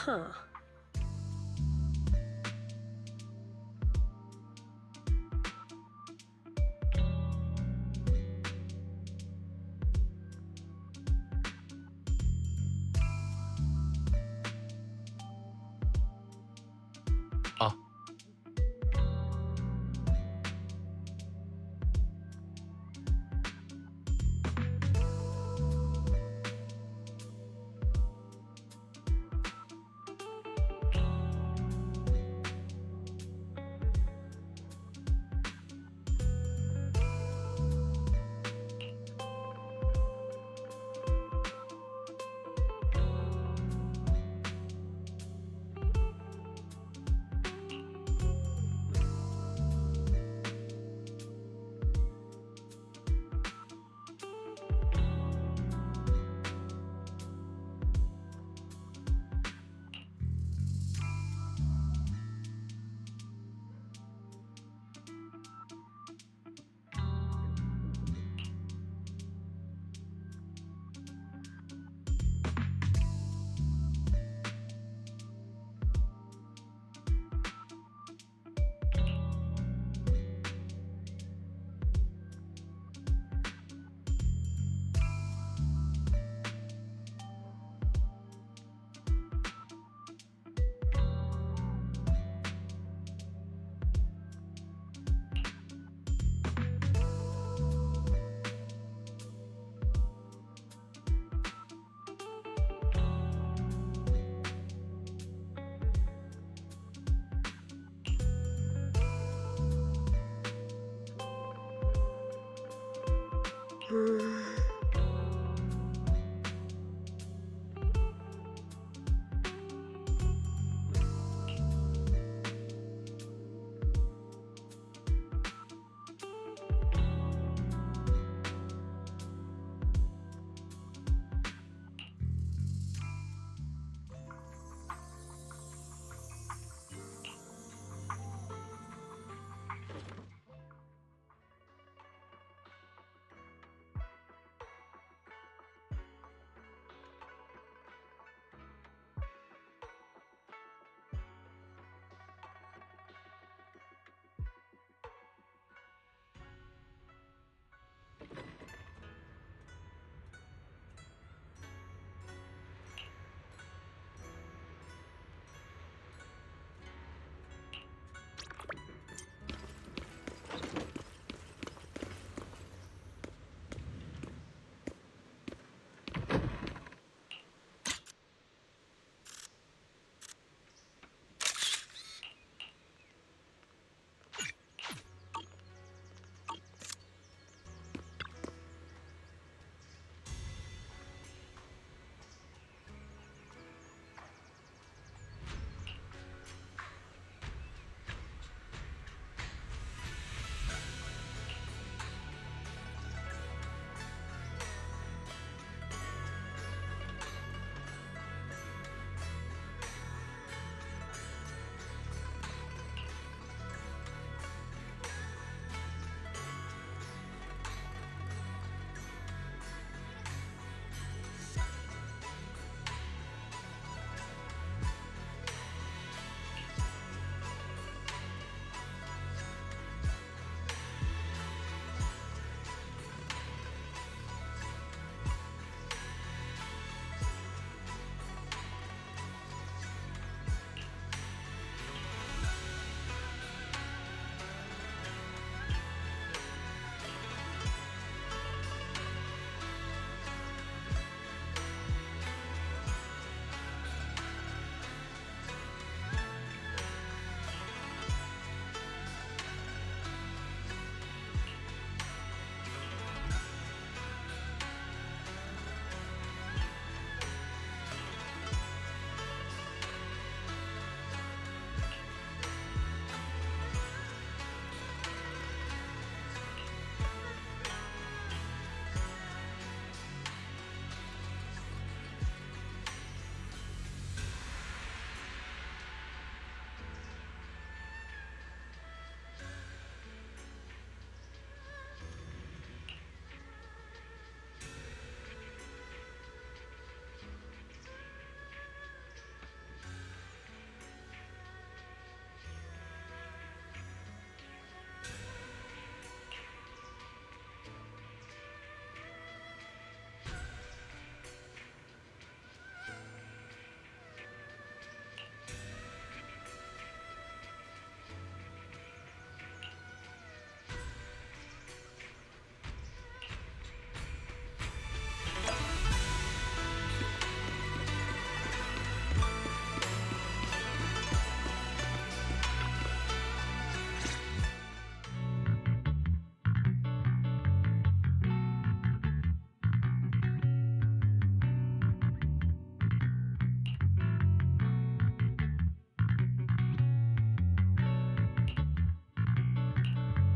Huh. Ah.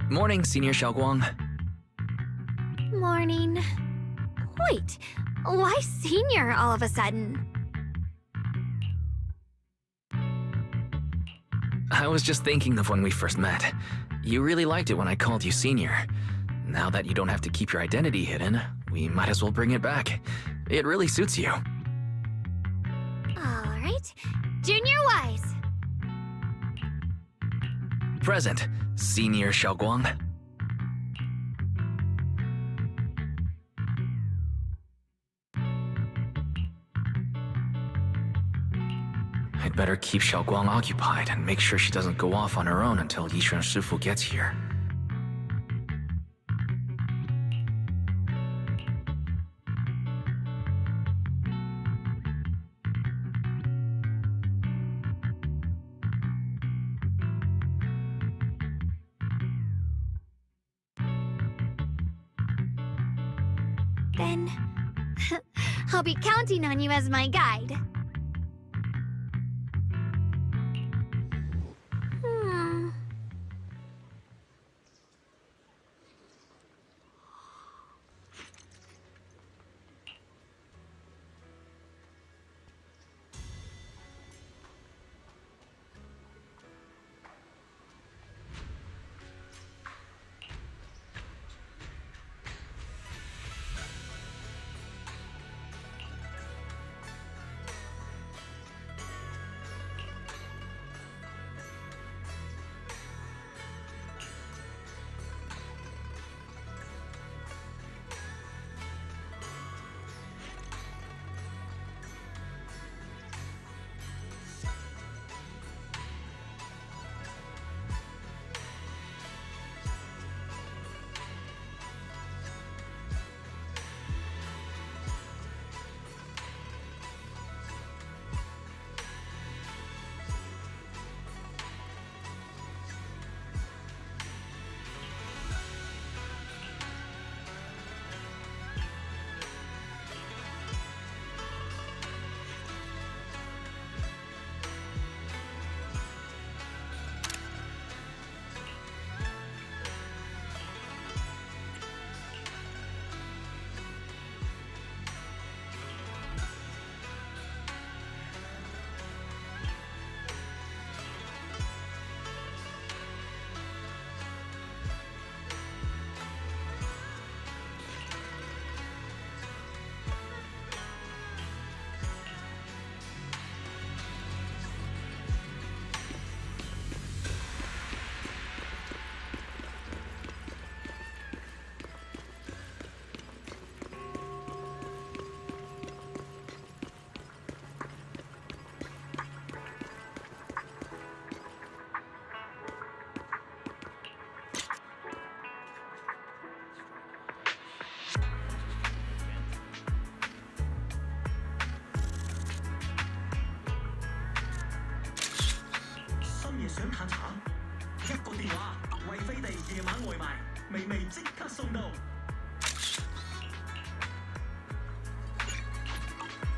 Morning, Senior Xiaoguang. Morning. Wait, why senior all of a sudden? I was just thinking of when we first met. You really liked it when I called you Senior. Now that you don't have to keep your identity hidden, we might as well bring it back. It really suits you. Alright. Junior Wise. Present, Senior Xiaoguang. I'd better keep Xiaoguang occupied and make sure she doesn't go off on her own until Yishuan Shifu gets here. Then I'll be counting on you as my guide. Hmm.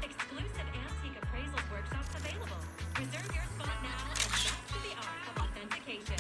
Exclusive antique appraisals workshops available. Reserve your spot now and master the art of authentication.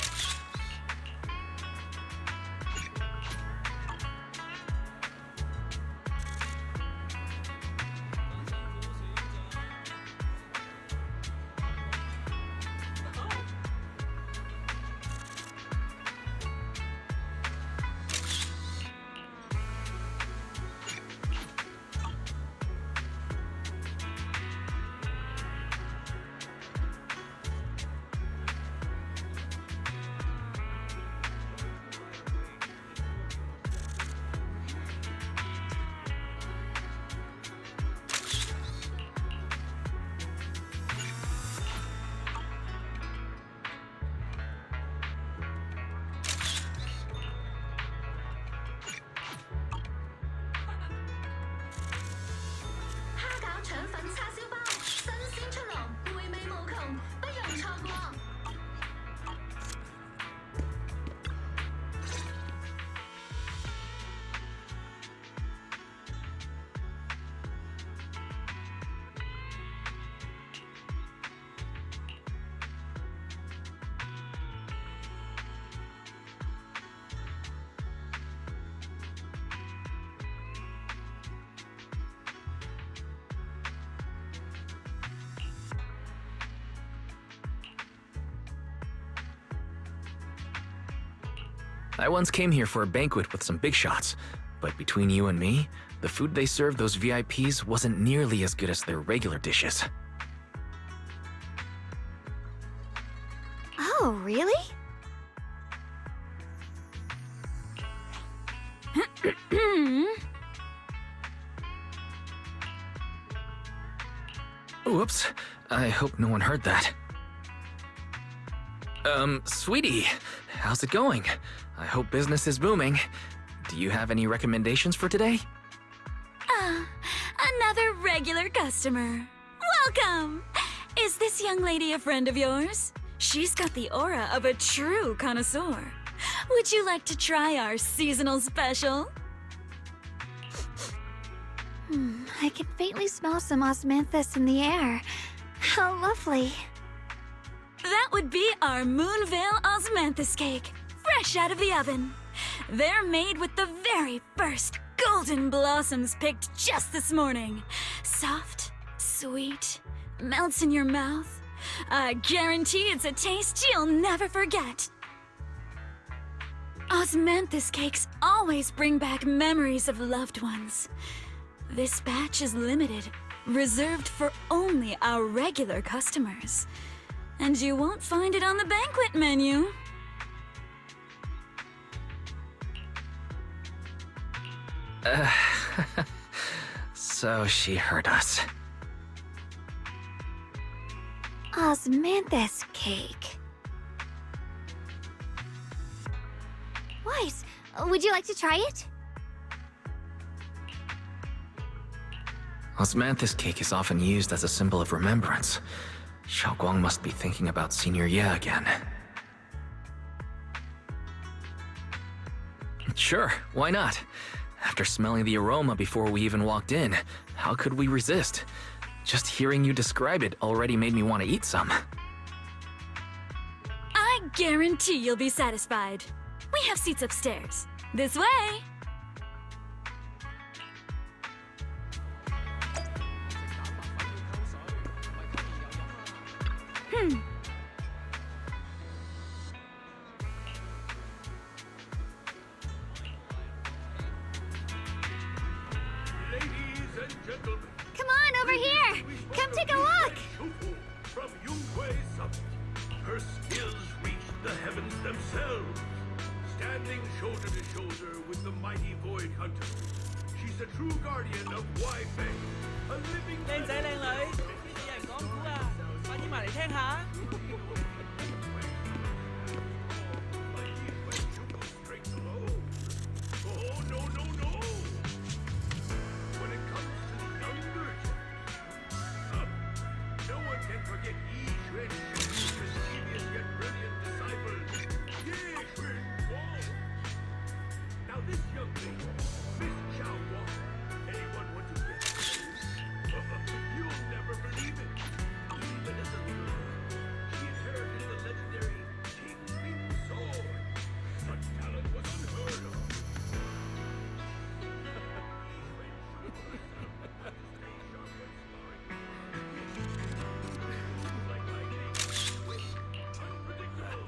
I once came here for a banquet with some big shots, but between you and me, the food they served those VIPs wasn't nearly as good as their regular dishes. Oh, really? Whoops, I hope no one heard that. Sweetie, how's it going? I hope business is booming. Do you have any recommendations for today? Another regular customer. Welcome! Is this young lady a friend of yours? She's got the aura of a true connoisseur. Would you like to try our seasonal special? I can faintly smell some osmanthus in the air. How lovely. That would be our Moonvale Osmanthus cake, fresh out of the oven. They're made with the very first golden blossoms picked just this morning. Soft, sweet, melts in your mouth. I guarantee it's a taste you'll never forget. Osmanthus cakes always bring back memories of loved ones. This batch is limited, reserved for only our regular customers. And you won't find it on the banquet menu. So she heard us. Osmanthus cake. Weiss, would you like to try it? Osmanthus cake is often used as a symbol of remembrance. Xiaoguang must be thinking about Senior Ye again. Sure, why not? After smelling the aroma before we even walked in, how could we resist? Just hearing you describe it already made me want to eat some. I guarantee you'll be satisfied. We have seats upstairs. This way! Ladies and gentlemen, Come on, over here! Come take a look! Shufu from Yunhui Summit. Her skills reach the heavens themselves, standing shoulder to shoulder with the mighty Void Hunter. She's a true guardian of Waifei, a living 靚仔靚女，有人講古啊，快啲埋嚟聽下。 strength alone. Oh, no, no, no! When it comes to the younger no one can forget Yi Xuan Shu's mischievous yet brilliant disciple, Ye Xuan Wang. Now this young lady, Miss Xiao Wang, anyone want to guess? You'll never believe it. Even as a girl, she inherited the legendary King Ling sword. Such talent was unheard of. Like lightning, swift, unpredictable.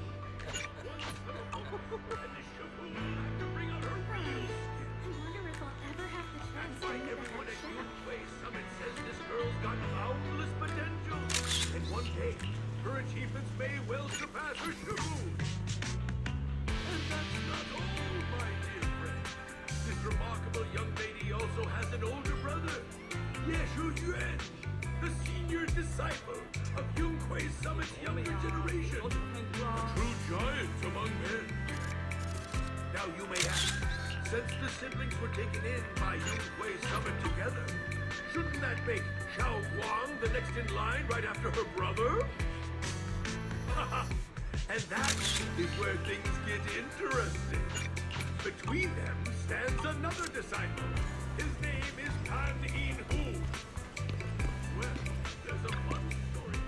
And the Shufu had to bring out her real skill. I wonder if I'll ever have the chance That's to why meet the everyone head at chef. Yunhui Summit says this girl's got boundless potential. And one day, her achievements may well surpass her Shufu. And that's not all, my dear friend. This remarkable young lady also has an older brother, Ye Yuan, the senior disciple of Yunhui Summit's younger generation. A true giant among men. Now you may ask, since the siblings were taken in by Yunhui Summit together, shouldn't that make Xiao Guang the next in line right after her brother? And that is where things get interesting. Between them stands another disciple. His name is Pan Yin Hu. Well, there's a fun story.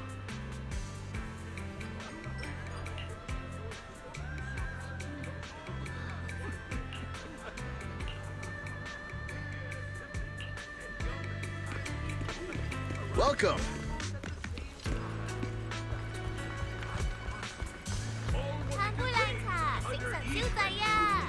Welcome. 餐杯涼茶，醒神消滯啊！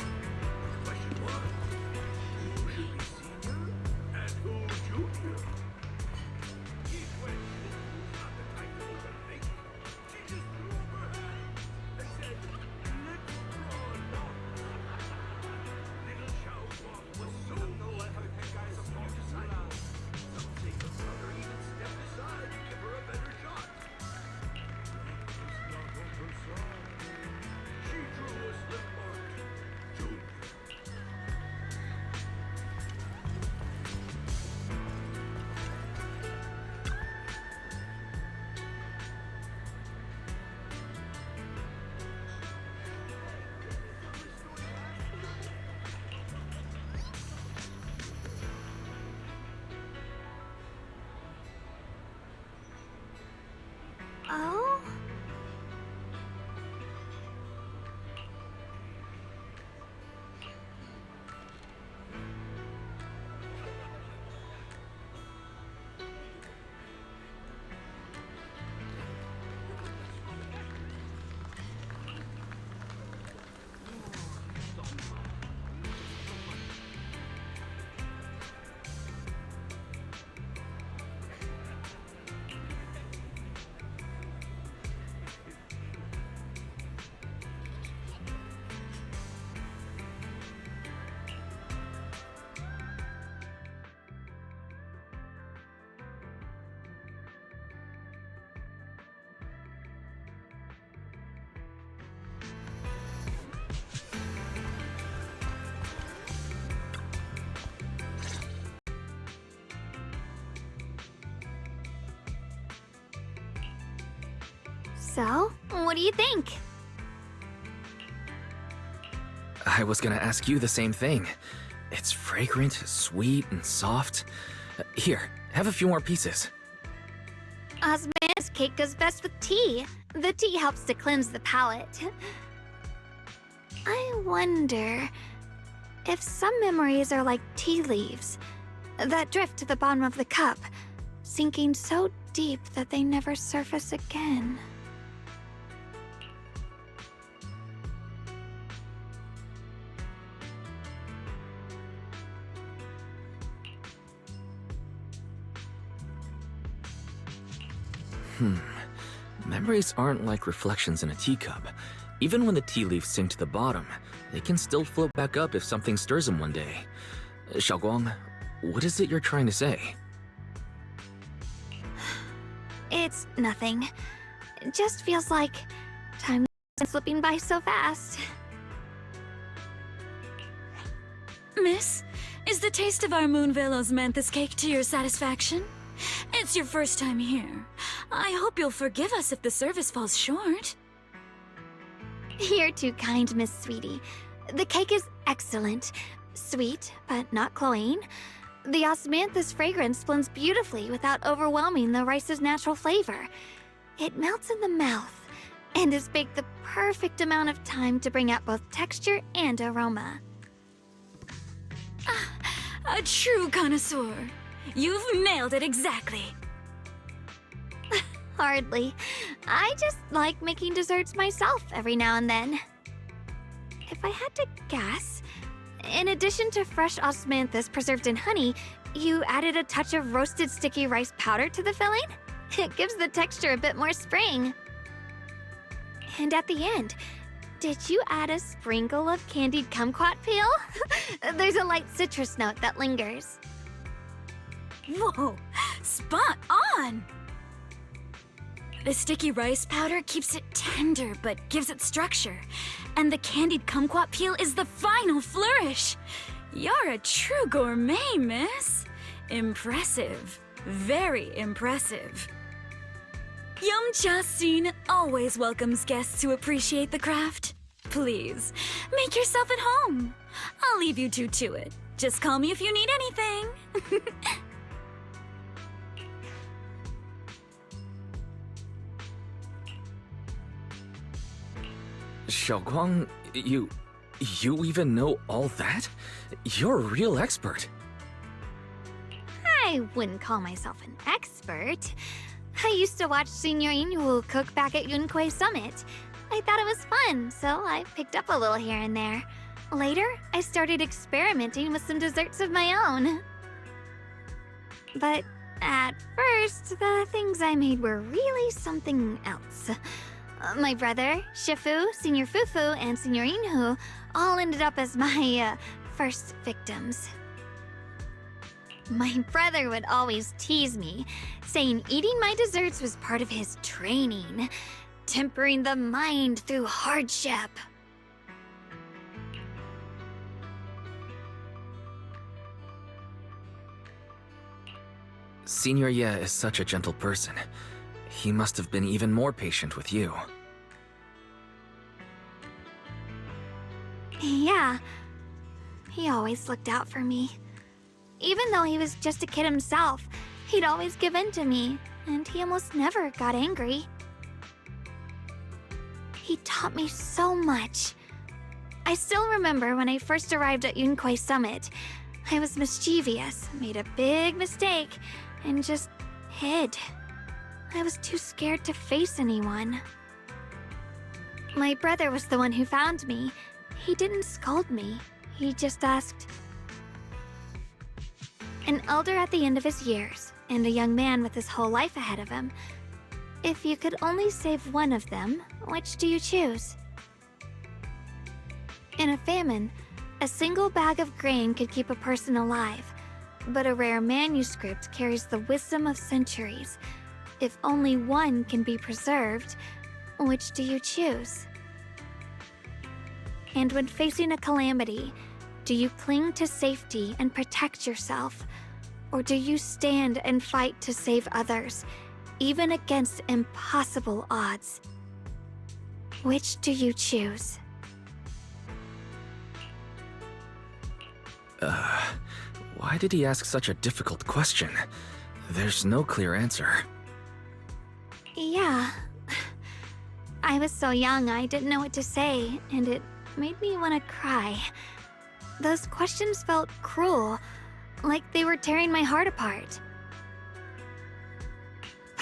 So, what do you think? I was gonna ask you the same thing. It's fragrant, sweet, and soft. Here, have a few more pieces. Osmanthus cake goes best with tea. The tea helps to cleanse the palate. I wonder if some memories are like tea leaves that drift to the bottom of the cup, sinking so deep that they never surface again. Memories aren't like reflections in a teacup. Even when the tea leaves sink to the bottom, they can still float back up if something stirs them one day. Xiaoguang, what is it you're trying to say? It's nothing. It just feels like time is slipping by so fast. Miss, is the taste of our Moonvale Osmanthus cake to your satisfaction? It's your first time here. I hope you'll forgive us if the service falls short. You're too kind, Miss Sweetie. The cake is excellent. Sweet, but not cloying. The osmanthus fragrance blends beautifully without overwhelming the rice's natural flavor. It melts in the mouth and is baked the perfect amount of time to bring out both texture and aroma. A true connoisseur. You've nailed it exactly. Hardly. I just like making desserts myself every now and then. If I had to guess, in addition to fresh osmanthus preserved in honey, you added a touch of roasted sticky rice powder to the filling? It gives the texture a bit more spring. And at the end, did you add a sprinkle of candied kumquat peel? There's a light citrus note that lingers. Whoa, spot on! The sticky rice powder keeps it tender but gives it structure. And the candied kumquat peel is the final flourish. You're a true gourmet, miss. Impressive. Very impressive. Yum-Cha Scene always welcomes guests who appreciate the craft. Please, make yourself at home. I'll leave you two to it. Just call me if you need anything. Xiaoguang, you even know all that? You're a real expert. I wouldn't call myself an expert. I used to watch Senior Inhu cook back at Yunquei Summit. I thought it was fun, so I picked up a little here and there. Later, I started experimenting with some desserts of my own. But at first, the things I made were really something else. My brother, Shifu, Senior Fufu, and Senior Inhu all ended up as my first victims. My brother would always tease me, saying eating my desserts was part of his training, tempering the mind through hardship. Senior Ye is such a gentle person. He must have been even more patient with you. Yeah, he always looked out for me. Even though he was just a kid himself, he'd always give in to me, and he almost never got angry. He taught me so much. I still remember when I first arrived at Yunquei Summit. I was mischievous, made a big mistake, and just hid. I was too scared to face anyone. My brother was the one who found me. He didn't scold me. He just asked. An elder at the end of his years, and a young man with his whole life ahead of him. If you could only save one of them, which do you choose? In a famine, a single bag of grain could keep a person alive, but a rare manuscript carries the wisdom of centuries. If only one can be preserved, which do you choose? And when facing a calamity, do you cling to safety and protect yourself? Or do you stand and fight to save others, even against impossible odds? Which do you choose? Why did he ask such a difficult question? There's no clear answer. Yeah. I was so young, I didn't know what to say, and it made me want to cry. Those questions felt cruel, like they were tearing my heart apart.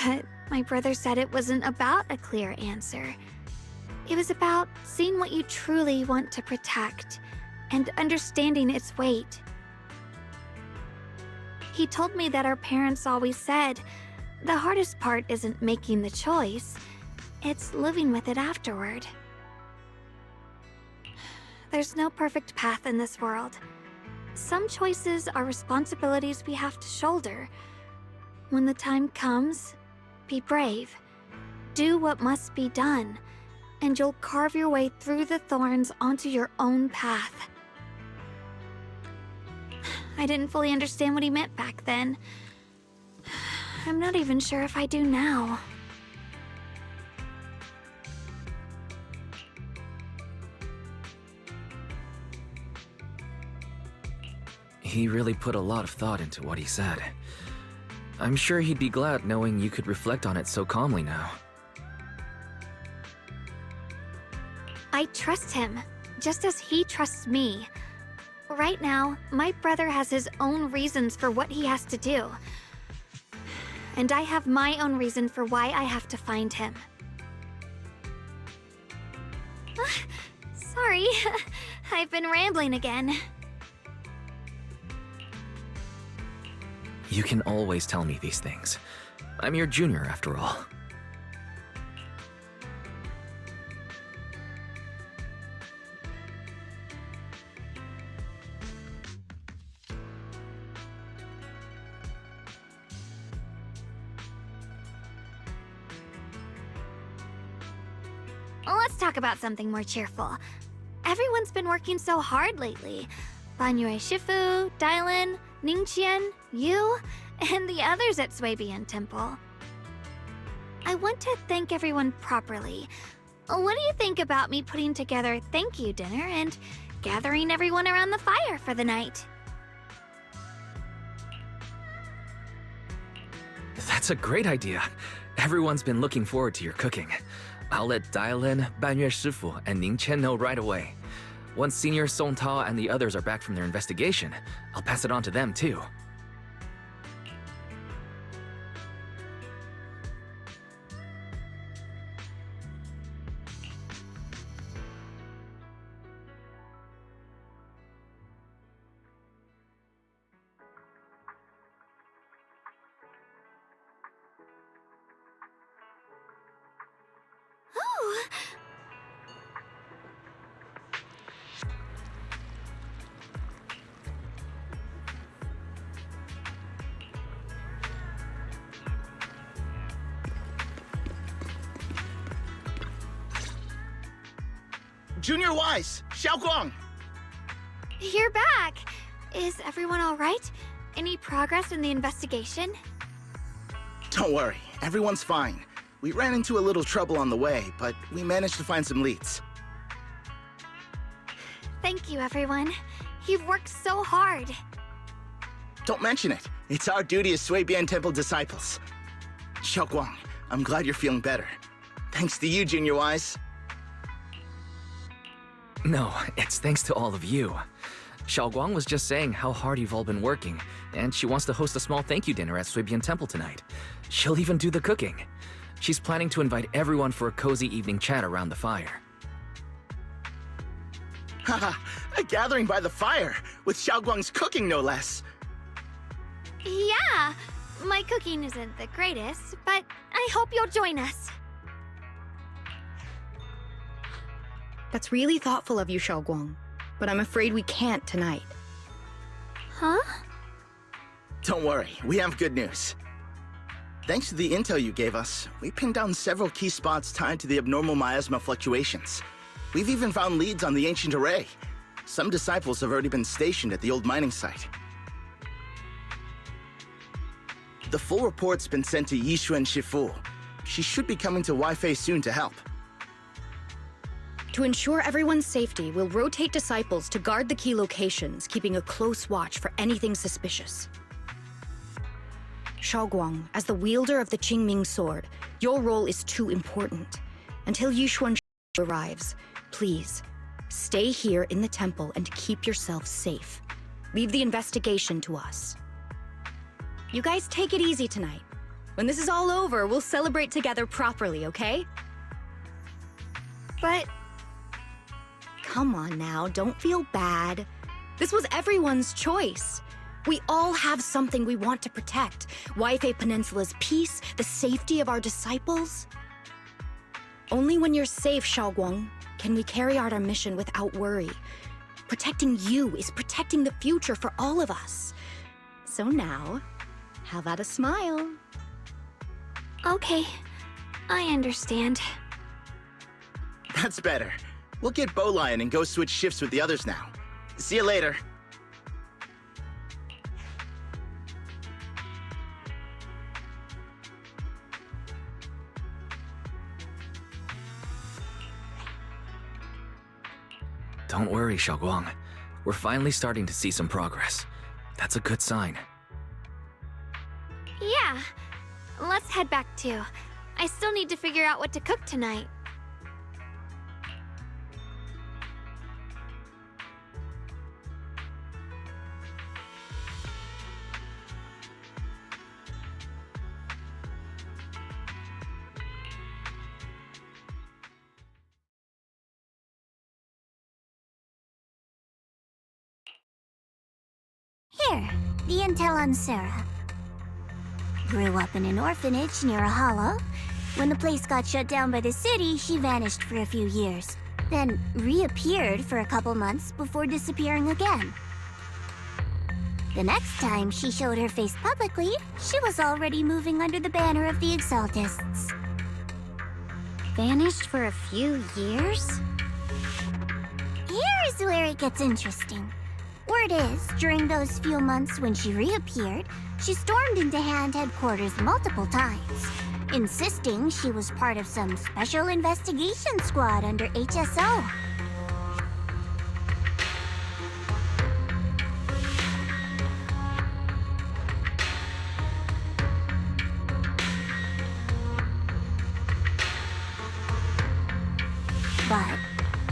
But my brother said it wasn't about a clear answer. It was about seeing what you truly want to protect and understanding its weight. He told me that our parents always said, the hardest part isn't making the choice, it's living with it afterward. There's no perfect path in this world. Some choices are responsibilities we have to shoulder. When the time comes, be brave. Do what must be done, and you'll carve your way through the thorns onto your own path. I didn't fully understand what he meant back then. I'm not even sure if I do now. He really put a lot of thought into what he said. I'm sure he'd be glad knowing you could reflect on it so calmly now. I trust him, just as he trusts me. Right now, my brother has his own reasons for what he has to do. And I have my own reason for why I have to find him. Sorry, I've been rambling again. You can always tell me these things. I'm your junior, after all. Let's talk about something more cheerful. Everyone's been working so hard lately. Banyue Shifu, Dylan, Ningqian, you, and the others at Sui-Bian Temple. I want to thank everyone properly. What do you think about me putting together a thank you dinner and gathering everyone around the fire for the night? That's a great idea. Everyone's been looking forward to your cooking. I'll let Dylan, Banyue Shifu, and Ningqian know right away. Once Senior Song Tao and the others are back from their investigation, I'll pass it on to them too. Oh! Junior Wise, Xiaoguang! You're back! Is everyone alright? Any progress in the investigation? Don't worry, everyone's fine. We ran into a little trouble on the way, but we managed to find some leads. Thank you, everyone. You've worked so hard. Don't mention it. It's our duty as Sui-Bian Temple disciples. Xiaoguang, I'm glad you're feeling better. Thanks to you, Junior Wise. No, it's thanks to all of you. Xiaoguang was just saying how hard you've all been working, and she wants to host a small thank you dinner at Sui-Bian Temple tonight. She'll even do the cooking. She's planning to invite everyone for a cozy evening chat around the fire. Haha, a gathering by the fire, with Xiaoguang's cooking no less. Yeah, my cooking isn't the greatest, but I hope you'll join us. That's really thoughtful of you, Xiaoguang. But I'm afraid we can't tonight. Huh? Don't worry, we have good news. Thanks to the intel you gave us, we pinned down several key spots tied to the abnormal miasma fluctuations. We've even found leads on the ancient array. Some disciples have already been stationed at the old mining site. The full report's been sent to Yishu and Shifu. She should be coming to Waifei soon to help. To ensure everyone's safety, we'll rotate disciples to guard the key locations, keeping a close watch for anything suspicious. Shaoguang, as the wielder of the Qingming sword, your role is too important. Until Yushuan arrives, please, stay here in the temple and keep yourself safe. Leave the investigation to us. You guys take it easy tonight. When this is all over, we'll celebrate together properly, okay? But Come on now, don't feel bad. This was everyone's choice. We all have something we want to protect. Waifei-Peninsula's peace, the safety of our disciples. Only when you're safe, Shaoguang, can we carry out our mission without worry. Protecting you is protecting the future for all of us. So now, how about a smile? okay, I understand. That's better. We'll get Bowlion and go switch shifts with the others now. See you later. Don't worry, Shaoguang. We're finally starting to see some progress. That's a good sign. Yeah, let's head back too. I still need to figure out what to cook tonight. Here, the intel on Sarah. Grew up in an orphanage near a hollow. When the place got shut down by the city, she vanished for a few years. Then reappeared for a couple months before disappearing again. The next time she showed her face publicly, she was already moving under the banner of the Exaltists. Vanished for a few years? Here's where it gets interesting. Word is, during those few months when she reappeared, she stormed into Hand headquarters multiple times, insisting she was part of some special investigation squad under HSO. But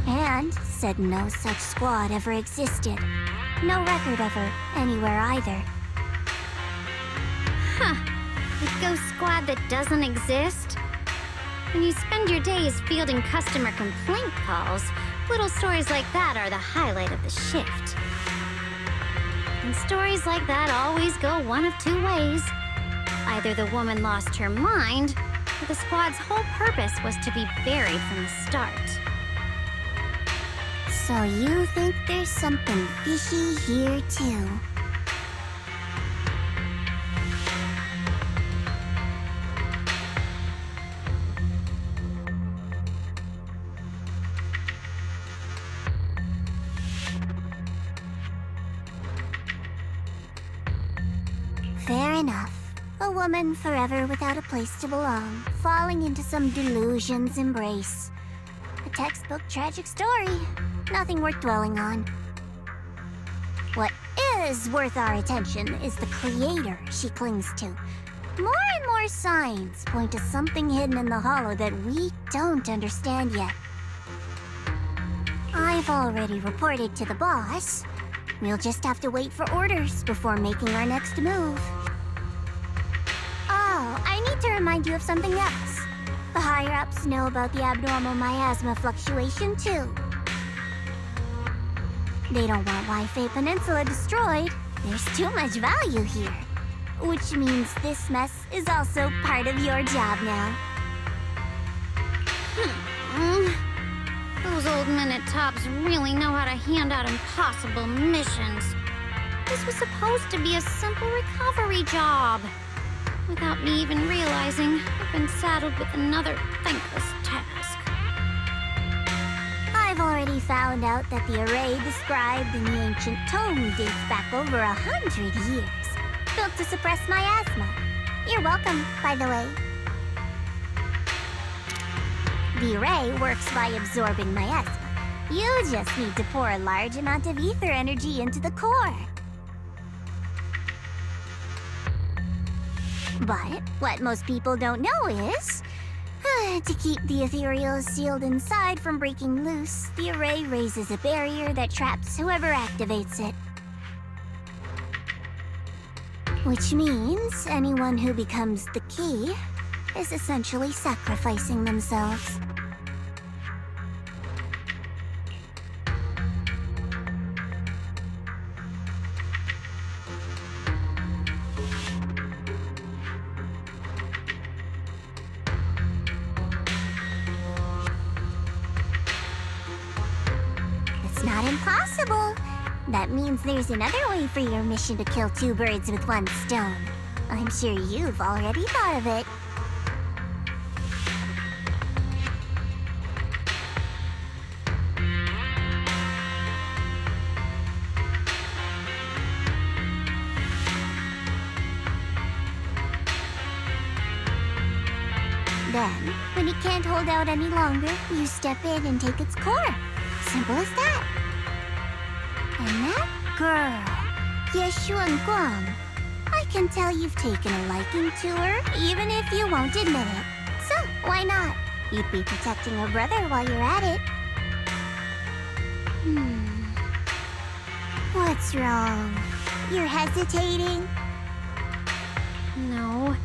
Hand said no such squad ever existed. No record of her anywhere either. Huh. A ghost squad that doesn't exist? When you spend your days fielding customer complaint calls, little stories like that are the highlight of the shift. And stories like that always go one of two ways. Either the woman lost her mind, or the squad's whole purpose was to be buried from the start. So you think there's something fishy here too? Fair enough. A woman forever without a place to belong, falling into some delusion's embrace. A textbook tragic story. Nothing worth dwelling on. What is worth our attention is the creator she clings to. More and more signs point to something hidden in the hollow that we don't understand yet. I've already reported to the boss. We'll just have to wait for orders before making our next move. Oh, I need to remind you of something else. The higher-ups know about the abnormal miasma fluctuation, too. They don't want Waifei-Peninsula destroyed. There's too much value here. Which means this mess is also part of your job now. Those old men at Tops really know how to hand out impossible missions. This was supposed to be a simple recovery job. Without me even realizing, I've been saddled with another thankless task. I've already found out that the array described in the ancient tome dates back over 100 years, built to suppress miasma. You're welcome, by the way. The array works by absorbing miasma. You just need to pour a large amount of ether energy into the core. But what most people don't know is, to keep the ethereals sealed inside from breaking loose, the array raises a barrier that traps whoever activates it. Which means anyone who becomes the key is essentially sacrificing themselves. It's not impossible. That means there's another way for your mission to kill two birds with one stone. I'm sure you've already thought of it. Then, when it can't hold out any longer, you step in and take its core. Simple as that. And that girl, Yeshun Guang, I can tell you've taken a liking to her, even if you won't admit it. So, why not? You'd be protecting her brother while you're at it. What's wrong? You're hesitating? No,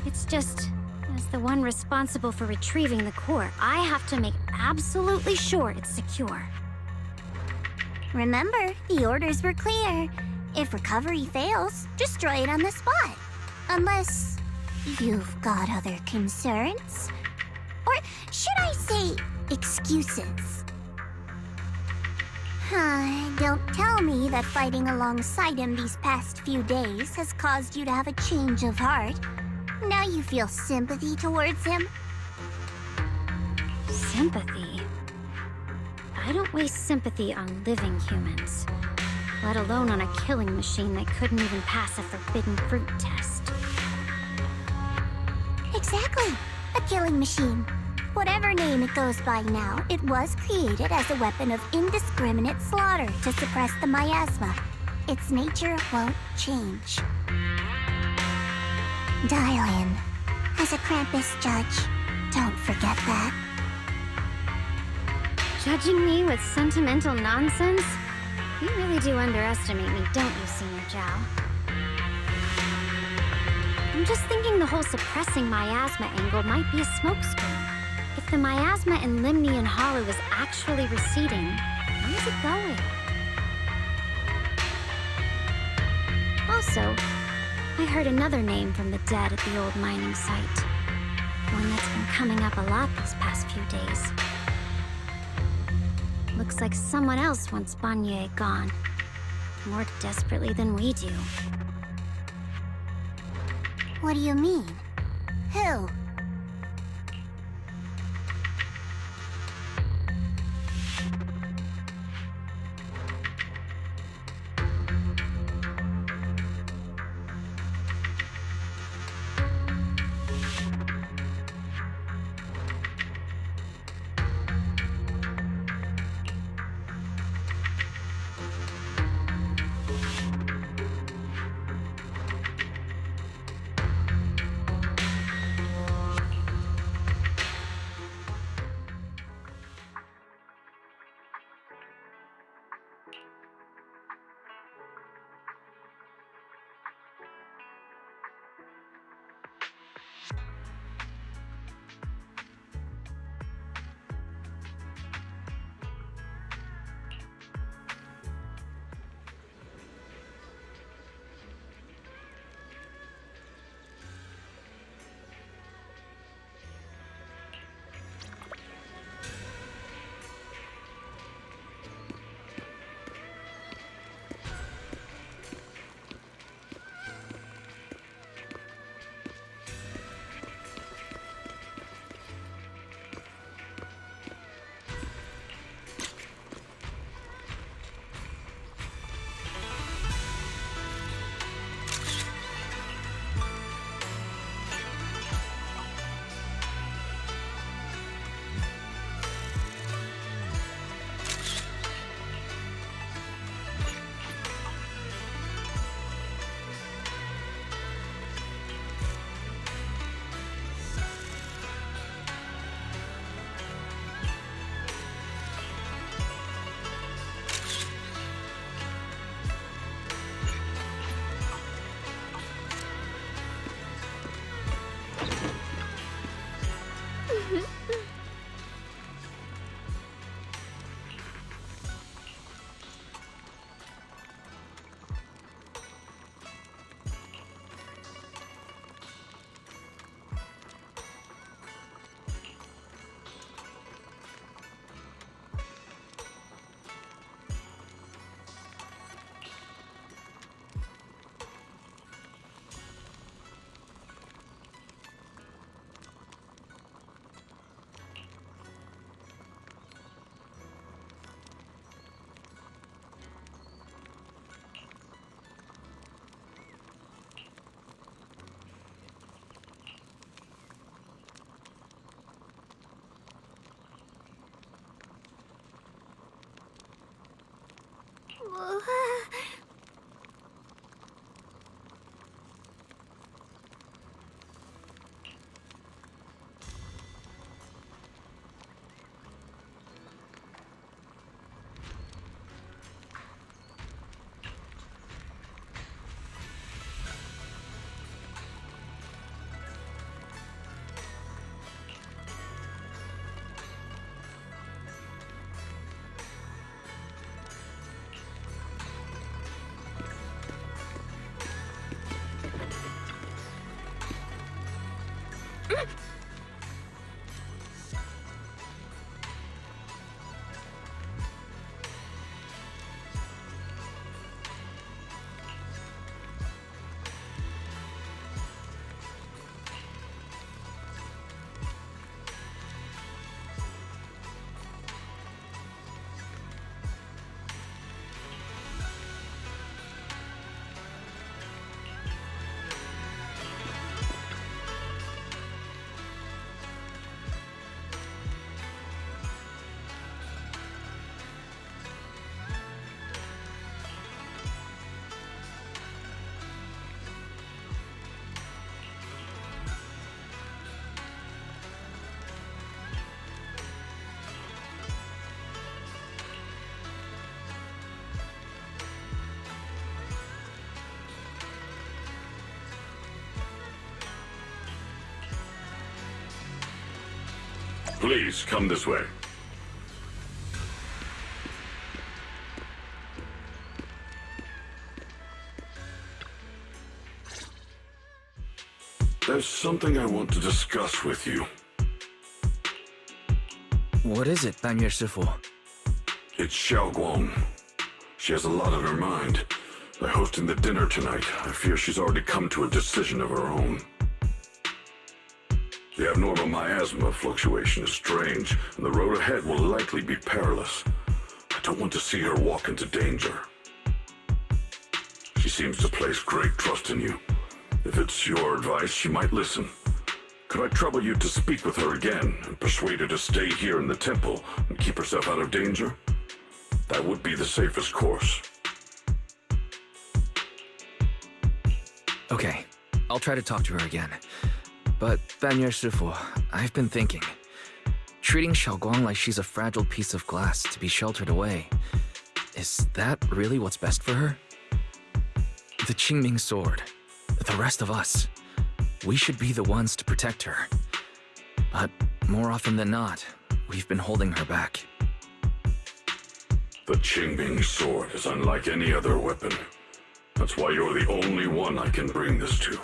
it's just, as the one responsible for retrieving the core, I have to make absolutely sure it's secure. Remember, the orders were clear. If recovery fails, destroy it on the spot. Unless you've got other concerns. Or should I say, excuses? Don't tell me that fighting alongside him these past few days has caused you to have a change of heart. Now you feel sympathy towards him? Sympathy? I don't waste sympathy on living humans, let alone on a killing machine that couldn't even pass a forbidden fruit test. Exactly. A killing machine. Whatever name it goes by now, it was created as a weapon of indiscriminate slaughter to suppress the miasma. Its nature won't change. Dial in. As a Krampus judge, don't forget that. Judging me with sentimental nonsense? You really do underestimate me, don't you, Senior Zhao? I'm just thinking the whole suppressing miasma angle might be a smokescreen. If the miasma in Limnian Hollow is actually receding, where is it going? Also, I heard another name from the dead at the old mining site. One that's been coming up a lot these past few days. Looks like someone else wants Banye gone. More desperately than we do. What do you mean? Who? Please, come this way. There's something I want to discuss with you. What is it, Banyue Shifu? It's Xiaoguang. She has a lot on her mind. By hosting the dinner tonight, I fear she's already come to a decision of her own. The abnormal miasma fluctuation is strange, and the road ahead will likely be perilous. I don't want to see her walk into danger. She seems to place great trust in you. If it's your advice, she might listen. Could I trouble you to speak with her again and persuade her to stay here in the temple and keep herself out of danger? That would be the safest course. Okay, I'll try to talk to her again. But, Banyue Shifu, I've been thinking. Treating Xiaoguang like she's a fragile piece of glass to be sheltered away. Is that really what's best for her? The Qingming sword, the rest of us, we should be the ones to protect her. But more often than not, we've been holding her back. The Qingming sword is unlike any other weapon. That's why you're the only one I can bring this to.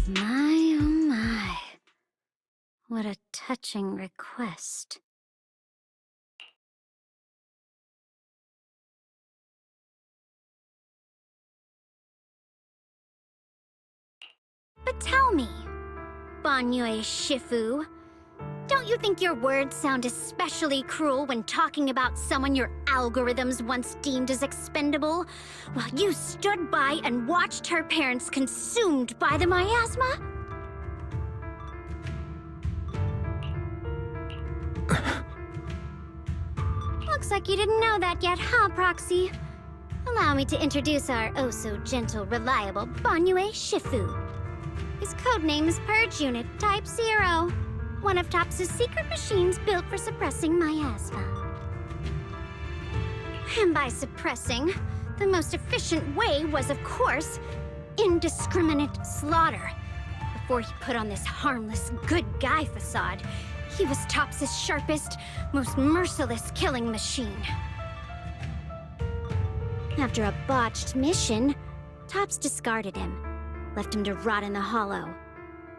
My, oh my. What a touching request. But tell me, Banyue Shifu, don't you think your words sound especially cruel when talking about someone your algorithms once deemed as expendable, while you stood by and watched her parents consumed by the miasma? Looks like you didn't know that yet, huh, Proxy? Allow me to introduce our oh-so-gentle, reliable Banyue Shifu. His codename is Purge Unit Type 0. One of TOPS' secret machines built for suppressing miasma. And by suppressing, the most efficient way was, of course, indiscriminate slaughter. Before he put on this harmless, good guy facade, he was TOPS' sharpest, most merciless killing machine. After a botched mission, TOPS discarded him, left him to rot in the hollow.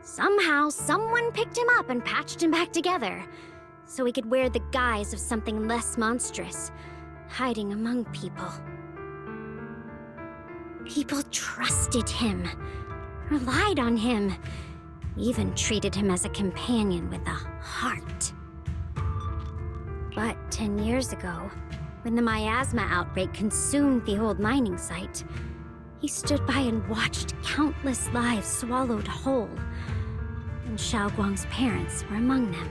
Somehow, someone picked him up and patched him back together, so he could wear the guise of something less monstrous, hiding among people. People trusted him, relied on him, even treated him as a companion with a heart. But 10 years ago, when the miasma outbreak consumed the old mining site, he stood by and watched countless lives swallowed whole, and Xiaoguang's parents were among them.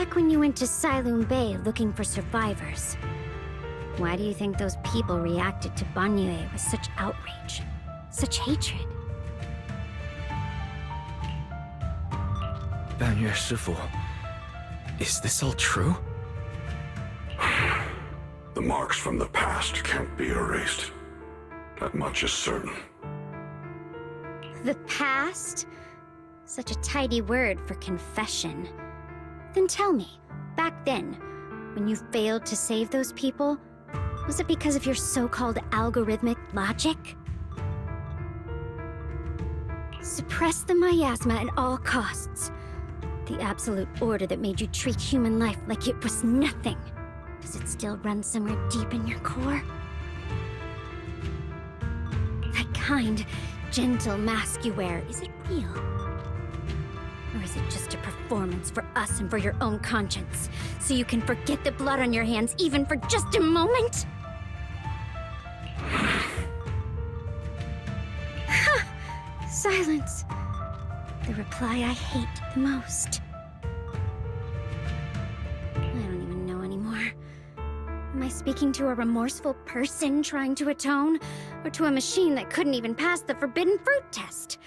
back when you went to Silum Bay looking for survivors. Why do you think those people reacted to Banyue with such outrage? Such hatred? Banyue Shifu, is this all true? The marks from the past can't be erased. That much is certain. The past? Such a tidy word for confession. Then tell me, back then, when you failed to save those people, was it because of your so-called algorithmic logic? Suppress the miasma at all costs. The absolute order that made you treat human life like it was nothing. Does it still run somewhere deep in your core? That kind, gentle mask you wear, is it real? Or is it just a performance for us and for your own conscience? So you can forget the blood on your hands even for just a moment? Silence. The reply I hate the most. I don't even know anymore. Am I speaking to a remorseful person trying to atone? Or to a machine that couldn't even pass the forbidden fruit test?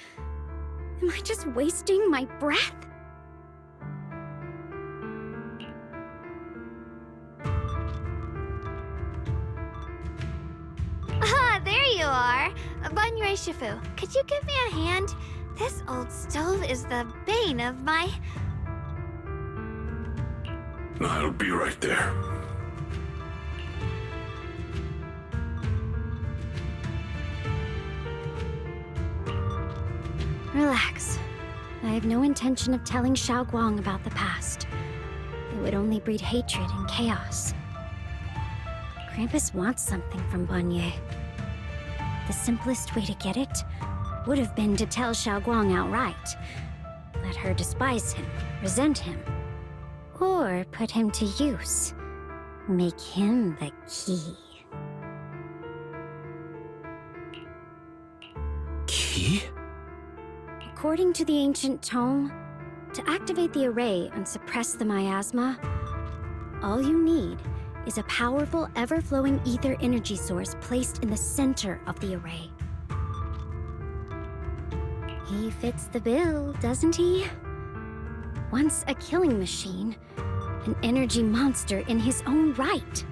Am I just wasting my breath? Ah, there you are! Banyue Shifu, could you give me a hand? This old stove is the bane of my... I'll be right there. Relax. I have no intention of telling Xiaoguang about the past. It would only breed hatred and chaos. Krampus wants something from Banyue. The simplest way to get it would have been to tell Xiaoguang outright. Let her despise him, resent him, or put him to use. Make him the key. Key? According to the ancient tome, to activate the array and suppress the miasma, all you need is a powerful, ever-flowing ether energy source placed in the center of the array. He fits the bill, doesn't he? Once a killing machine, an energy monster in his own right.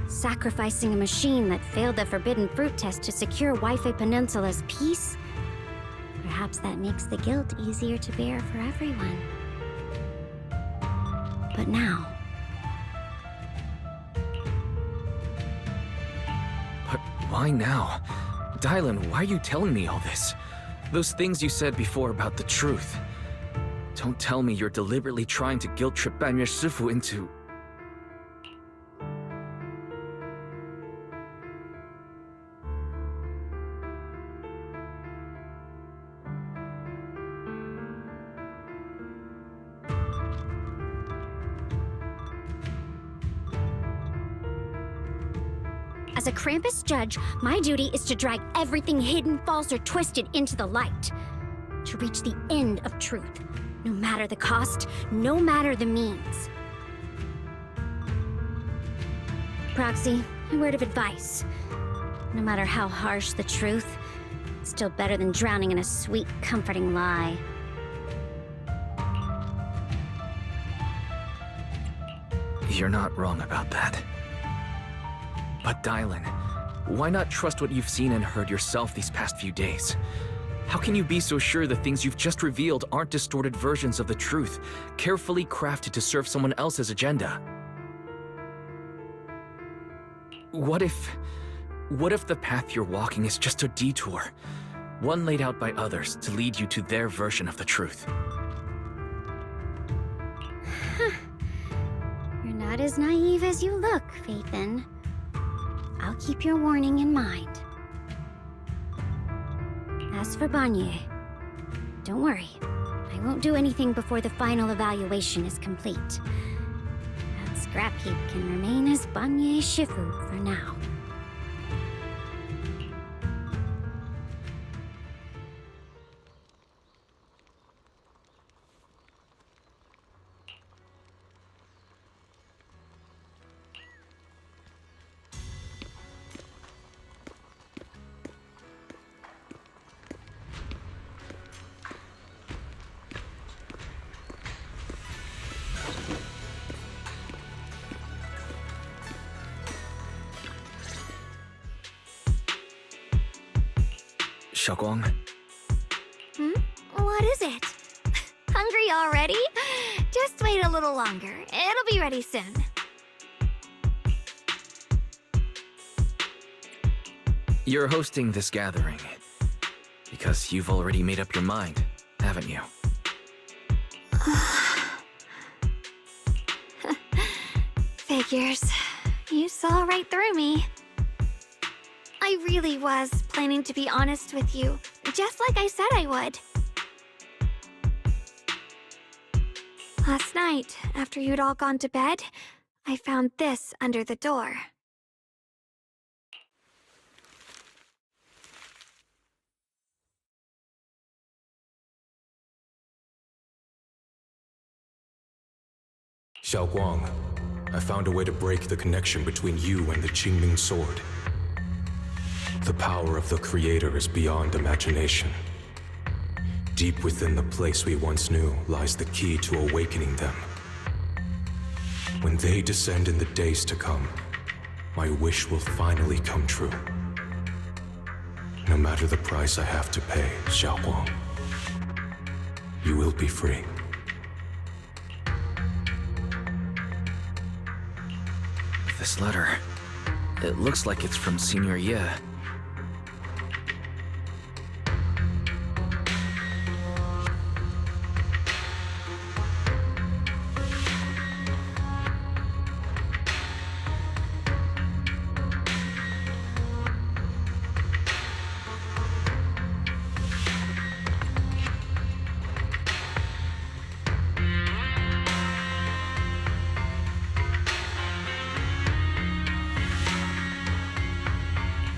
Sacrificing a machine that failed the forbidden fruit test to secure Waifei Peninsula's peace? Perhaps that makes the guilt easier to bear for everyone. But now... But why now? Dylan, why are you telling me all this? Those things you said before about the truth. Don't tell me you're deliberately trying to guilt-trip Banyue Shifu into... As a Krampus judge, my duty is to drag everything hidden, false, or twisted into the light. To reach the end of truth. No matter the cost, no matter the means. Proxy, a word of advice. No matter how harsh the truth, it's still better than drowning in a sweet, comforting lie. You're not wrong about that. But Dylan, why not trust what you've seen and heard yourself these past few days? How can you be so sure the things you've just revealed aren't distorted versions of the truth, carefully crafted to serve someone else's agenda? What if the path you're walking is just a detour, one laid out by others to lead you to their version of the truth? You're not as naive as you look, Faithin. I'll keep your warning in mind. As for Banyue, don't worry. I won't do anything before the final evaluation is complete. That scrap heap can remain as Banyue Shifu for now. Xiaoguang, What is it? Hungry already? Just wait a little longer. It'll be ready soon. you're hosting this gathering because you've already made up your mind, haven't you? Figures. You saw right through me. I really was planning to be honest with you, just like I said I would. Last night, after you'd all gone to bed, I found this under the door. Xiaoguang, I found a way to break the connection between you and the Qingming sword. The power of the Creator is beyond imagination. Deep within the place we once knew lies the key to awakening them. When they descend in the days to come, my wish will finally come true. No matter the price I have to pay, Xiaoguang, you will be free. This letter, it looks like it's from Senior Ye.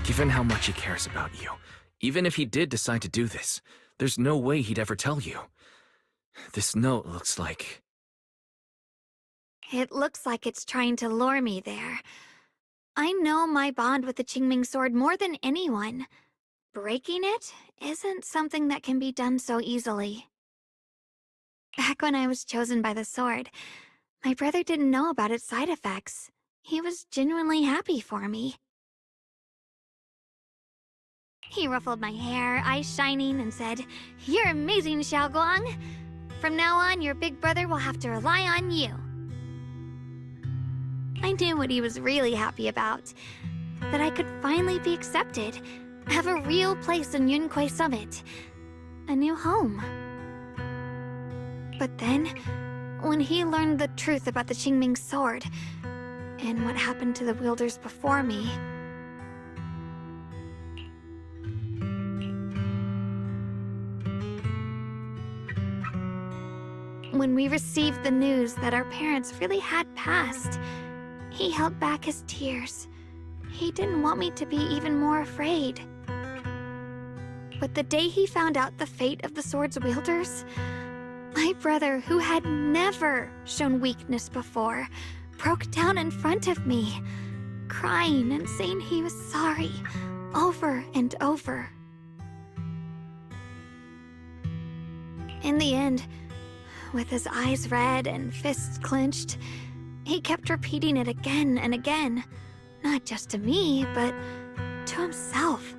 Given how much he cares about you, even if he did decide to do this, there's no way he'd ever tell you. This note looks like... It looks like it's trying to lure me there. I know my bond with the Qingming sword more than anyone. Breaking it isn't something that can be done so easily. Back when I was chosen by the sword, my brother didn't know about its side effects. He was genuinely happy for me. He ruffled my hair, eyes shining, and said, "You're amazing, Xiaoguang. From now on, your big brother will have to rely on you." I knew what he was really happy about. That I could finally be accepted, have a real place in Yunque Summit. A new home. But then, when he learned the truth about the Qingming sword, and what happened to the wielders before me, when we received the news that our parents really had passed, he held back his tears. He didn't want me to be even more afraid. But the day he found out the fate of the sword's wielders, my brother, who had never shown weakness before, broke down in front of me, crying and saying he was sorry, over and over. In the end, with his eyes red and fists clenched, he kept repeating it again and again, not just to me, but to himself,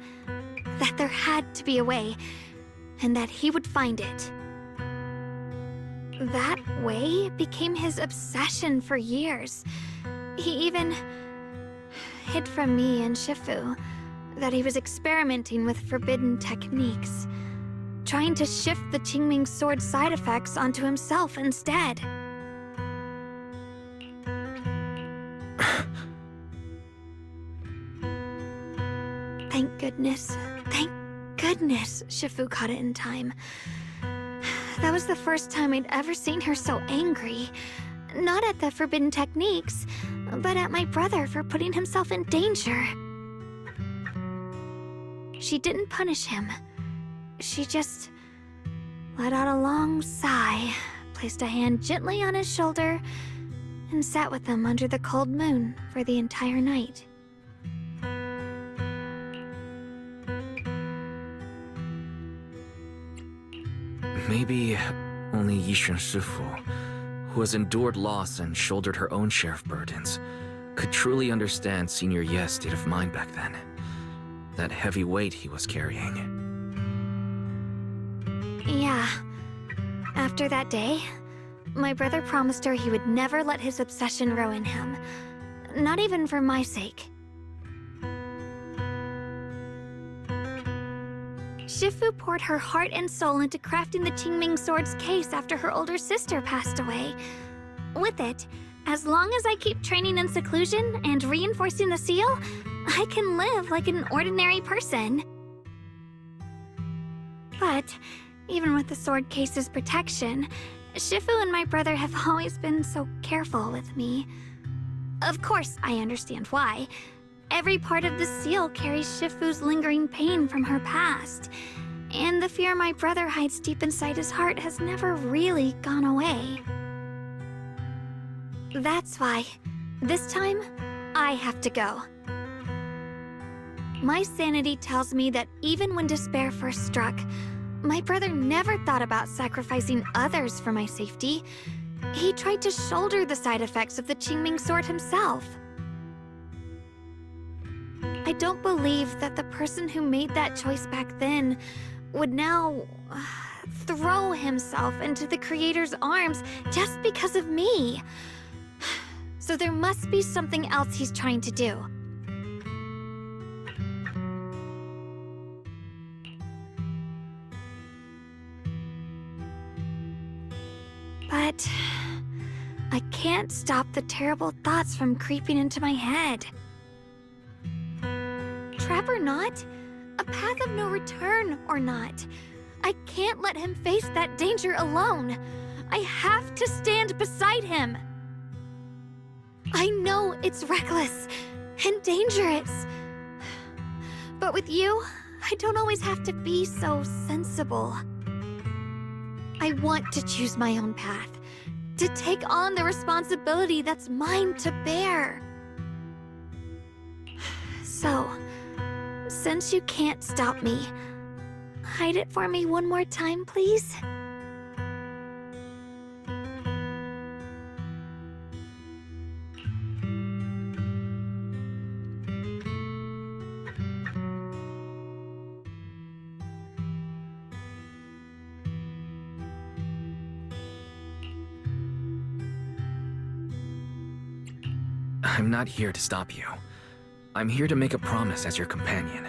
that there had to be a way, and that he would find it. That way became his obsession for years. He even hid from me and Shifu that he was experimenting with forbidden techniques, trying to shift the Qingming sword's side effects onto himself instead. Thank goodness Shifu caught it in time. That was the first time I'd ever seen her so angry. Not at the forbidden techniques, but at my brother for putting himself in danger. She didn't punish him. She just let out a long sigh, placed a hand gently on his shoulder, and sat with him under the cold moon for the entire night. Maybe only Yishun Shifu, who has endured loss and shouldered her own share of burdens, could truly understand Senior Ye's state of mind back then. That heavy weight he was carrying. Yeah. After that day, my brother promised her he would never let his obsession ruin him. Not even for my sake. Shifu poured her heart and soul into crafting the Qingming Sword's case after her older sister passed away. With it, as long as I keep training in seclusion and reinforcing the seal, I can live like an ordinary person. But even with the sword case's protection, Shifu and my brother have always been so careful with me. Of course, I understand why. Every part of the seal carries Shifu's lingering pain from her past, and the fear my brother hides deep inside his heart has never really gone away. That's why, this time, I have to go. My sanity tells me that even when despair first struck, my brother never thought about sacrificing others for my safety. He tried to shoulder the side effects of the Qingming Sword himself. I don't believe that the person who made that choice back then would now throw himself into the Creator's arms just because of me. So there must be something else he's trying to do. But I can't stop the terrible thoughts from creeping into my head. Trap or not, a path of no return or not, I can't let him face that danger alone. I have to stand beside him. I know it's reckless and dangerous, but with you, I don't always have to be so sensible. I want to choose my own path, to take on the responsibility that's mine to bear. So, since you can't stop me, hide it for me one more time, please? I'm not here to stop you. I'm here to make a promise as your companion,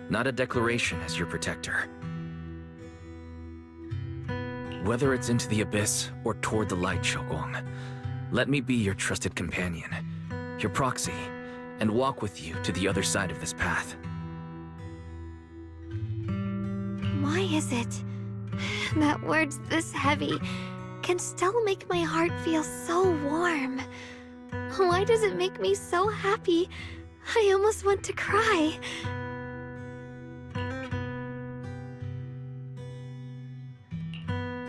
not a declaration as your protector. Whether it's into the abyss or toward the light, Xiaoguang, let me be your trusted companion, your proxy, and walk with you to the other side of this path. Why is it that words this heavy can still make my heart feel so warm? Why does it make me so happy? I almost want to cry.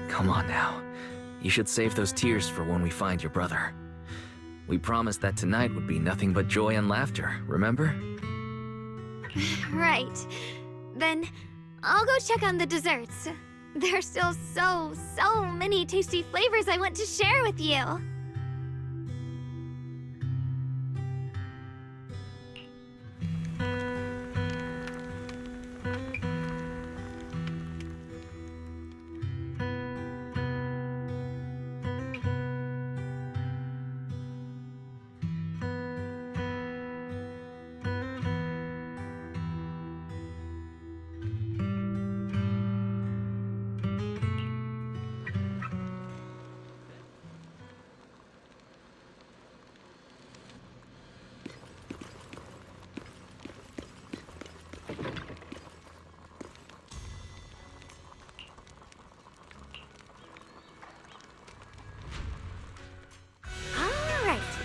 Come on now. You should save those tears for when we find your brother. We promised that tonight would be nothing but joy and laughter, remember? Right. Then I'll go check on the desserts. There's still so many tasty flavors I want to share with you.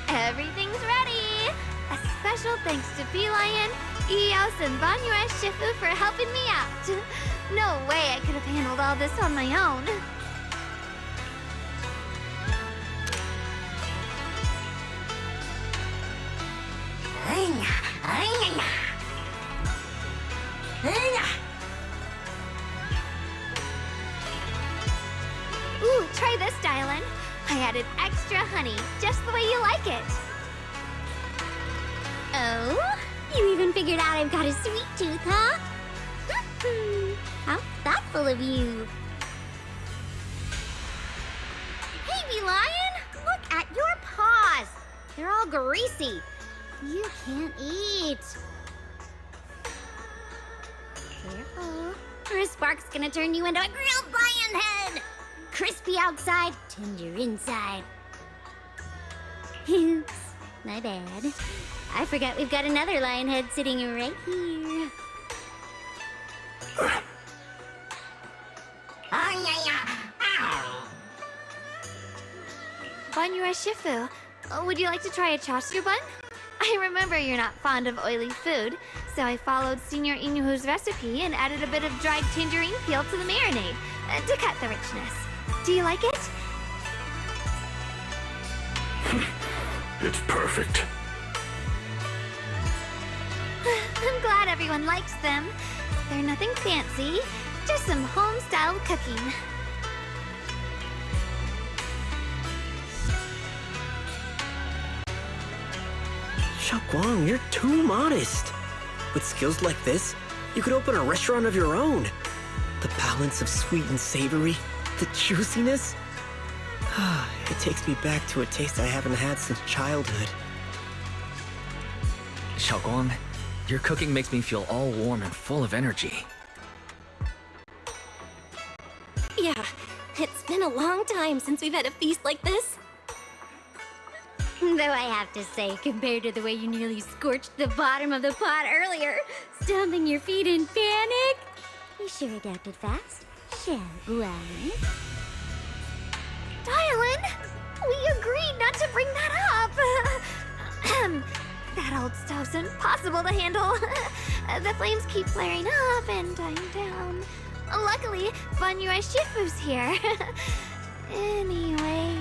Everything's ready! A special thanks to Bee Lion, Eos, and Banyue Shifu for helping me out. No way I could have handled all this on my own. Ooh, try this, Dylan. I added extra honey, just the way you like it. Oh? You even figured out I've got a sweet tooth, huh? How thoughtful of you. They're all greasy. You can't eat. Careful. Or a spark's gonna turn you into a grilled lion head. Crispy outside, tender inside. Oops, my bad. I forgot we've got another lion head sitting right here. Banyue Shifu, would you like to try a chasu bun? I remember you're not fond of oily food, so I followed Senior Inuhu's recipe and added a bit of dried tangerine peel to the marinade to cut the richness. Do you like it? It's perfect. I'm glad everyone likes them. They're nothing fancy, just some home-style cooking. Xiaoguang, you're too modest. With skills like this, you could open a restaurant of your own. The balance of sweet and savory, the juiciness. It takes me back to a taste I haven't had since childhood. Xiaoguang, your cooking makes me feel all warm and full of energy. Yeah, it's been a long time since we've had a feast like this. Though I have to say, compared to the way you nearly scorched the bottom of the pot earlier, stomping your feet in panic, you sure adapted fast, Xiaoguang. Dylan, we agreed not to bring that up. That old stove's impossible to handle. The flames keep flaring up and dying down. Luckily, Banyue Shifu's here. Anyway,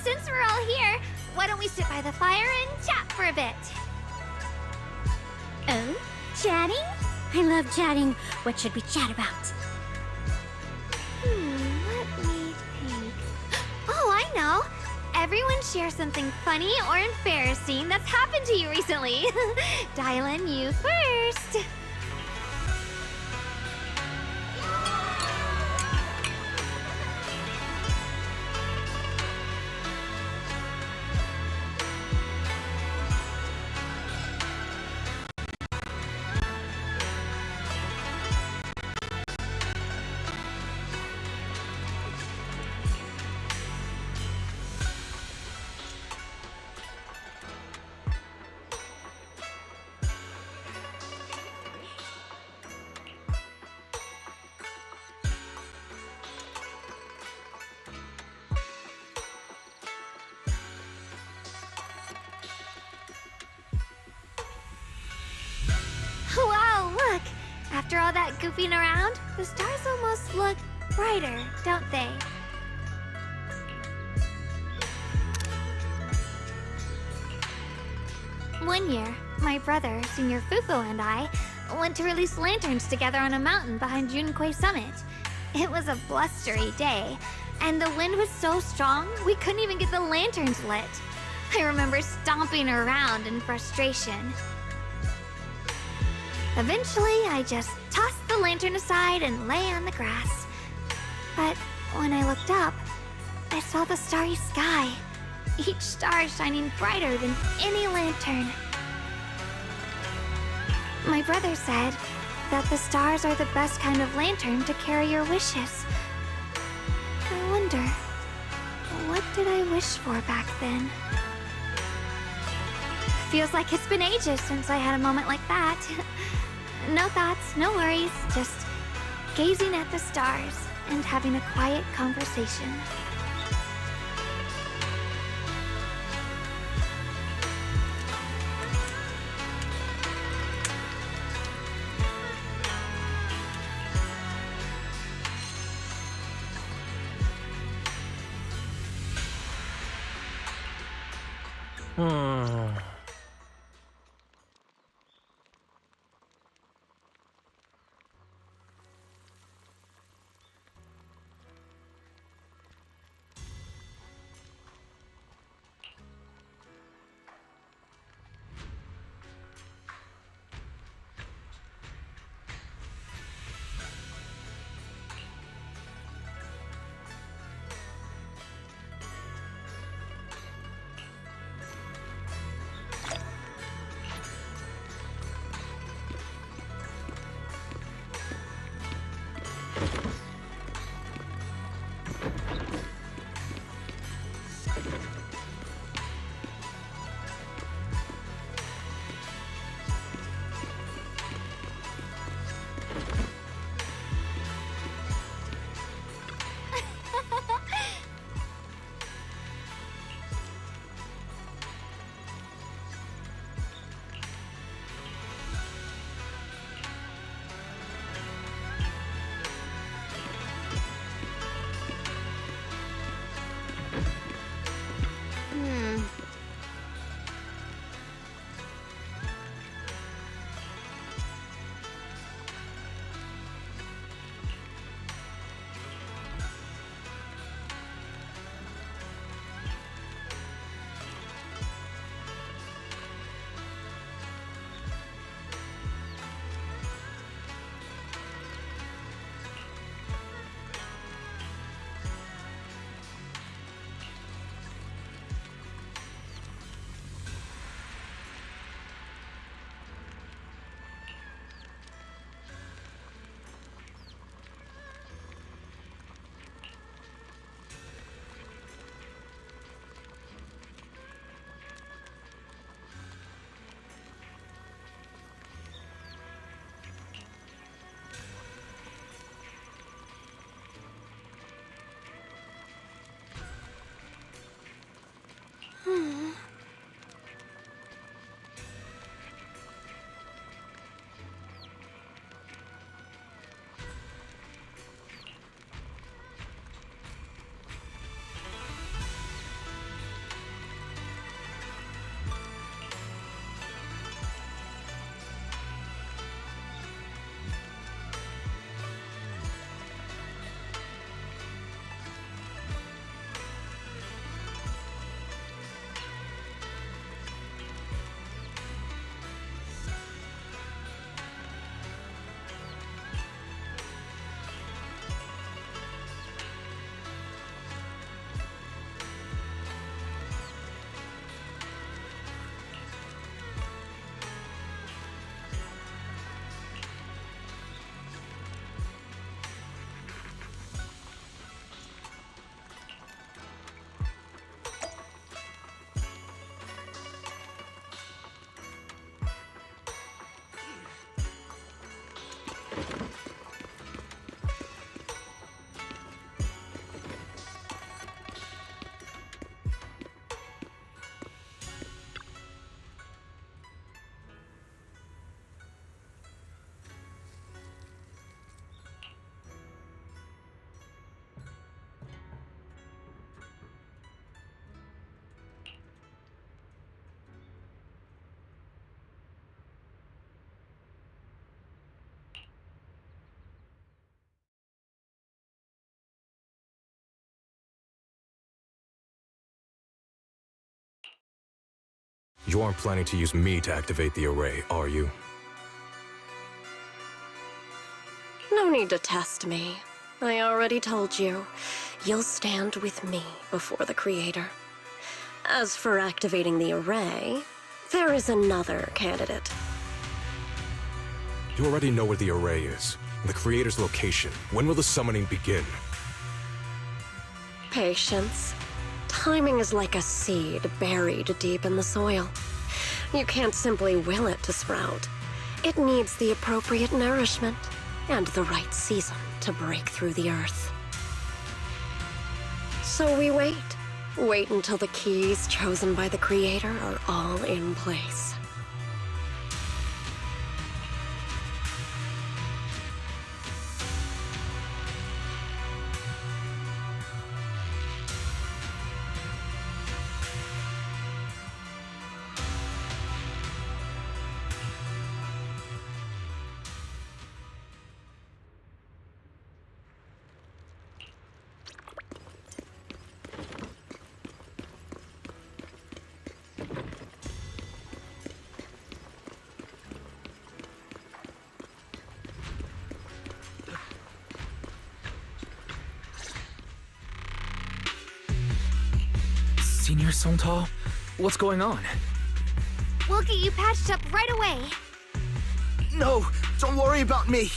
since we're all here, why don't we sit by the fire and chat for a bit? Oh? Chatting? I love chatting. What should we chat about? Let me think. Oh, I know. Everyone share something funny or embarrassing that's happened to you recently. Dylan, you first. Wow, look! After all that goofing around, the stars almost look brighter, don't they? One year, my brother, Senior Fufu, and I went to release lanterns together on a mountain behind Junkui Summit. It was a blustery day, and the wind was so strong we couldn't even get the lanterns lit. I remember stomping around in frustration. Eventually, I just tossed the lantern aside and lay on the grass. But when I looked up, I saw the starry sky, each star shining brighter than any lantern. My brother said that the stars are the best kind of lantern to carry your wishes. I wonder, what did I wish for back then? Feels like it's been ages since I had a moment like that. No thoughts, no worries, just gazing at the stars and having a quiet conversation. You aren't planning to use me to activate the array, are you? No need to test me. I already told you. You'll stand with me before the Creator. As for activating the array, there is another candidate. You already know where the array is, and the Creator's location. When will the summoning begin? Patience. Timing is like a seed buried deep in the soil. You can't simply will it to sprout. It needs the appropriate nourishment and the right season to break through the earth. So we wait. Wait until the keys chosen by the Creator are all in place. Senior Songtao? What's going on? We'll get you patched up right away. No, don't worry about me.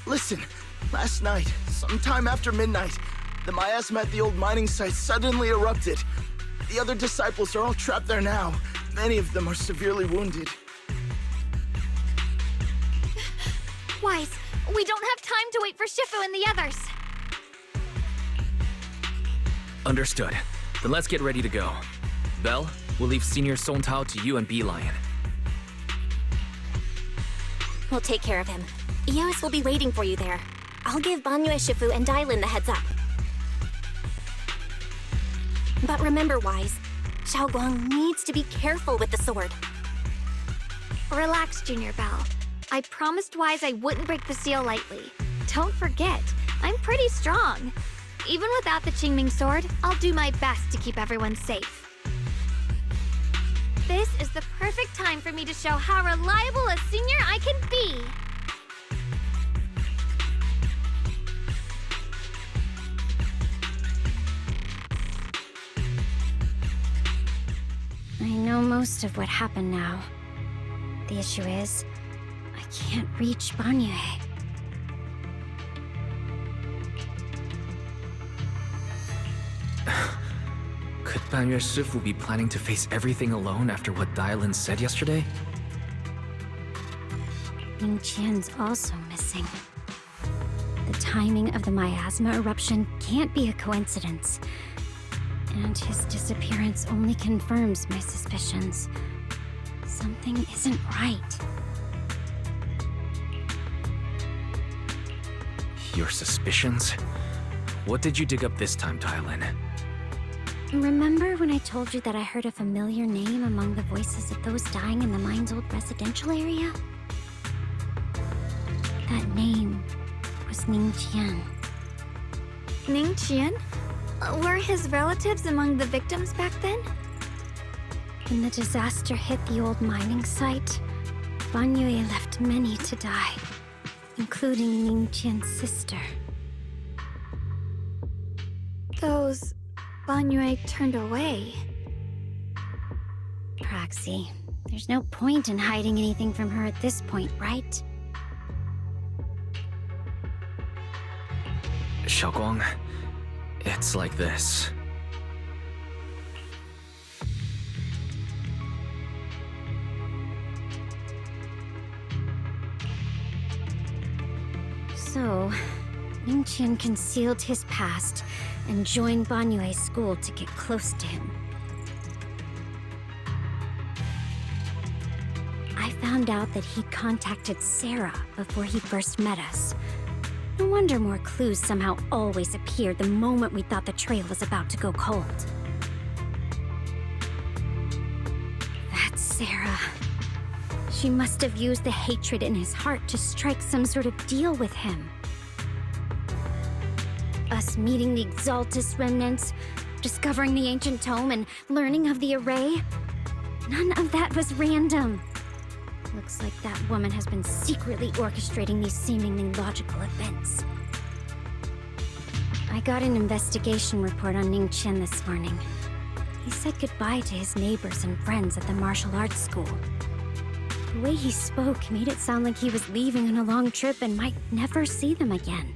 Listen, last night, sometime after midnight, the miasma at the old mining site suddenly erupted. The other disciples are all trapped there now. Many of them are severely wounded. Wise, we don't have time to wait for Shifu and the others. Understood. Then let's get ready to go. Belle, we'll leave Senior Songtao to you and Beelion. We'll take care of him. Eos will be waiting for you there. I'll give Banyue, Shifu, and Dailin the heads up. But remember, Wise, Xiaoguang needs to be careful with the sword. Relax, Junior Belle. I promised Wise I wouldn't break the seal lightly. Don't forget, I'm pretty strong. Even without the Qingming sword, I'll do my best to keep everyone safe. This is the perfect time for me to show how reliable a senior I can be. I know most of what happened now. The issue is, I can't reach Banyue. Could Banyue Shifu be planning to face everything alone after what Dailin said yesterday? Ning Qian's also missing. The timing of the miasma eruption can't be a coincidence. And his disappearance only confirms my suspicions. Something isn't right. Your suspicions? What did you dig up this time, Tylin? Remember when I told you that I heard a familiar name among the voices of those dying in the mine's old residential area? That name was Ningqian. Ningqian? Were his relatives among the victims back then? When the disaster hit the old mining site, Banyue left many to die, including Ningqian's sister. Those Banyue turned away. Proxy, there's no point in hiding anything from her at this point, right? Xiaoguang, it's like this. So, Ningqian concealed his past and joined Banyue's school to get close to him. I found out that he'd contacted Sarah before he first met us. No wonder more clues somehow always appeared the moment we thought the trail was about to go cold. That's Sarah. She must have used the hatred in his heart to strike some sort of deal with him. Us meeting the Exaltus remnants, discovering the ancient tome, and learning of the array. None of that was random. Looks like that woman has been secretly orchestrating these seemingly logical events. I got an investigation report on Ningqian this morning. He said goodbye to his neighbors and friends at the martial arts school. The way he spoke made it sound like he was leaving on a long trip and might never see them again.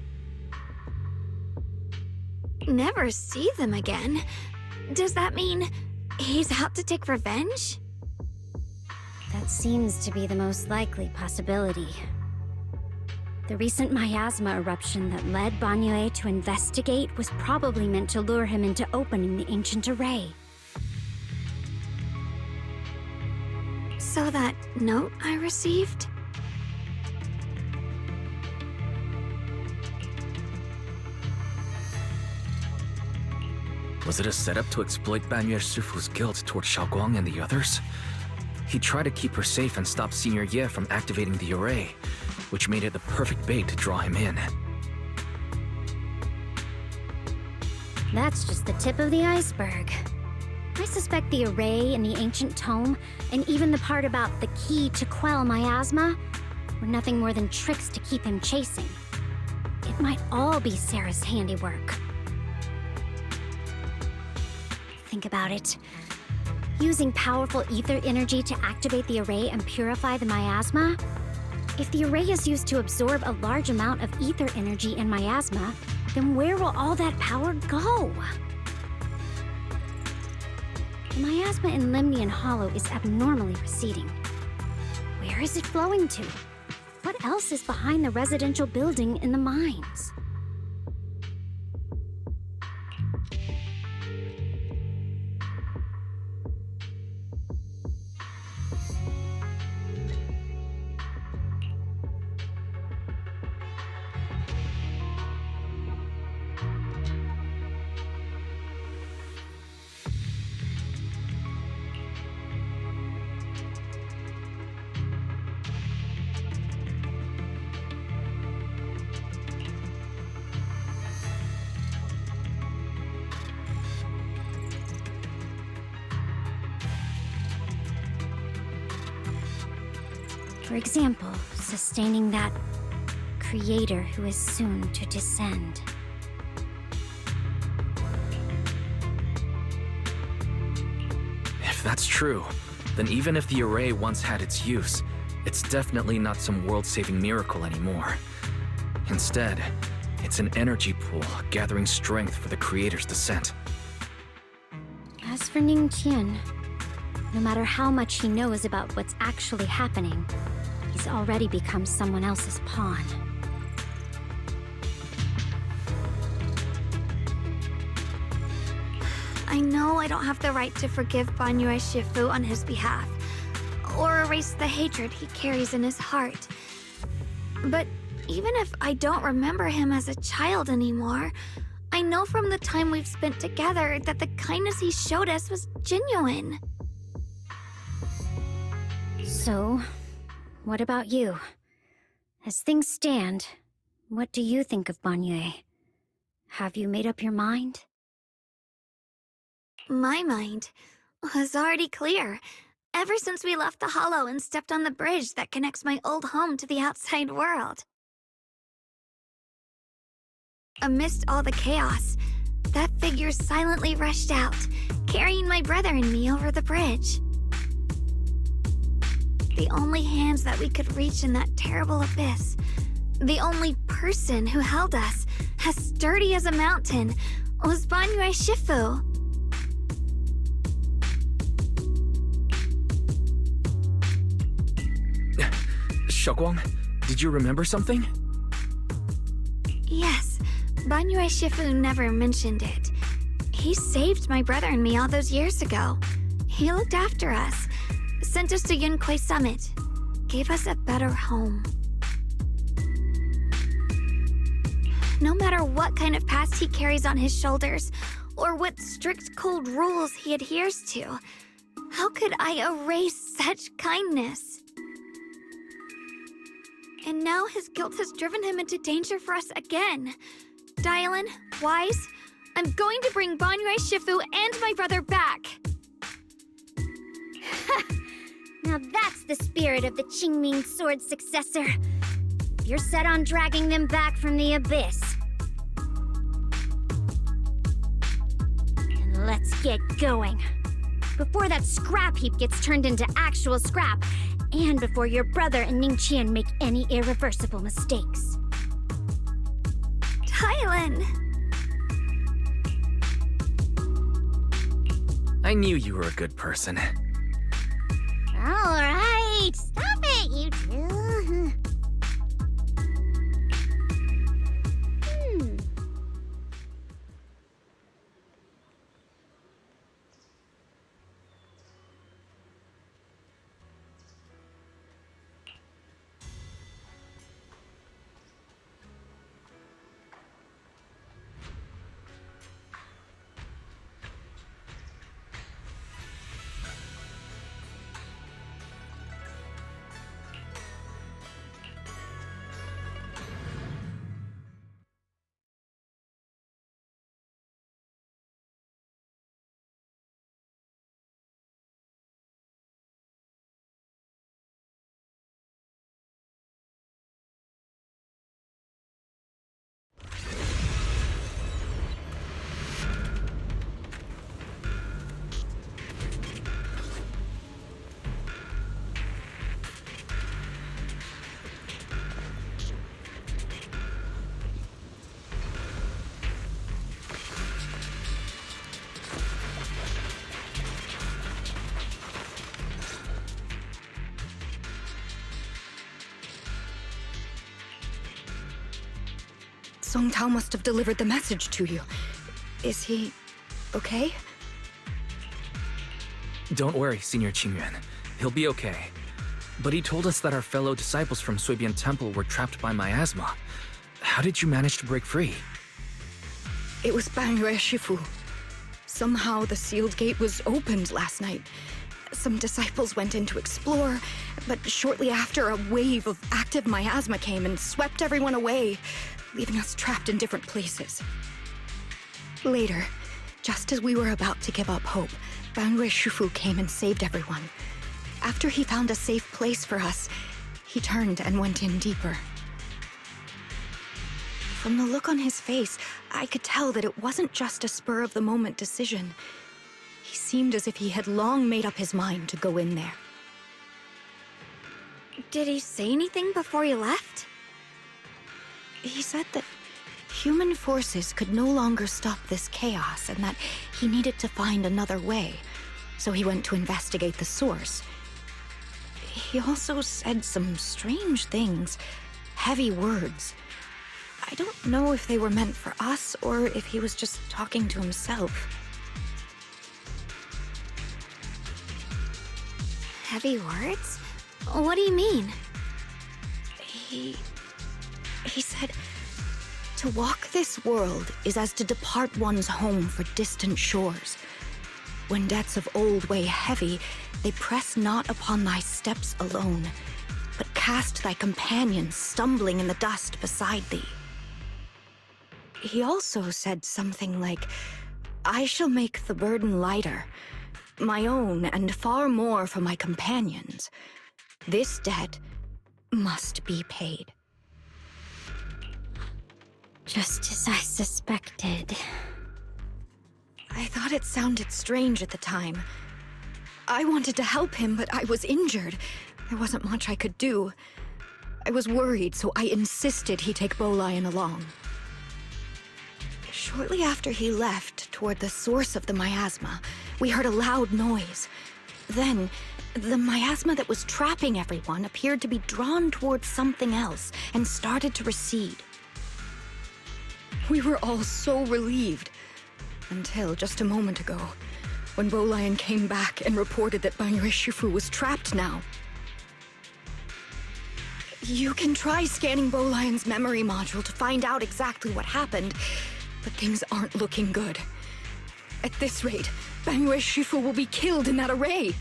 Never see them again? Does that mean he's out to take revenge? That seems to be the most likely possibility. The recent miasma eruption that led Banyue to investigate was probably meant to lure him into opening the ancient array. So that note I received? Was it a setup to exploit Banyue Shifu's guilt toward Xiaoguang and the others? He tried to keep her safe and stop Senior Ye from activating the array, which made it the perfect bait to draw him in. That's just the tip of the iceberg. I suspect the array and the ancient tome, and even the part about the key to quell miasma, were nothing more than tricks to keep him chasing. It might all be Sarah's handiwork. Think about it. Using powerful ether energy to activate the array and purify the miasma? If the array is used to absorb a large amount of ether energy and miasma, then where will all that power go? The miasma in Limnian Hollow is abnormally receding. Where is it flowing to? What else is behind the residential building in the mines? For example, sustaining that creator who is soon to descend. If that's true, then even if the array once had its use, it's definitely not some world-saving miracle anymore. Instead, it's an energy pool gathering strength for the creator's descent. As for Ningqian, no matter how much he knows about what's actually happening, he's already become someone else's pawn. I know I don't have the right to forgive Banyue Shifu on his behalf, or erase the hatred he carries in his heart. But even if I don't remember him as a child anymore, I know from the time we've spent together that the kindness he showed us was genuine. So, what about you? As things stand, what do you think of Banyue? Have you made up your mind? My mind was already clear, ever since we left the Hollow and stepped on the bridge that connects my old home to the outside world. Amidst all the chaos, that figure silently rushed out, carrying my brother and me over the bridge. The only hands that we could reach in that terrible abyss, the only person who held us, as sturdy as a mountain, was Banyue Shifu. Xiaoguang, did you remember something? Yes, Banyue Shifu never mentioned it. He saved my brother and me all those years ago. He looked after us, sent us to Yunquei Summit, gave us a better home. No matter what kind of past he carries on his shoulders, or what strict cold rules he adheres to, how could I erase such kindness? And now his guilt has driven him into danger for us again. Dylan, Wise, I'm going to bring Banyue Shifu and my brother back. Now that's the spirit of the Qingming Sword successor. If you're set on dragging them back from the abyss. Then let's get going. Before that scrap heap gets turned into actual scrap, and before your brother and Ningqian make any irreversible mistakes. Dylan! I knew you were a good person. All right, stop it, you two. Song Tao must have delivered the message to you. Is he okay? Don't worry, Senior Qingyuan. He'll be okay. But he told us that our fellow disciples from Suibian Temple were trapped by miasma. How did you manage to break free? It was Banyue Shifu. Somehow the sealed gate was opened last night. Some disciples went in to explore, but shortly after, a wave of active miasma came and swept everyone away, leaving us trapped in different places. Later, just as we were about to give up hope, Banyue Shifu came and saved everyone. After he found a safe place for us, he turned and went in deeper. From the look on his face, I could tell that it wasn't just a spur-of-the-moment decision. He seemed as if he had long made up his mind to go in there. Did he say anything before he left? He said that human forces could no longer stop this chaos and that he needed to find another way, so he went to investigate the source. He also said some strange things, heavy words. I don't know if they were meant for us or if he was just talking to himself. Heavy words? What do you mean? He said, to walk this world is as to depart one's home for distant shores. When debts of old weigh heavy, they press not upon thy steps alone, but cast thy companions stumbling in the dust beside thee. He also said something like, I shall make the burden lighter, my own and far more for my companions. This debt must be paid. Just as I suspected. I thought it sounded strange at the time. I wanted to help him, but I was injured. There wasn't much I could do. I was worried, so I insisted he take Bolion along. Shortly after he left, toward the source of the miasma, we heard a loud noise. Then, the miasma that was trapping everyone appeared to be drawn towards something else and started to recede. We were all so relieved. Until just a moment ago, when Bolion came back and reported that Bangui Shifu was trapped now. You can try scanning Bolion's memory module to find out exactly what happened, but things aren't looking good. At this rate, Bangui Shifu will be killed in that array.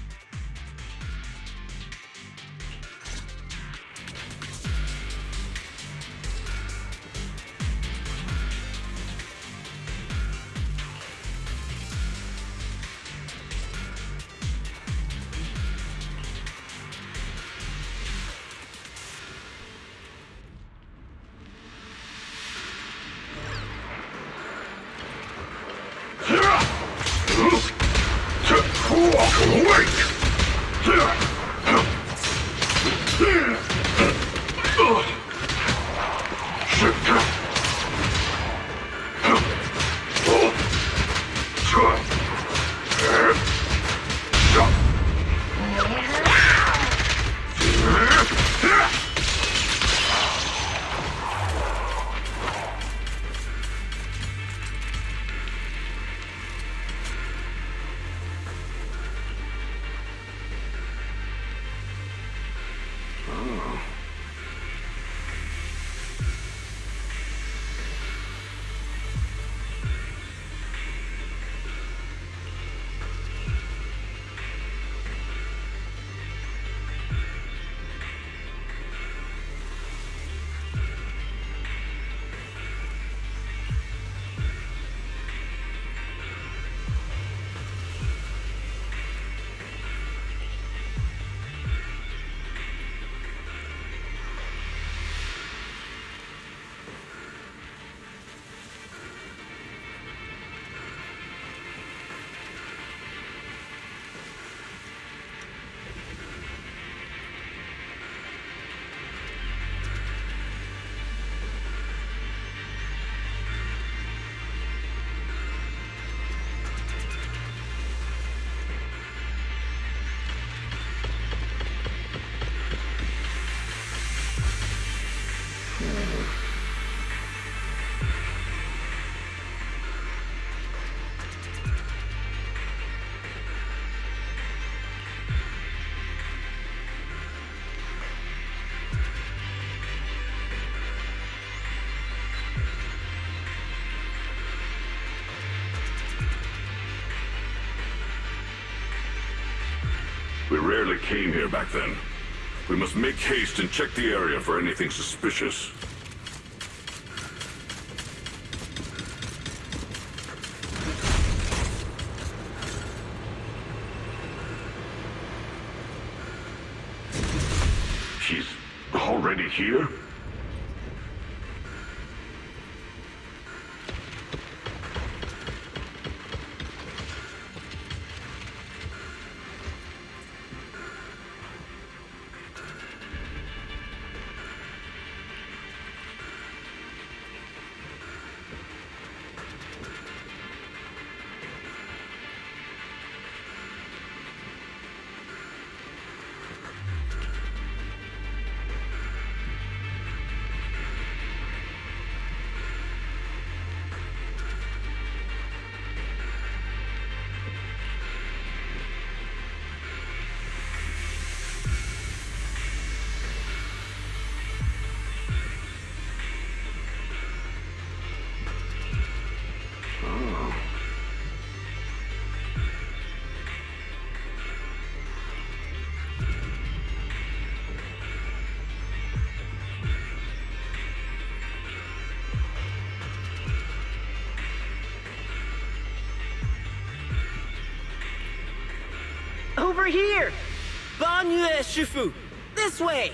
We rarely came here back then. We must make haste and check the area for anything suspicious. She's already here? Over here! Bon Yue, Shifu! This way!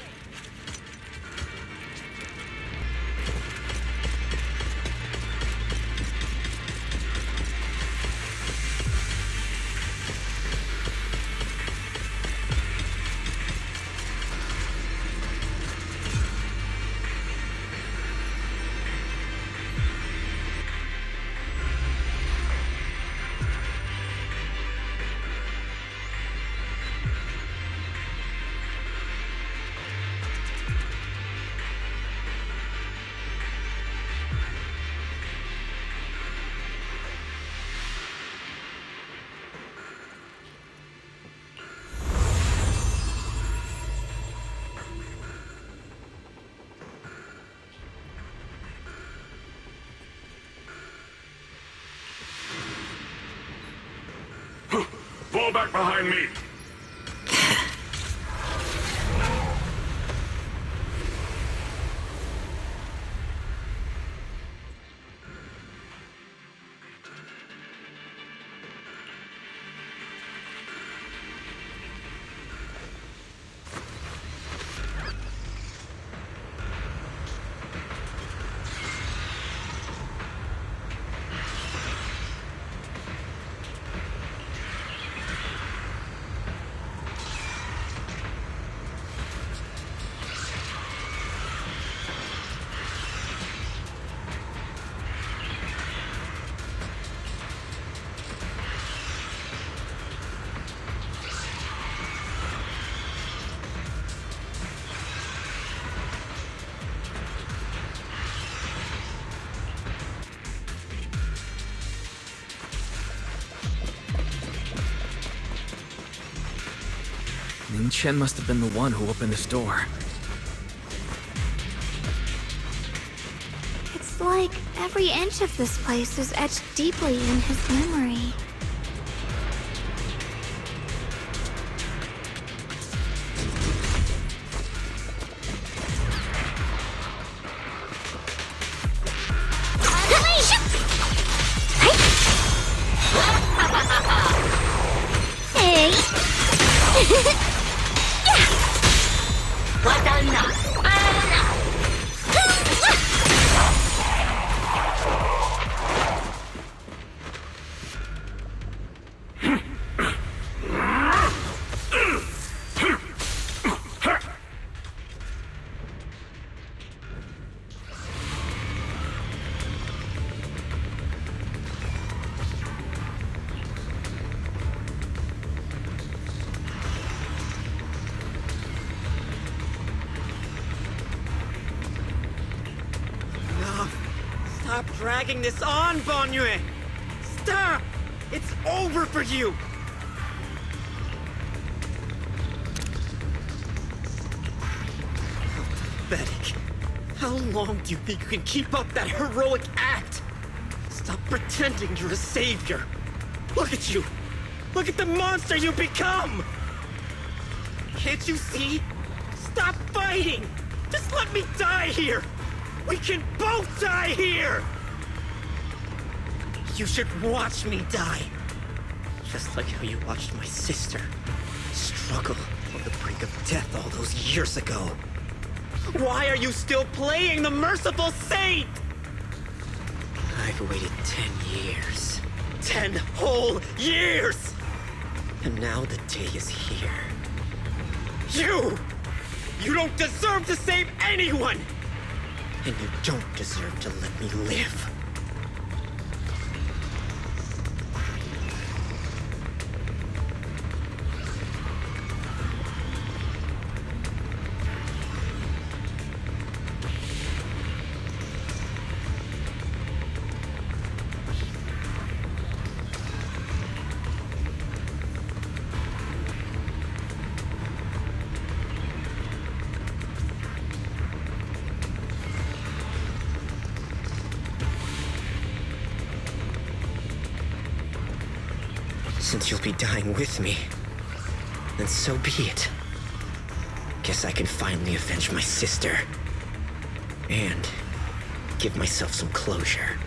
Fall back behind me! Ning Chen must have been the one who opened this door. It's like every inch of this place is etched deeply in his memory. Stop dragging this on, Bon Yue! Stop! It's over for you! How pathetic. How long do you think you can keep up that heroic act? Stop pretending you're a savior. Look at you! Look at the monster you become! Can't you see? Stop fighting! Just let me die here! We can both die here! You should watch me die. Just like how you watched my sister struggle on the brink of death all those years ago. Why are you still playing the merciful saint? I've waited 10 years. 10 whole years! And now the day is here. You don't deserve to save anyone! And you don't deserve to let me live. Since you'll be dying with me, then so be it. Guess I can finally avenge my sister. And give myself some closure.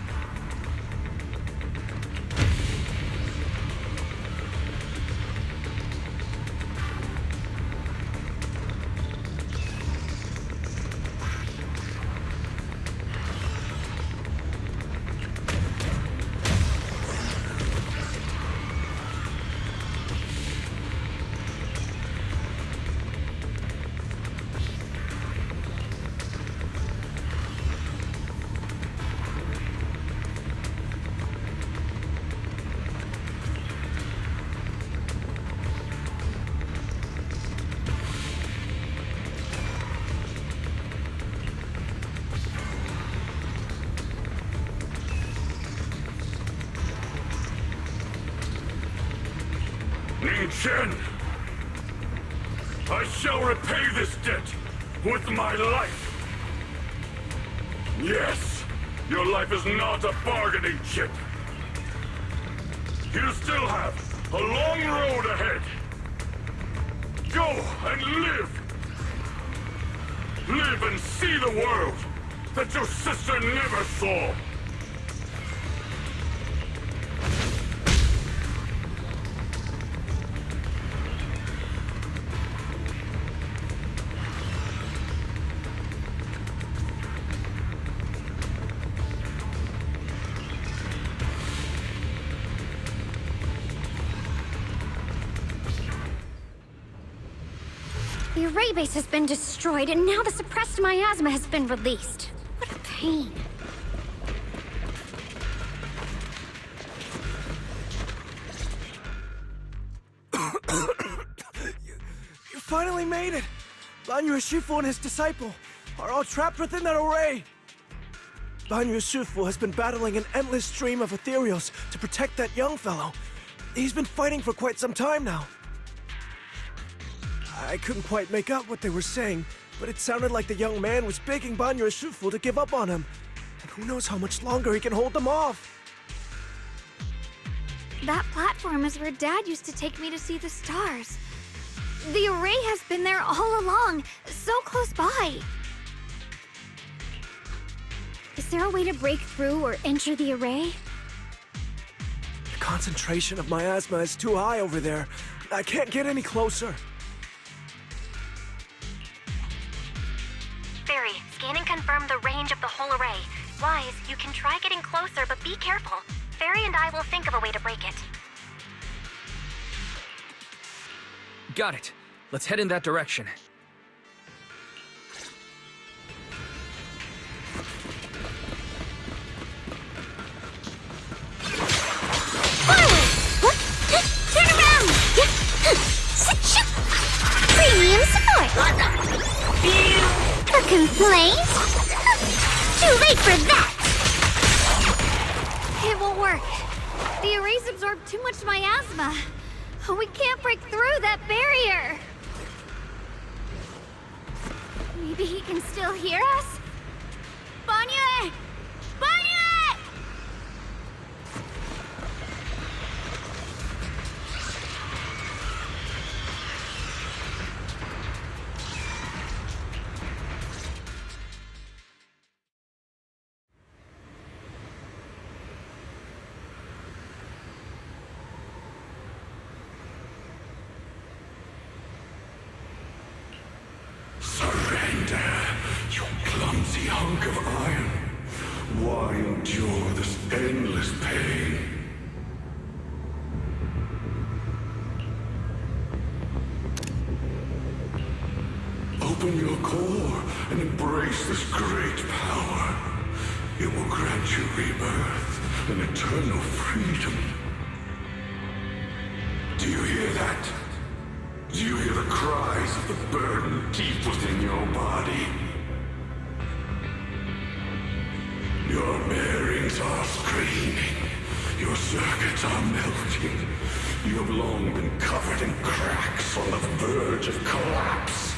Chen! I shall repay this debt with my life! Yes, your life is not a bargaining chip. You still have a long road ahead. Go and live! Live and see the world that your sister never saw! The array base has been destroyed, and now the suppressed miasma has been released. What a pain. You finally made it! Banyu Shifu and his disciple are all trapped within that array! Banyu Shifu has been battling an endless stream of ethereals to protect that young fellow. He's been fighting for quite some time now. I couldn't quite make out what they were saying, but it sounded like the young man was begging Banyu Shifu to give up on him. And who knows how much longer he can hold them off. That platform is where Dad used to take me to see the stars. The array has been there all along, so close by. Is there a way to break through or enter the array? The concentration of miasma is too high over there. I can't get any closer. Fairy, scan and confirm the range of the whole array. Wise, you can try getting closer, but be careful. Fairy and I will think of a way to break it. Got it. Let's head in that direction. Turn around! Premium support! A complaint? Too late for that! It won't work. The arrays absorb too much miasma. We can't break through that barrier. Maybe he can still hear us? Banyu! Banyu! You clumsy hunk of iron. Why endure this endless pain? Open your core and embrace this great power. It will grant you rebirth and eternal freedom. Do you hear that? Do you hear the cries of the burden deep within your body? Your bearings are screaming. Your circuits are melting. You have long been covered in cracks on the verge of collapse.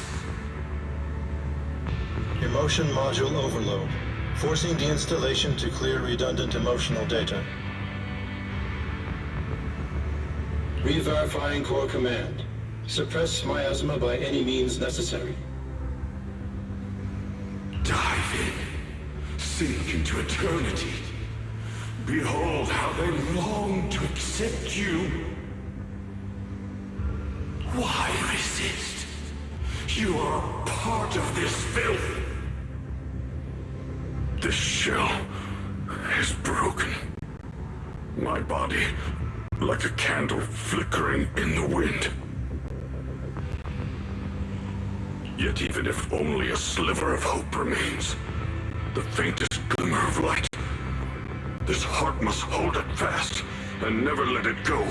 Emotion module overload. Forcing deinstallation to clear redundant emotional data. Re-verifying core command. Suppress miasma by any means necessary. Dive in. Sink into eternity. Behold how they long to accept you. Why resist? You are a part of this filth. This shell is broken. My body, like a candle flickering in the wind. Yet even if only a sliver of hope remains, the faintest glimmer of light, this heart must hold it fast and never let it go.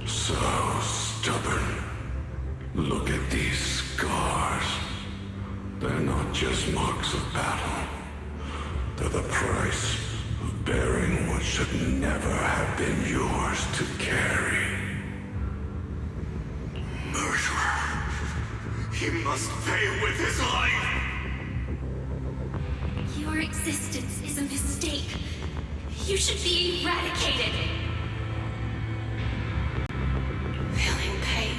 So stubborn. Look at these scars. They're not just marks of battle. They're the price of bearing what should never have been yours to carry. Murderer! He must pay with his life! Your existence is a mistake. You should be eradicated. Feeling pain.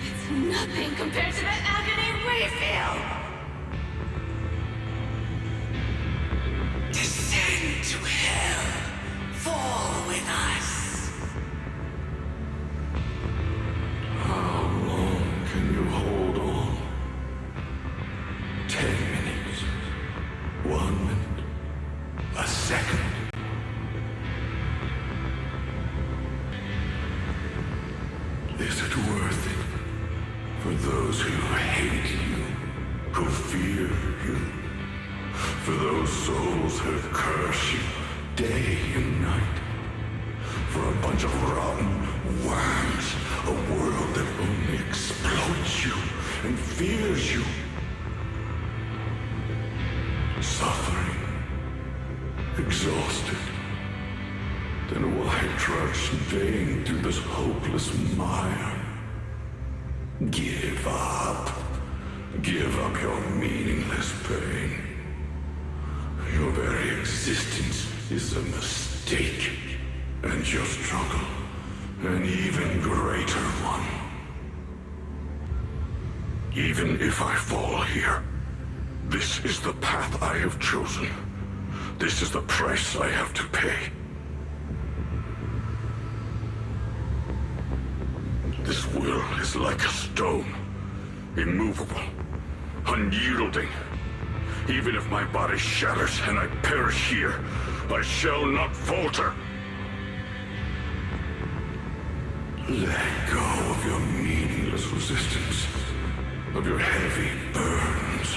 It's nothing compared to the agony we feel. Descend to hell. Fall with us. How long can you hold on? 10 minutes. 1 minute. A second. Is it worth it for those who hate you, who fear you, for those souls who curse you day and night, for a bunch of rotten worms, a world that only exploits you and fears you, suffering, exhausted? Then why trudge in vain through this hopeless mire? Give up. Give up your meaningless pain. Your very existence is a mistake, and your struggle an even greater one. Even if I fall here, this is the path I have chosen. This is the price I have to pay. This will is like a stone, immovable, unyielding. Even if my body shatters and I perish here, I shall not falter. Let go of your meaningless resistance, of your heavy burdens.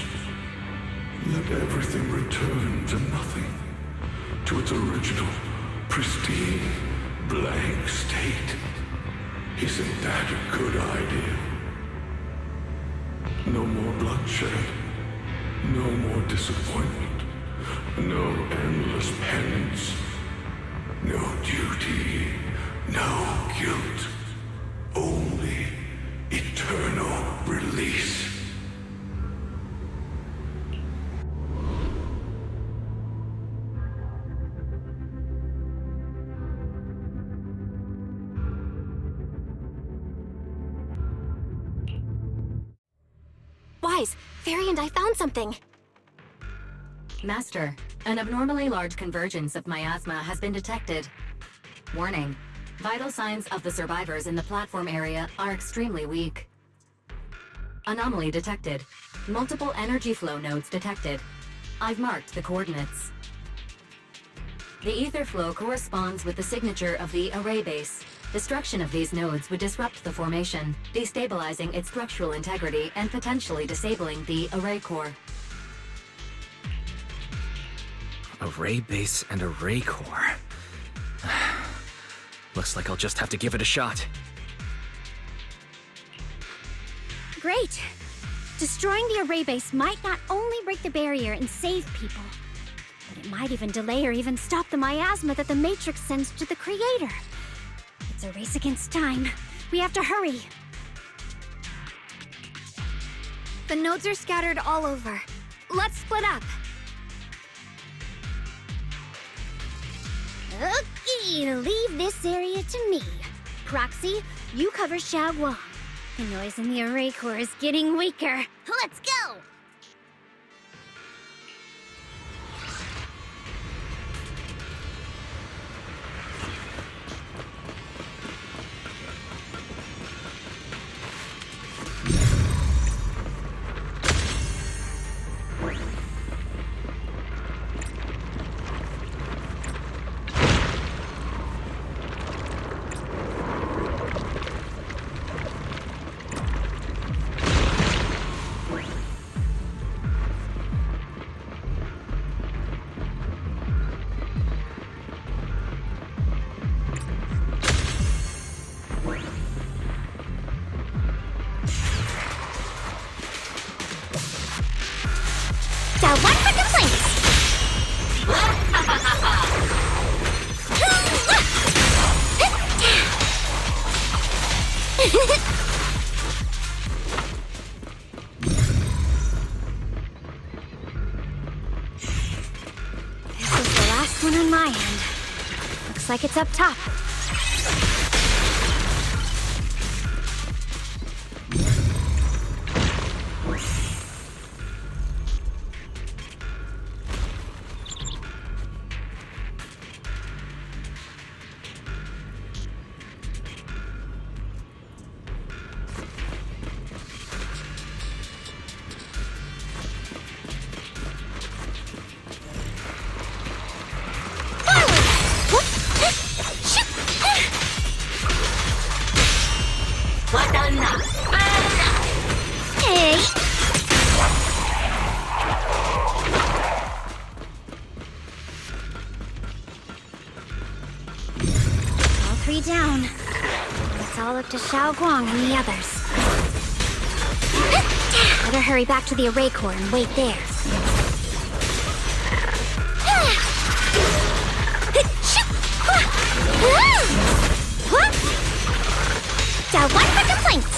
Let everything return to nothing, to its original, pristine, blank state. Isn't that a good idea? No more bloodshed. No more disappointment. No endless penance. No duty. No guilt. Only eternal release. Wise, Fairy and I found something. Master, an abnormally large convergence of miasma has been detected. Warning, vital signs of the survivors in the platform area are extremely weak. Anomaly detected. Multiple energy flow nodes detected. I've marked the coordinates. The ether flow corresponds with the signature of the array base. Destruction of these nodes would disrupt the formation, destabilizing its structural integrity and potentially disabling the array core. Array base and array core. Looks like I'll just have to give it a shot. Great! Destroying the array base might not only break the barrier and save people, but it might even delay or even stop the miasma that the Matrix sends to the Creator. It's a race against time. We have to hurry. The nodes are scattered all over. Let's split up. Okay, leave this area to me. Proxy, you cover Xiaoguang. The noise in the array core is getting weaker. Let's go! This is the last one on my end. Looks like it's up top. Hey! All three down. Let's all look to Xiao Guang and the others. Better hurry back to the array core and wait there. Dial 1 for complaints.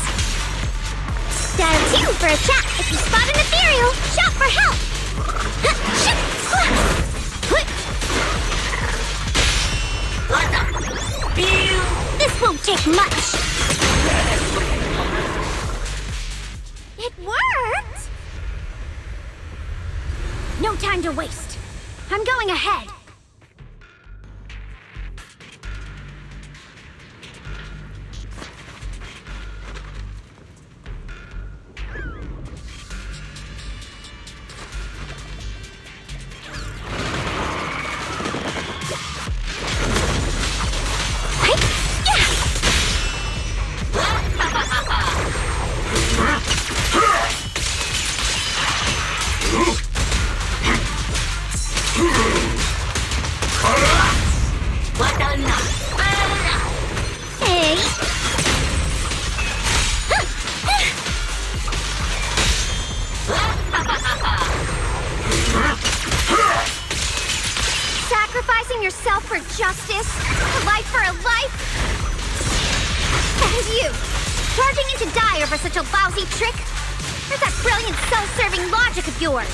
Dial 2 for a chat if you spot an ethereal. Shout for help. This won't take much. It worked! No time to waste. I'm going ahead. Hey! Sacrificing yourself for justice? A life for a life? And you! Charging in to die over such a lousy trick? Where's that brilliant self-serving logic of yours?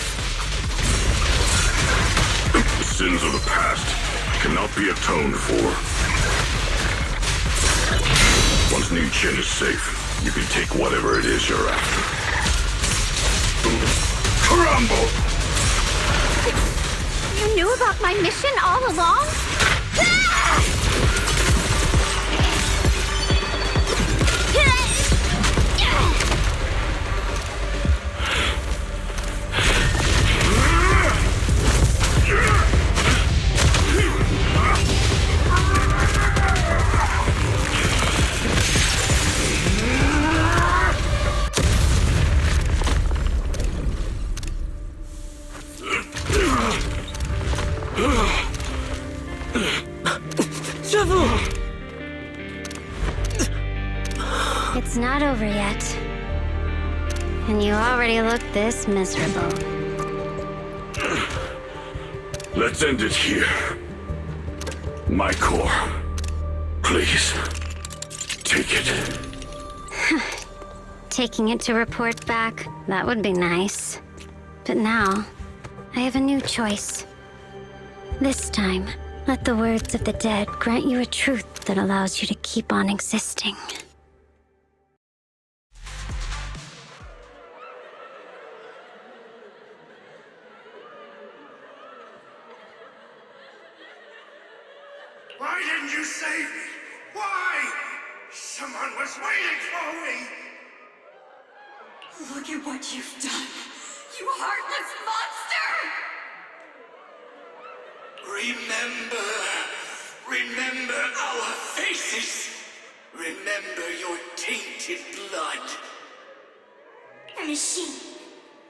The sins of the past cannot be atoned for. Once New Chin is safe, you can take whatever it is you're after. Crumble! You knew about my mission all along? It's not over yet. And you already look this miserable. Let's end it here. My core. Please. Take it. Taking it to report back, that would be nice. But now, I have a new choice. This time, let the words of the dead grant you a truth that allows you to keep on existing. Why didn't you save me? Why? Someone was waiting for me! Look at what you've done, you heartless monster! Remember our faces. Remember your tainted blood. A machine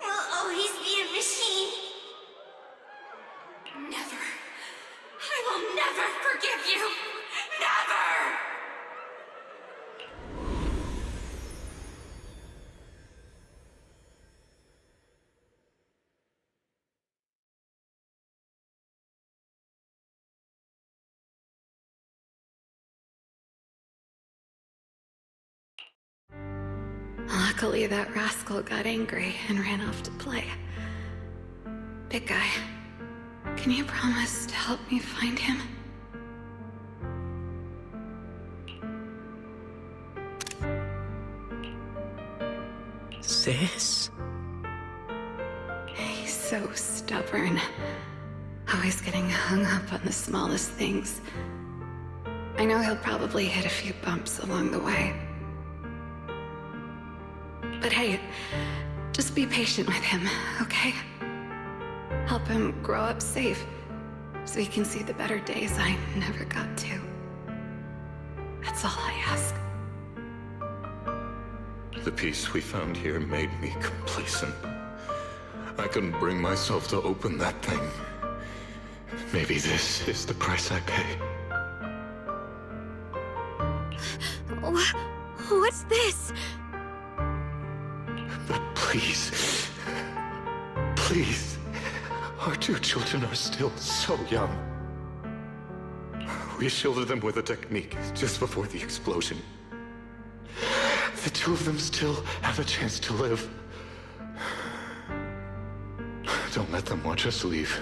will always be a machine. Never. I will never forgive you. Never! Luckily, that rascal got angry and ran off to play. Big guy, can you promise to help me find him? Sis? He's so stubborn. Always getting hung up on the smallest things. I know he'll probably hit a few bumps along the way. But hey, just be patient with him, okay? Help him grow up safe, so he can see the better days I never got to. That's all I ask. The peace we found here made me complacent. I couldn't bring myself to open that thing. Maybe this is the price I pay. What's this? But please, please, our two children are still so young. We shielded them with a technique just before the explosion. The two of them still have a chance to live. Don't let them watch us leave.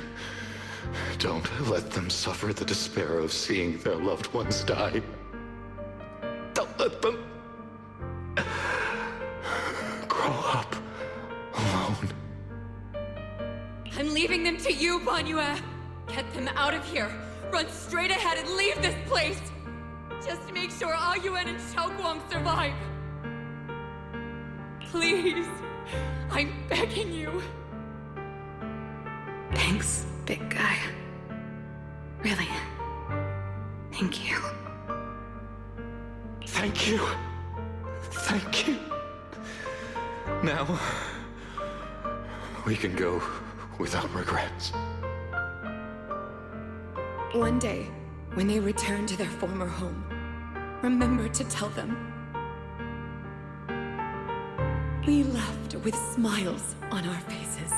Don't let them suffer the despair of seeing their loved ones die. Don't let them grow up alone. I'm leaving them to you, Banyue. Get them out of here. Run straight ahead and leave this place. Just to make sure Ayuan and Xiaoguang survive. Please, I'm begging you. Thanks, big guy. Really. Thank you. Thank you. Thank you. Now, we can go without regrets. One day, when they return to their former home, remember to tell them we left with smiles on our faces.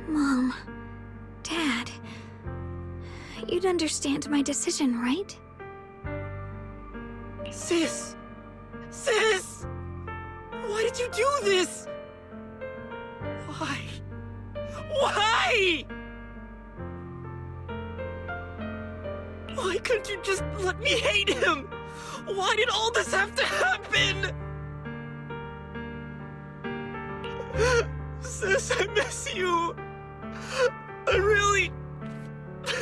Mom, Dad, you'd understand my decision, right? Sis! Sis! Why did you do this? Why? Why? Why couldn't you just let me hate him? Why did all this have to happen? Sis, I miss you. I really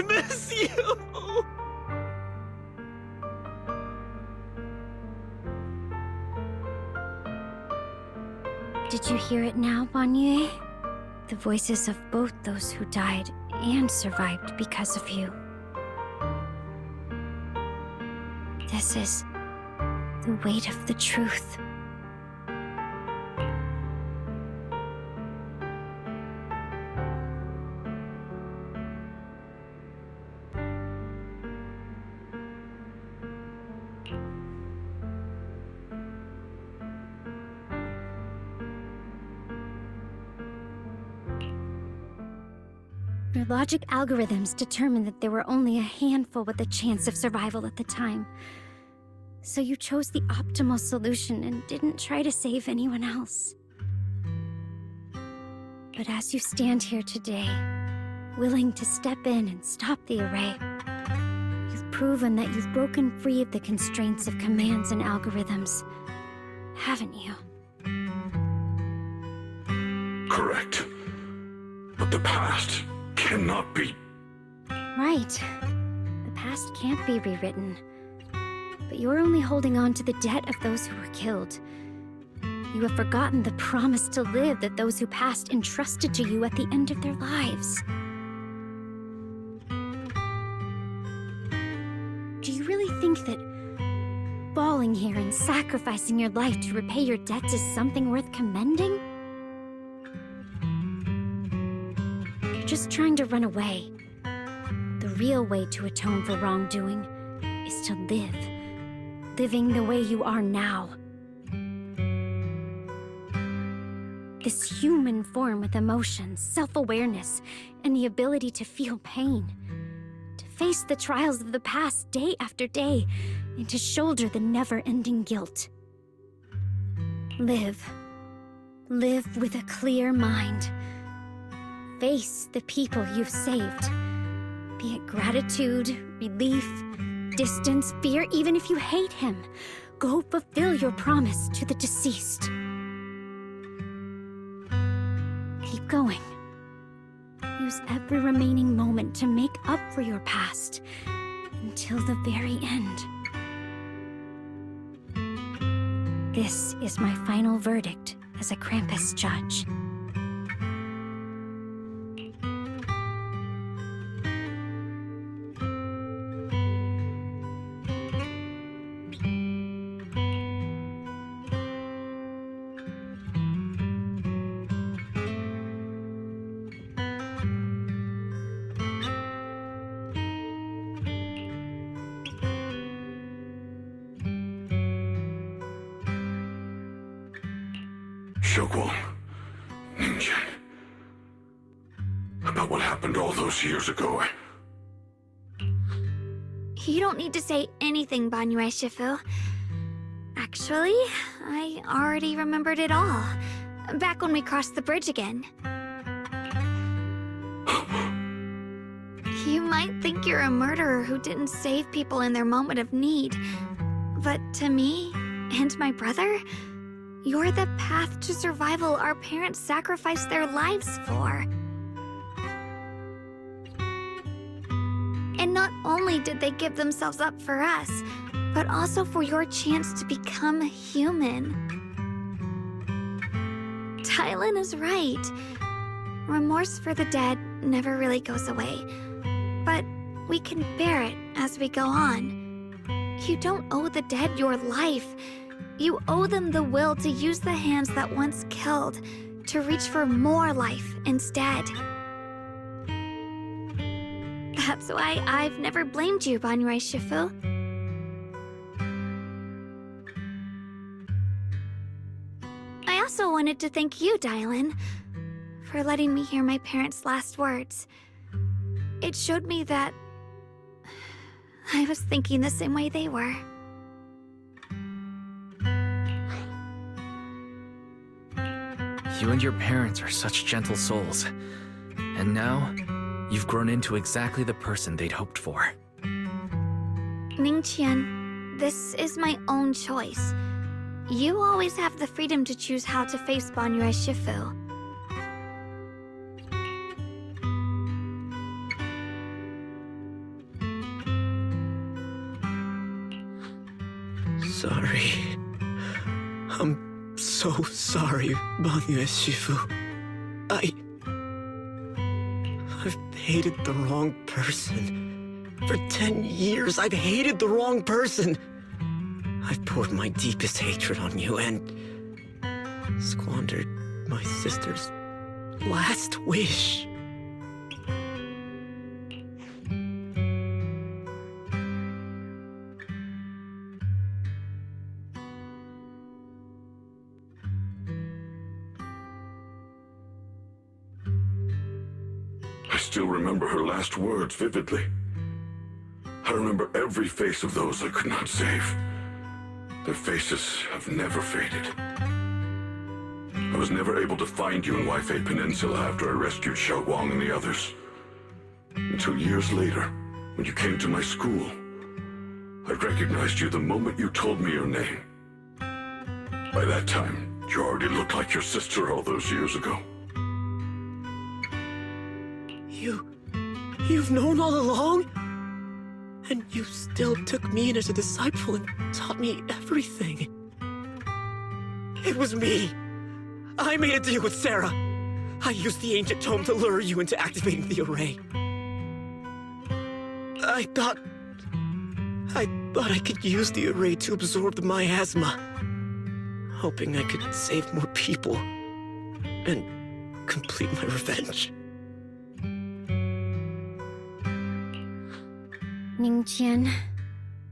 miss you. Did you hear it now, Banyue? The voices of both those who died and survived because of you. This is the weight of the truth. Your logic algorithms determined that there were only a handful with a chance of survival at the time. So you chose the optimal solution and didn't try to save anyone else. But as you stand here today, willing to step in and stop the array, you've proven that you've broken free of the constraints of commands and algorithms, haven't you? Correct. But the past cannot be... Right. The past can't be rewritten. But you're only holding on to the debt of those who were killed. You have forgotten the promise to live that those who passed entrusted to you at the end of their lives. Do you really think that falling here and sacrificing your life to repay your debts is something worth commending? You're just trying to run away. The real way to atone for wrongdoing is to live. Living the way you are now. This human form with emotions, self-awareness, and the ability to feel pain. To face the trials of the past day after day, and to shoulder the never-ending guilt. Live. Live with a clear mind. Face the people you've saved. Be it gratitude, relief, distance, fear, even if you hate him. Go fulfill your promise to the deceased. Keep going. Use every remaining moment to make up for your past, until the very end. This is my final verdict as a Krampus judge. Xiaoguang, Ningqian. About what happened all those years ago. You don't need to say anything, Banyue Shifu. Actually, I already remembered it all. Back when we crossed the bridge again. You might think you're a murderer who didn't save people in their moment of need. But to me, and my brother, you're the path to survival our parents sacrificed their lives for. And not only did they give themselves up for us, but also for your chance to become human. Tylen is right. Remorse for the dead never really goes away. But we can bear it as we go on. You don't owe the dead your life. You owe them the will to use the hands that once killed, to reach for more life instead. That's why I've never blamed you, Banyue Shifu. I also wanted to thank you, Dylan, for letting me hear my parents' last words. It showed me that I was thinking the same way they were. You and your parents are such gentle souls. And now, you've grown into exactly the person they'd hoped for. Ningqian, this is my own choice. You always have the freedom to choose how to face Banyue Shifu. Sorry. I'm so sorry, Banyue Shifu. I've hated the wrong person. For 10 years, I've hated the wrong person. I've poured my deepest hatred on you and squandered my sister's last wish. I still remember her last words vividly. I remember every face of those I could not save. Their faces have never faded. I was never able to find you in Waifei-Peninsula after I rescued Xiaoguang and the others. Until years later, when you came to my school, I recognized you the moment you told me your name. By that time, you already looked like your sister all those years ago. You've known all along? And you still took me in as a disciple and taught me everything. It was me. I made a deal with Sarah. I used the ancient tome to lure you into activating the array. I thought I could use the array to absorb the miasma, hoping I could save more people and complete my revenge. Ningqian,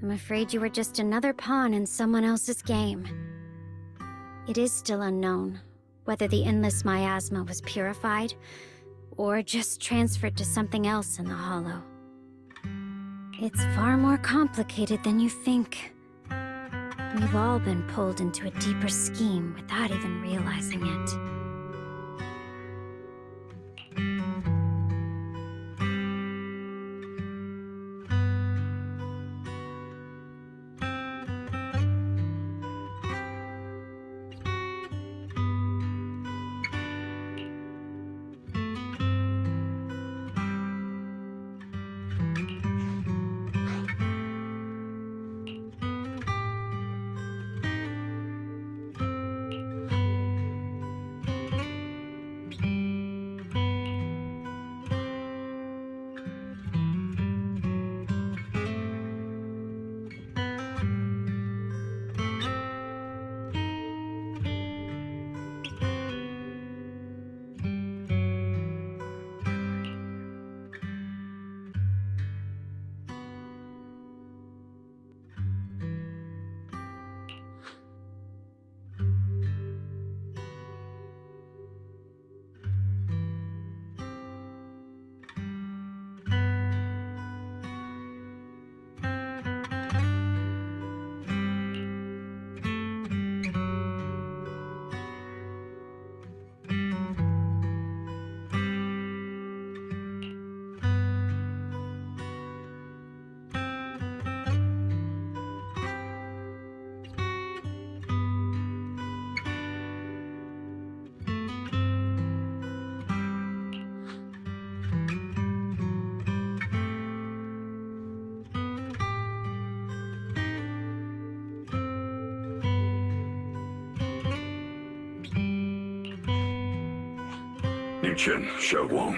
I'm afraid you were just another pawn in someone else's game. It is still unknown whether the endless miasma was purified or just transferred to something else in the hollow. It's far more complicated than you think. We've all been pulled into a deeper scheme without even realizing it. Chen, Xiaoguang.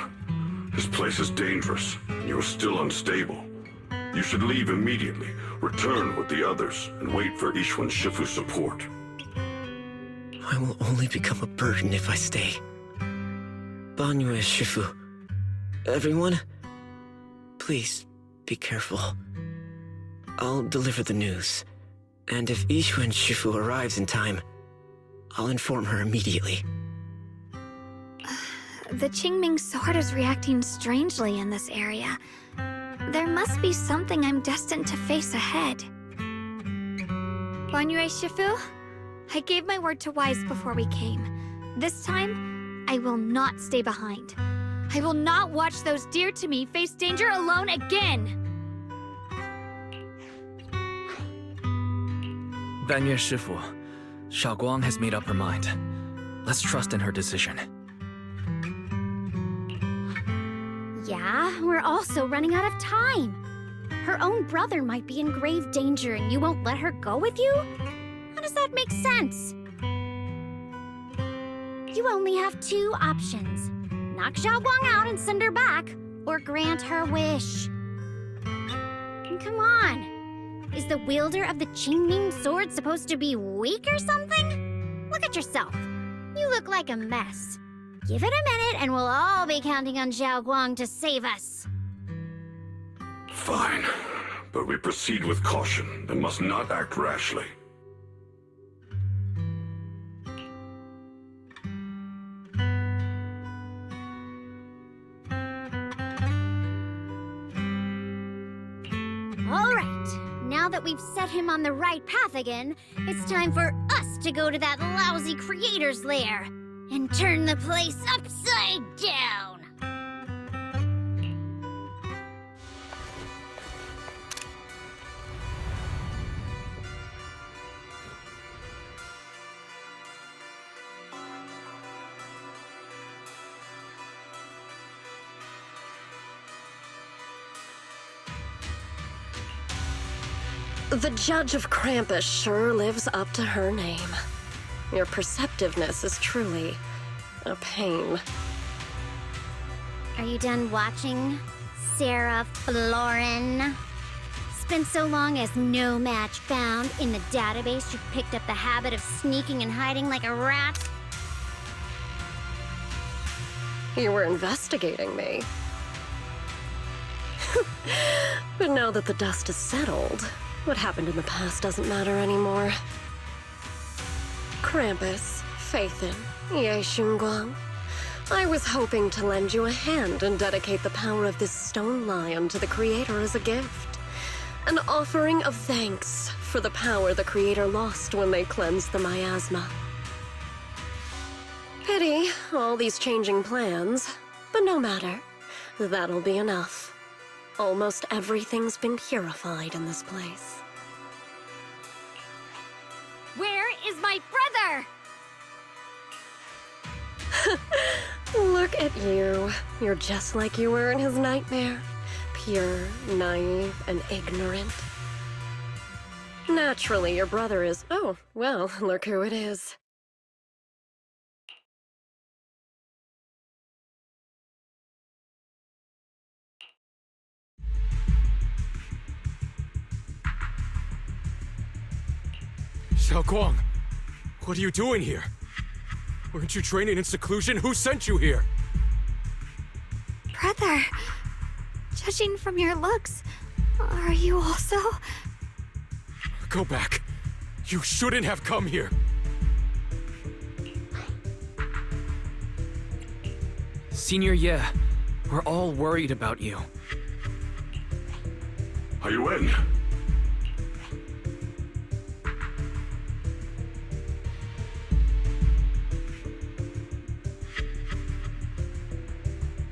This place is dangerous, and you are still unstable. You should leave immediately, return with the others, and wait for Yixuan Shifu's support. I will only become a burden if I stay. Banyue Shifu. Everyone, please be careful. I'll deliver the news. And if Yixuan Shifu arrives in time, I'll inform her immediately. The Qingming sword is reacting strangely in this area. There must be something I'm destined to face ahead. Banyue Shifu, I gave my word to Wise before we came. This time, I will not stay behind. I will not watch those dear to me face danger alone again! Banyue Shifu, Xiaoguang has made up her mind. Let's trust in her decision. Yeah, we're also running out of time. Her own brother might be in grave danger and you won't let her go with you? How does that make sense? You only have two options. Knock Xiaoguang out and send her back, or grant her wish. And come on. Is the wielder of the Qingming sword supposed to be weak or something? Look at yourself. You look like a mess. Give it a minute and we'll all be counting on Xiaoguang to save us. Fine, but we proceed with caution and must not act rashly. All right, now that we've set him on the right path again, it's time for us to go to that lousy creator's lair and turn the place upside down. The Judge of Krampus sure lives up to her name. Your perceptiveness is truly a pain. Are you done watching, Sarah Florin? It's been so long as no match found. In the database, you picked up the habit of sneaking and hiding like a rat. You were investigating me. But now that the dust is settled, what happened in the past doesn't matter anymore. Krampus, Phaethon, Ye Xunguang. I was hoping to lend you a hand and dedicate the power of this stone lion to the Creator as a gift. An offering of thanks for the power the Creator lost when they cleansed the miasma. Pity, all these changing plans, but no matter. That'll be enough. Almost everything's been purified in this place. Where is my brother? Look at you. You're just like you were in his nightmare. Pure, naive, and ignorant. Naturally, your brother is... Oh, well, look who it is. Xiaoguang, what are you doing here? Weren't you training in seclusion? Who sent you here? Brother, judging from your looks, are you also... Go back. You shouldn't have come here. Senior Ye, we're all worried about you. Are you in?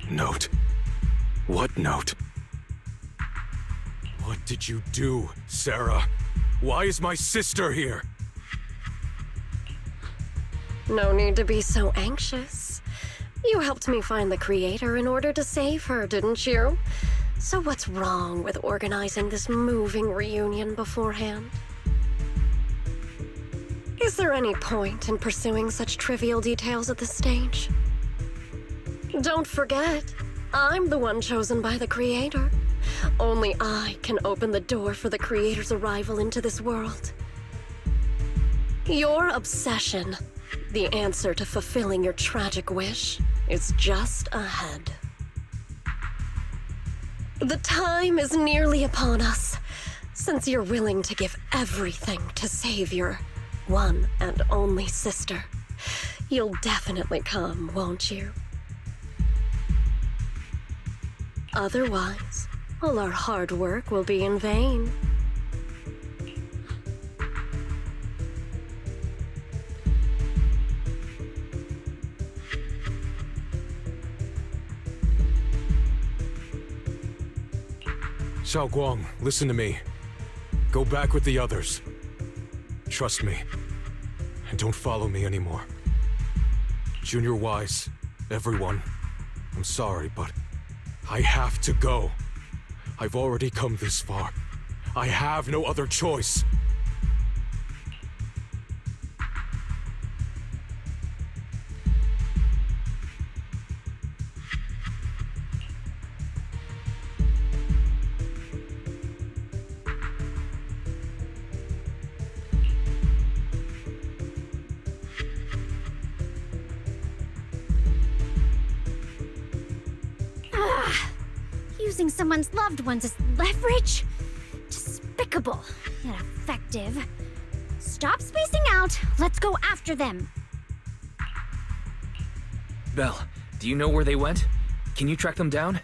Note? What note? What did you do, Sarah? Why is my sister here? No need to be so anxious. You helped me find the Creator in order to save her, didn't you? So what's wrong with organizing this moving reunion beforehand? Is there any point in pursuing such trivial details at this stage? Don't forget, I'm the one chosen by the Creator. Only I can open the door for the Creator's arrival into this world. Your obsession, the answer to fulfilling your tragic wish, is just ahead. The time is nearly upon us. Since you're willing to give everything to save your one and only sister, you'll definitely come, won't you? Otherwise, all our hard work will be in vain. Xiaoguang, listen to me. Go back with the others. Trust me. And don't follow me anymore. Junior Wise, everyone, I'm sorry, but I have to go. I've already come this far. I have no other choice. Using someone's loved ones as leverage? Despicable, ineffective. Stop spacing out. Let's go after them. Belle, do you know where they went? Can you track them down?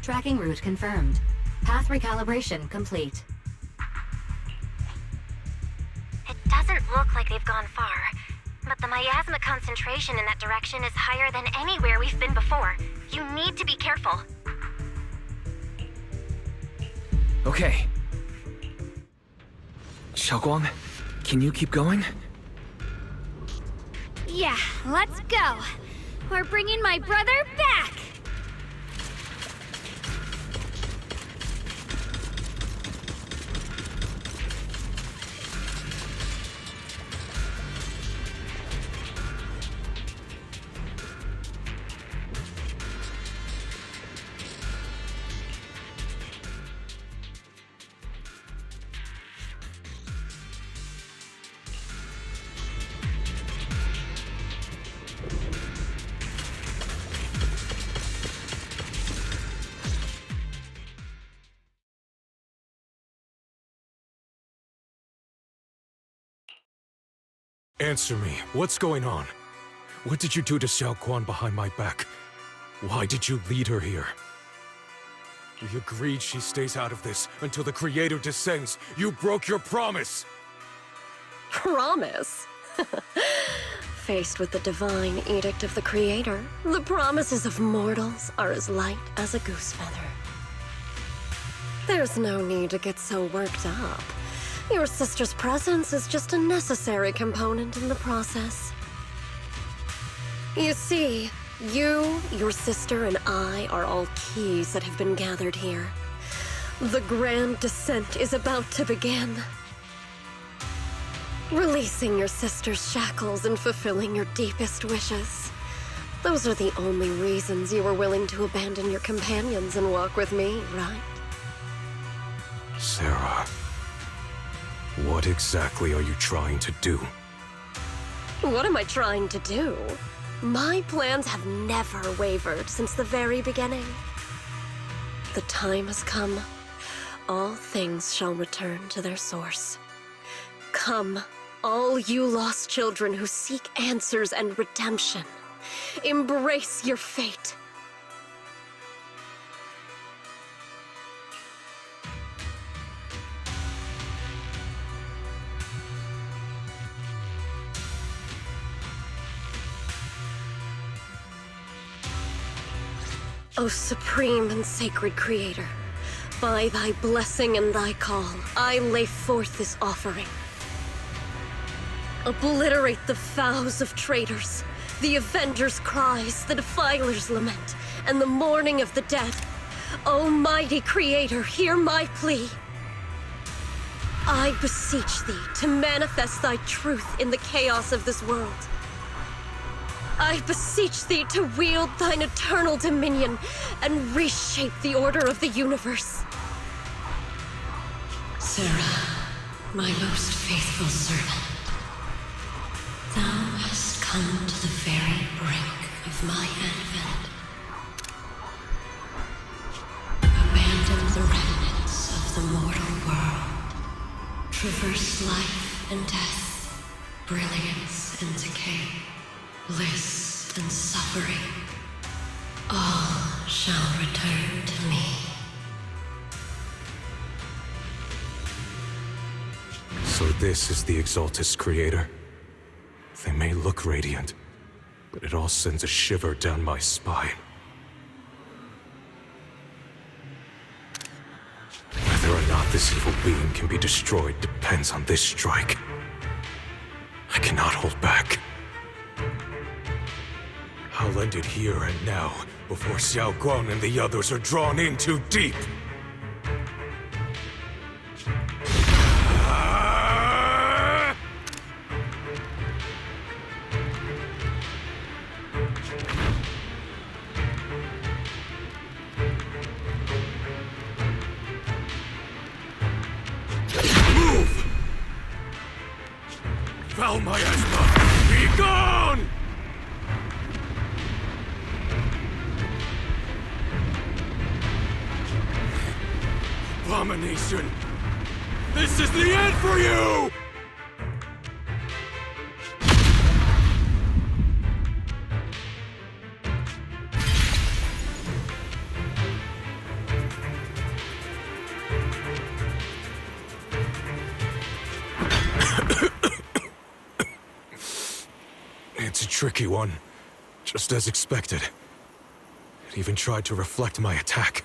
Tracking route confirmed. Path recalibration complete. It doesn't look like they've gone far, but the miasma concentration in that direction is higher than anywhere we've been before. You need to be careful. Okay. Xiaoguang, can you keep going? Yeah, let's go. We're bringing my brother back. Answer me. What's going on? What did you do to Xiao Quan behind my back? Why did you lead her here? We agreed she stays out of this until the Creator descends. You broke your promise! Promise? Faced with the divine edict of the Creator, the promises of mortals are as light as a goose feather. There's no need to get so worked up. Your sister's presence is just a necessary component in the process. You see, you, your sister, and I are all keys that have been gathered here. The grand descent is about to begin. Releasing your sister's shackles and fulfilling your deepest wishes. Those are the only reasons you were willing to abandon your companions and walk with me, right? Sarah, what exactly are you trying to do? What am I trying to do? My plans have never wavered since the very beginning. The time has come. All things shall return to their source. Come, all you lost children who seek answers and redemption. Embrace your fate. O supreme and sacred Creator, by thy blessing and thy call, I lay forth this offering. Obliterate the vows of traitors, the avengers' cries, the defiler's lament, and the mourning of the dead. Almighty Creator, hear my plea. I beseech thee to manifest thy truth in the chaos of this world. I beseech thee to wield thine eternal dominion and reshape the order of the universe. Sarah, my most faithful servant, thou hast come to the very brink of my advent. Abandon the remnants of the mortal world. Traverse life and death, brilliance and decay, bliss and suffering. All shall return to me. So this is the Exaltus Creator. They may look radiant, but it all sends a shiver down my spine. Whether or not this evil being can be destroyed depends on this strike. I cannot hold back. I'll end it here and now, before Xiao Guang and the others are drawn in too deep. Move! Foul miasma! Be gone! Abomination! This is the end for you! It's a tricky one, just as expected. It even tried to reflect my attack.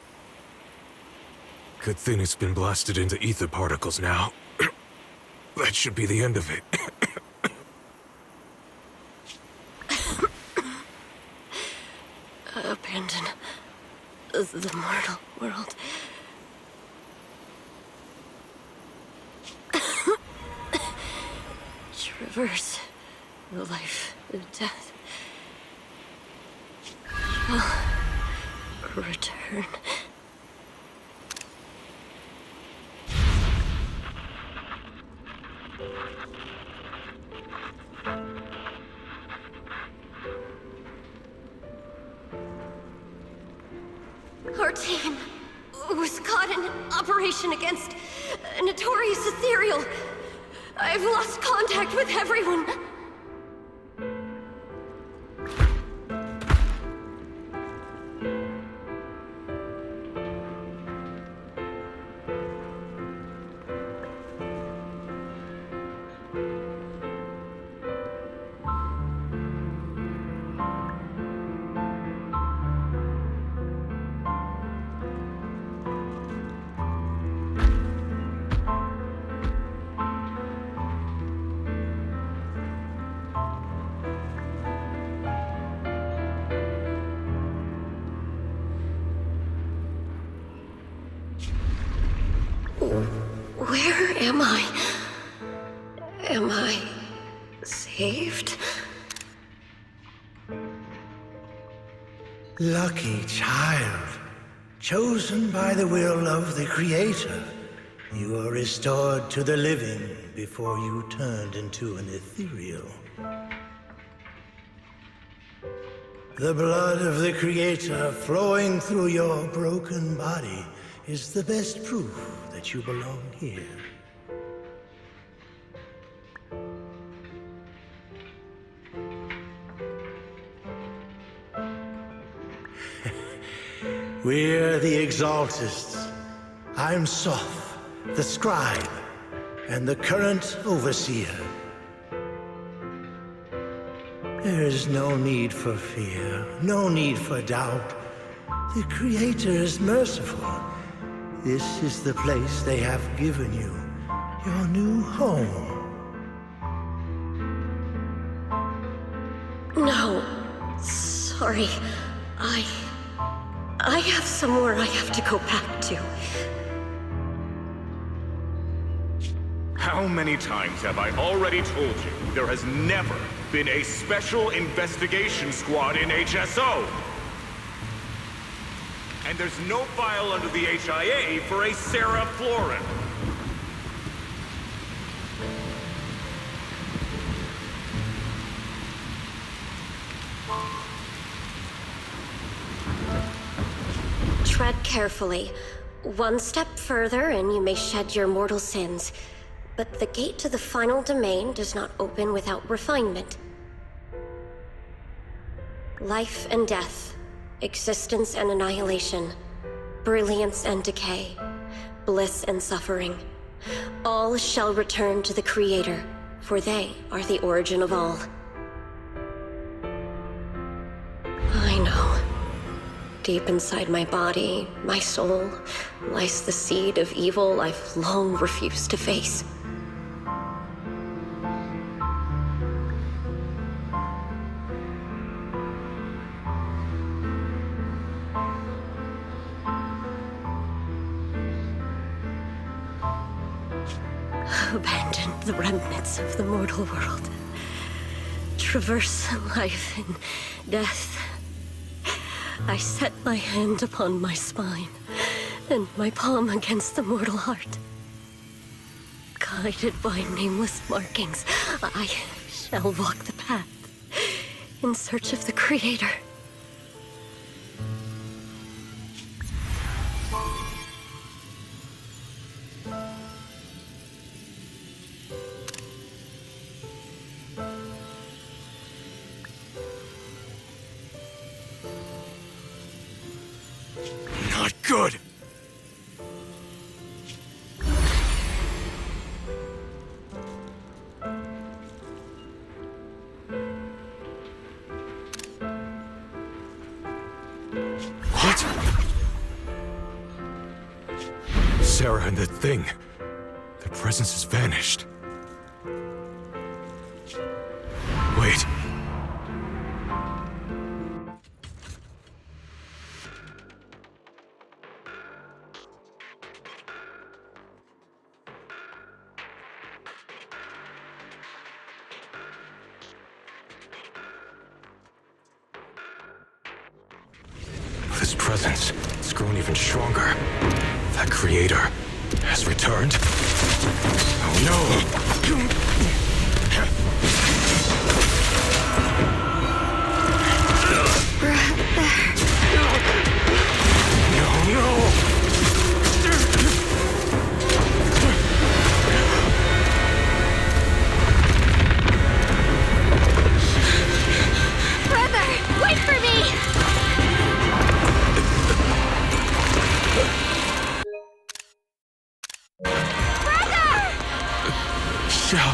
Good thing it's been blasted into ether particles now. That should be the end of it. Abandon the mortal world. Traverse life and death. Shall return. Our team was caught in an operation against a notorious ethereal. I've lost contact with everyone. Am I saved? Lucky child, chosen by the will of the Creator. You are restored to the living before you turned into an ethereal. The blood of the Creator flowing through your broken body is the best proof that you belong here. We're the Exaltists. I'm Soph, the Scribe, and the current Overseer. There is no need for fear, no need for doubt. The Creator is merciful. This is the place they have given you, your new home. No, sorry. I have somewhere I have to go back to. How many times have I already told you there has never been a special investigation squad in HSO? And there's no file under the HIA for a Sarah Florin. Tread carefully. One step further and you may shed your mortal sins. But the gate to the final domain does not open without refinement. Life and death, existence and annihilation, brilliance and decay, bliss and suffering. All shall return to the Creator, for they are the origin of all. I know. Deep inside my body, my soul, lies the seed of evil I've long refused to face. Abandon the remnants of the mortal world. Traverse life and death. I set my hand upon my spine, and my palm against the mortal heart. Guided by nameless markings, I shall walk the path, in search of the Creator. Not good! What? Sarah and the thing. Their presence has vanished. Wait. This presence has grown even stronger. That Creator has returned. Oh no! Brother, wait for me! Shall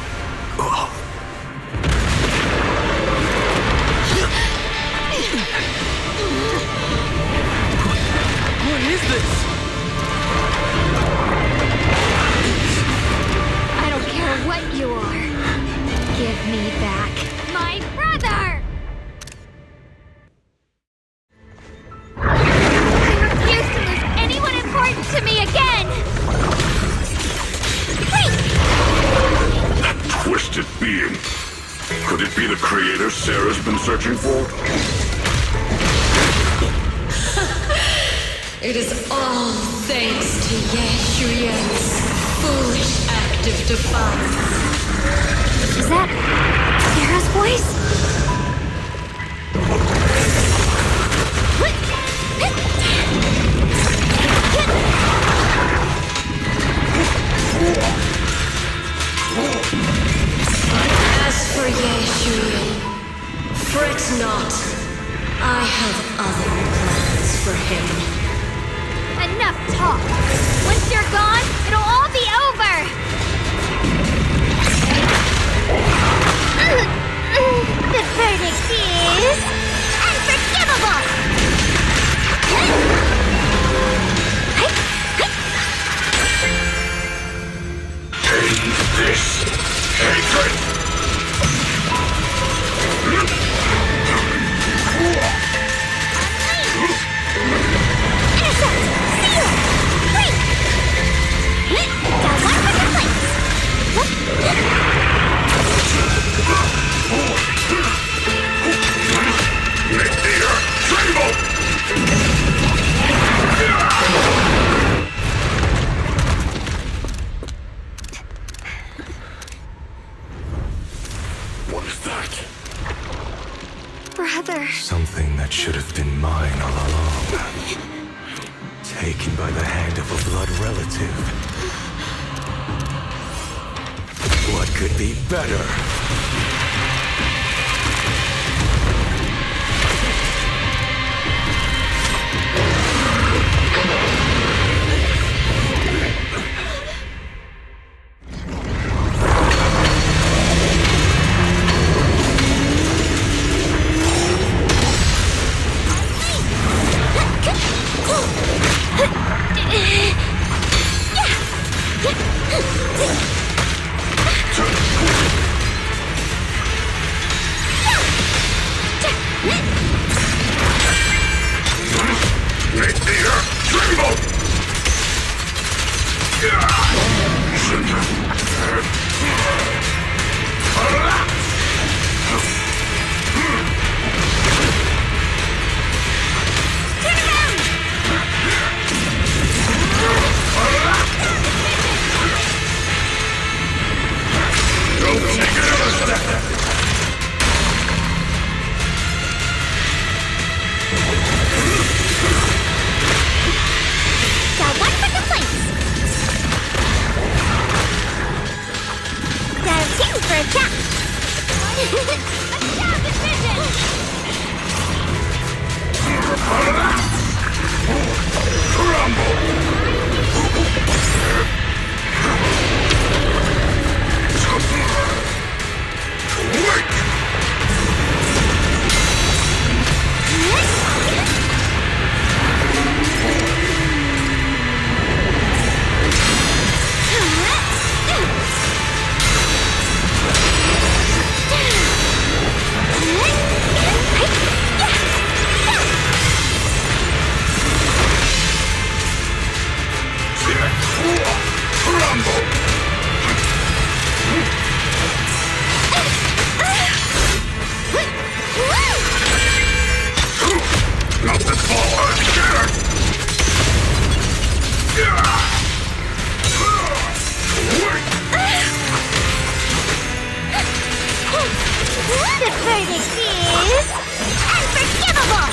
searching for? It is all thanks to Ye Shuyan's foolish act of defiance. Is that Sarah's voice? As for Ye Shuyan, fret not. I have other plans for him. Enough talk. Once you're gone, it'll all be over. The verdict is unforgivable! End this hatred! What is that? Brother. Something that should have been mine all along. Taken by the hand of a blood relative. What could be better? The verdict is unforgivable!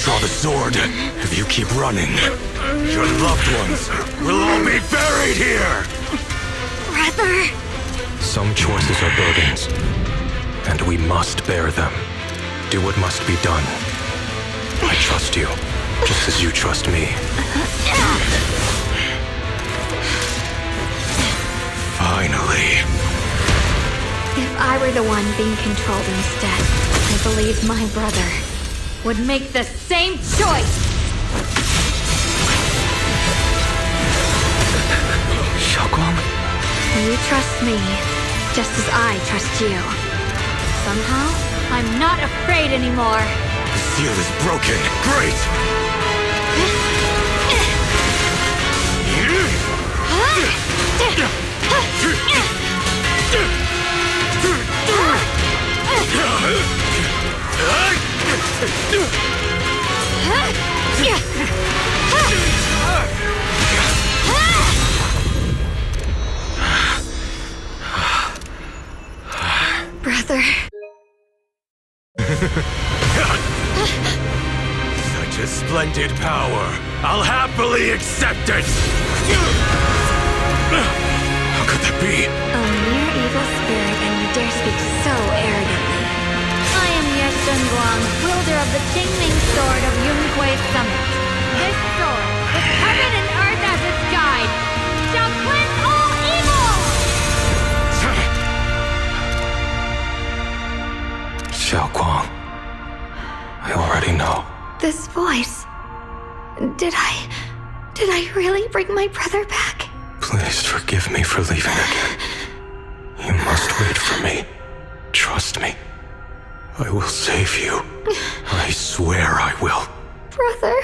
Draw the sword. If you keep running, your loved ones will all be buried here! Brother! Some choices are burdens, and we must bear them. Do what must be done. I trust you, just as you trust me. Finally. If I were the one being controlled instead, I believe my brother would make the same choice! Xiaoguang? You trust me, just as I trust you. Somehow, I'm not afraid anymore. The seal is broken. Great! Brother. Such a splendid power. I'll happily accept it! How could that be? A mere evil spirit, and you dare speak so arrogantly. I am Ye Shenguang, wielder of the Qingming Sword of Yunhui Summit. This sword, with heaven and earth as its guide, shall cleanse all evil! Xiaoguang, I already know. This voice... Did I really bring my brother back? Please forgive me for leaving again. You must wait for me. Trust me. I will save you. I swear I will. Brother...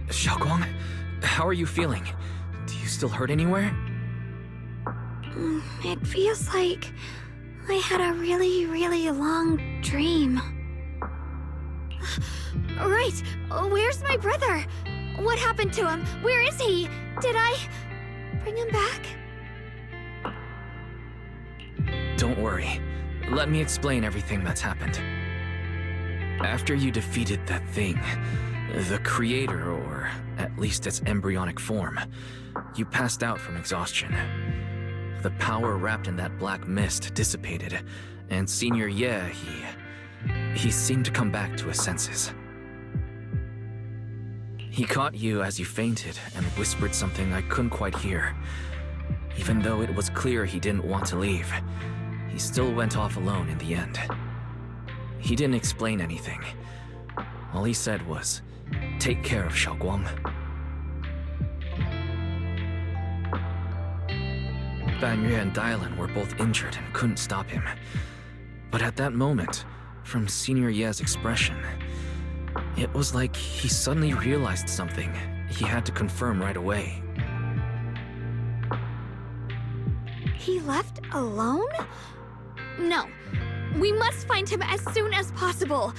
Xiaoguang, how are you feeling? Do you still hurt anywhere? It feels like I had a really, really long dream. Right! Where's my brother? What happened to him? Where is he? Did I bring him back? Don't worry. Let me explain everything that's happened. After you defeated that thing, the creator, or at least its embryonic form, you passed out from exhaustion. The power wrapped in that black mist dissipated, and Senior Ye, he seemed to come back to his senses. He caught you as you fainted and whispered something I couldn't quite hear. Even though it was clear he didn't want to leave, he still went off alone in the end. He didn't explain anything. All he said was, "Take care of Xiaoguang." Banyue and Dylan were both injured and couldn't stop him. But at that moment, from Senior Ye's expression, it was like he suddenly realized something he had to confirm right away. He left alone? No. We must find him as soon as possible.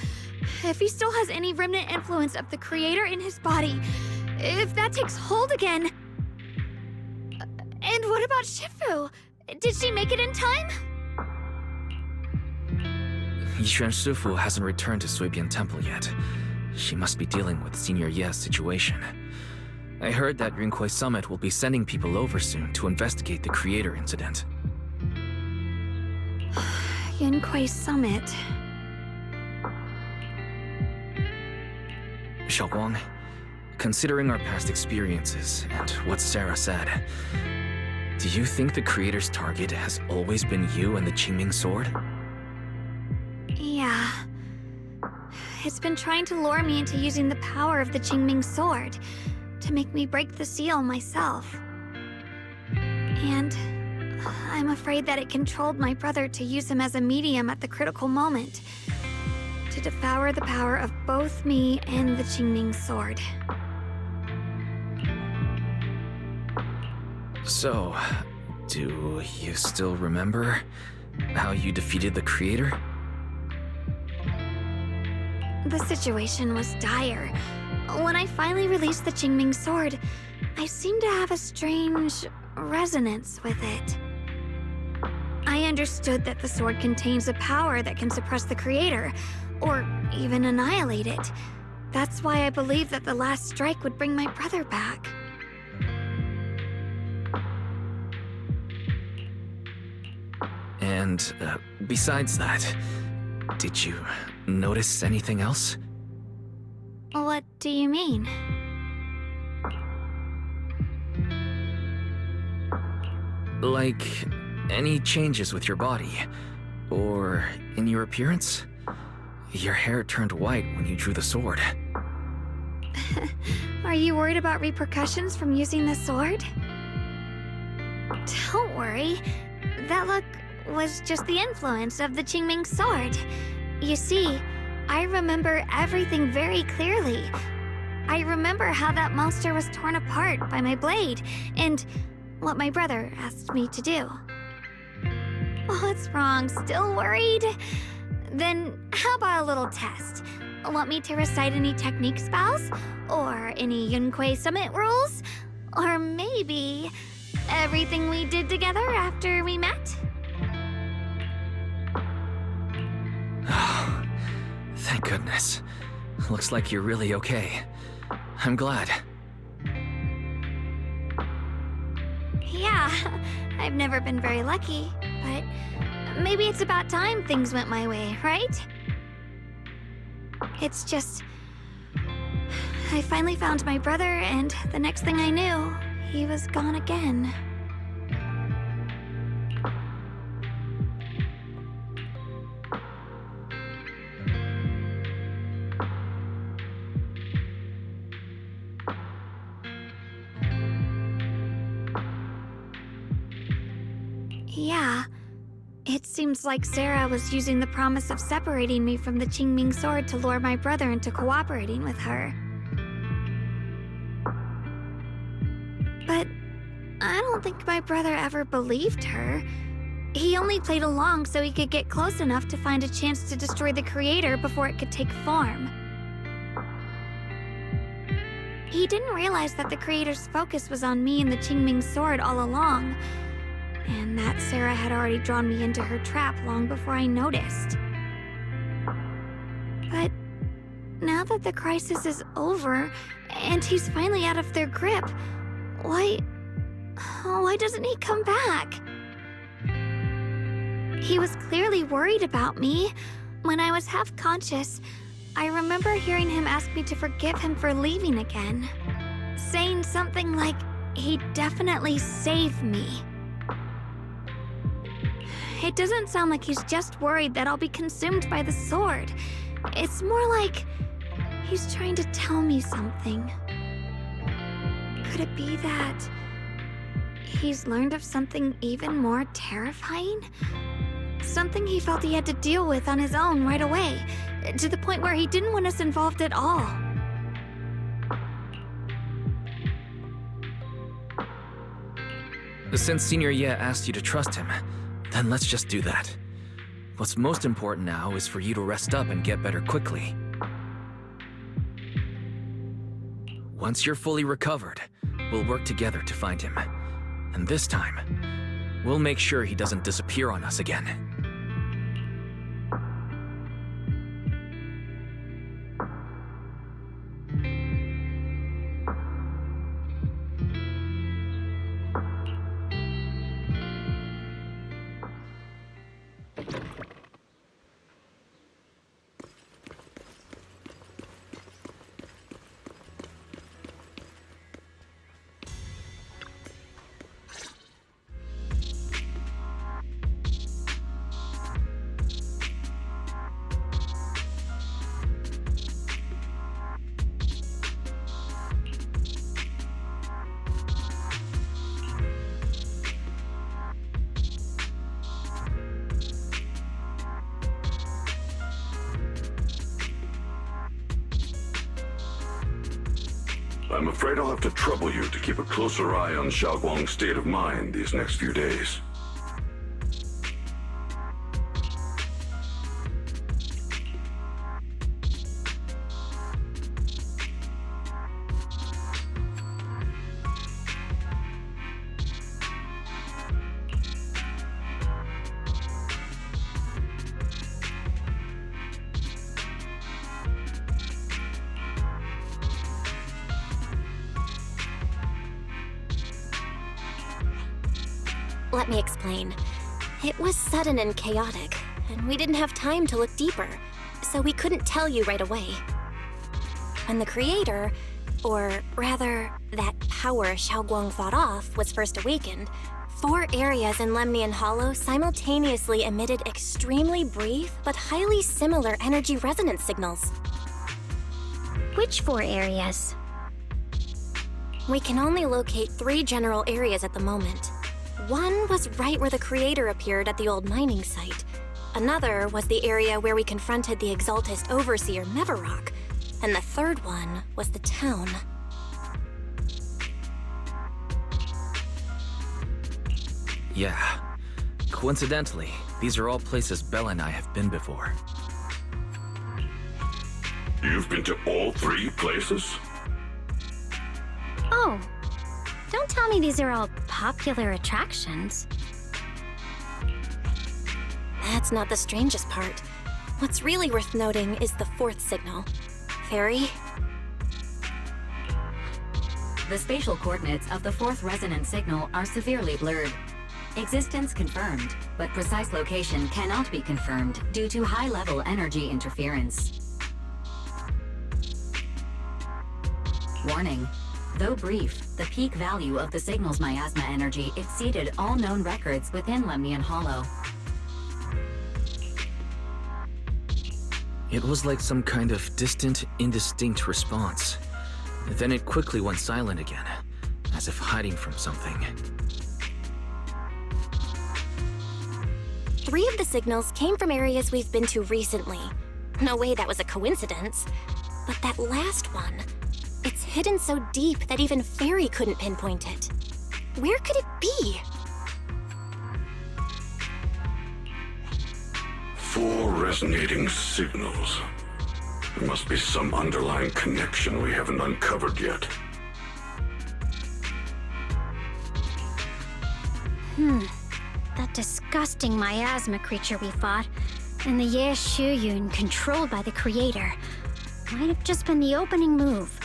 If he still has any remnant influence of the creator in his body, if that takes hold again... And what about Shifu? Did she make it in time? Yixuan Shifu hasn't returned to Suibian Temple yet. She must be dealing with Senior Ye's situation. I heard that Yunhui Summit will be sending people over soon to investigate the creator incident. Yunhui Summit... Xiaoguang, considering our past experiences and what Sarah said, Do you think the Creator's target has always been you and the Qingming Sword? Yeah. It's been trying to lure me into using the power of the Qingming Sword to make me break the seal myself. And I'm afraid that it controlled my brother to use him as a medium at the critical moment, to devour the power of both me and the Qingming Sword. So, do you still remember how you defeated the Creator? The situation was dire. When I finally released the Qingming Sword, I seemed to have a strange resonance with it. I understood that the sword contains a power that can suppress the Creator, or even annihilate it. That's why I believed that the last strike would bring my brother back. And besides that, did you notice anything else? What do you mean? Like, any changes with your body? Or in your appearance? Your hair turned white when you drew the sword. Are you worried about repercussions from using the sword? Don't worry. That look was just the influence of the Qingming Sword. You see, I remember everything very clearly. I remember how that monster was torn apart by my blade, and what my brother asked me to do. What's wrong? Still worried? Then how about a little test? Want me to recite any technique spells? Or any Yunquei Summit rules? Or maybe everything we did together after we met? Oh, thank goodness. Looks like you're really okay. I'm glad. Yeah, I've never been very lucky, but maybe it's about time things went my way, right? It's just... I finally found my brother, and the next thing I knew, he was gone again. Yeah. It seems like Sarah was using the promise of separating me from the Qingming Sword to lure my brother into cooperating with her. But I don't think my brother ever believed her. He only played along so he could get close enough to find a chance to destroy the Creator before it could take form. He didn't realize that the Creator's focus was on me and the Qingming Sword all along, and that Sarah had already drawn me into her trap long before I noticed. But now that the crisis is over, and he's finally out of their grip, why doesn't he come back? He was clearly worried about me. When I was half conscious, I remember hearing him ask me to forgive him for leaving again, saying something like he'd definitely save me. It doesn't sound like he's just worried that I'll be consumed by the sword. It's more like he's trying to tell me something. Could it be that he's learned of something even more terrifying? Something he felt he had to deal with on his own right away, to the point where he didn't want us involved at all. Since Senior Ye asked you to trust him, then let's just do that. What's most important now is for you to rest up and get better quickly. Once you're fully recovered, we'll work together to find him. And this time, we'll make sure he doesn't disappear on us again. I'm afraid I'll have to trouble you to keep a closer eye on Xiaoguang's state of mind these next few days. Let me explain. It was sudden and chaotic, and we didn't have time to look deeper, so we couldn't tell you right away. When the creator, or rather, that power Xiaoguang fought off, was first awakened, 4 areas in Lemnian Hollow simultaneously emitted extremely brief but highly similar energy resonance signals. Which 4 areas? We can only locate 3 general areas at the moment. One was right where the creator appeared at the old mining site. Another was the area where we confronted the Exaltist Overseer Mevarok. And the third one was the town. Yeah. Coincidentally, these are all places Bella and I have been before. You've been to all 3 places? Oh. Don't tell me these are all popular attractions. That's not the strangest part. What's really worth noting is the 4th signal. Fairy? The spatial coordinates of the 4th resonance signal are severely blurred. Existence confirmed, but precise location cannot be confirmed due to high-level energy interference. Warning. Though brief, the peak value of the signal's miasma energy exceeded all known records within Lemnian Hollow. It was like some kind of distant, indistinct response. Then it quickly went silent again, as if hiding from something. 3 of the signals came from areas we've been to recently. No way that was a coincidence. But that last one, it's hidden so deep that even Fairy couldn't pinpoint it. Where could it be? 4 resonating signals. There must be some underlying connection we haven't uncovered yet. That disgusting miasma creature we fought, and the Ye Shuyun controlled by the Creator, might have just been the opening move.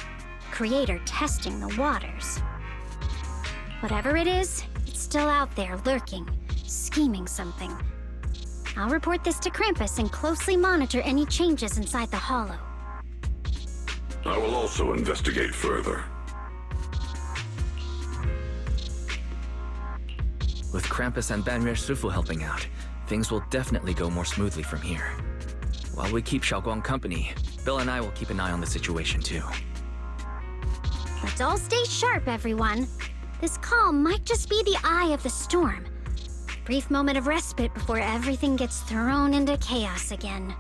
The Creator testing the waters. Whatever it is, it's still out there lurking, scheming something. I'll report this to Krampus and closely monitor any changes inside the Hollow. I will also investigate further. With Krampus and Banrier Sufu helping out, things will definitely go more smoothly from here. While we keep Xiaoguang company, Bill and I will keep an eye on the situation too. Let's all stay sharp, everyone. This calm might just be the eye of the storm. Brief moment of respite before everything gets thrown into chaos again.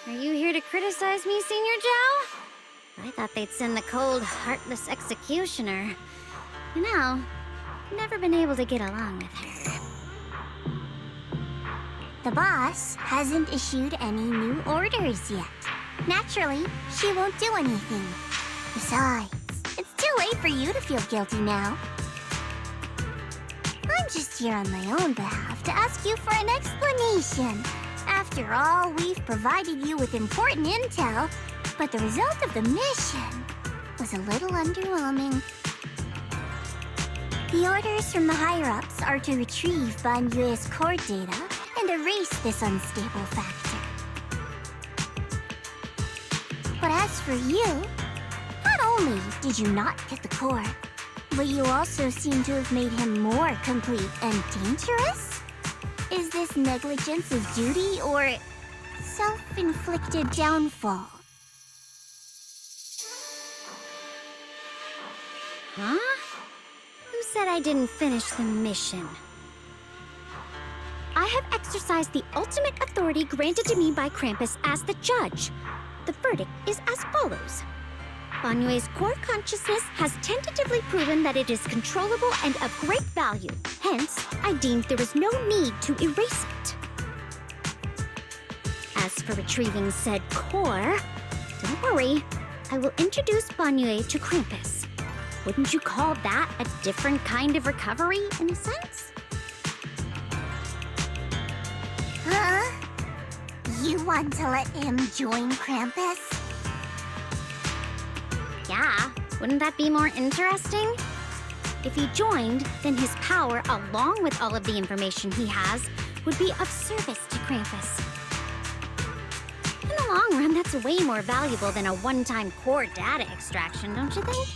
Are you here to criticize me, Senior Joe? I thought they'd send the cold, heartless executioner. You know, never been able to get along with her. The boss hasn't issued any new orders yet. Naturally, she won't do anything. Besides, it's too late for you to feel guilty now. I'm just here on my own behalf to ask you for an explanation. After all, we've provided you with important intel, but the result of the mission was a little underwhelming. The orders from the higher-ups are to retrieve Ban Yue's core data and erase this unstable factor. But as for you, not only did you not get the core, but you also seem to have made him more complete and dangerous? Is this negligence of duty or self-inflicted downfall? Huh? Who said I didn't finish the mission? I have exercised the ultimate authority granted to me by Krampus as the judge. The verdict is as follows. Ban Yue's core consciousness has tentatively proven that it is controllable and of great value. Hence, I deemed there is no need to erase it. As for retrieving said core, don't worry, I will introduce Ban Yue to Krampus. Wouldn't you call that a different kind of recovery, in a sense? Huh? You want to let him join Krampus? Yeah, wouldn't that be more interesting? If he joined, then his power, along with all of the information he has, would be of service to Krampus. In the long run, that's way more valuable than a one-time core data extraction, don't you think?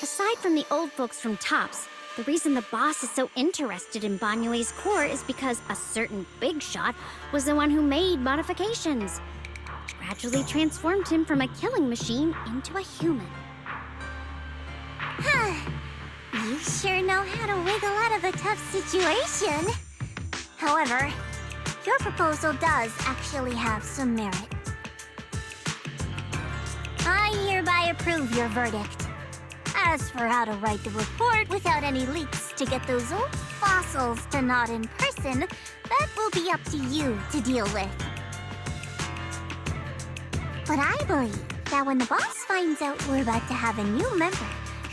Aside from the old folks from TOPS, the reason the boss is so interested in Ban Yue's core is because a certain big shot was the one who made modifications. Gradually transformed him from a killing machine into a human. You sure know how to wiggle out of a tough situation. However, your proposal does actually have some merit. I hereby approve your verdict. As for how to write the report without any leaks to get those old fossils to nod in person, that will be up to you to deal with. But I believe that when the boss finds out we're about to have a new member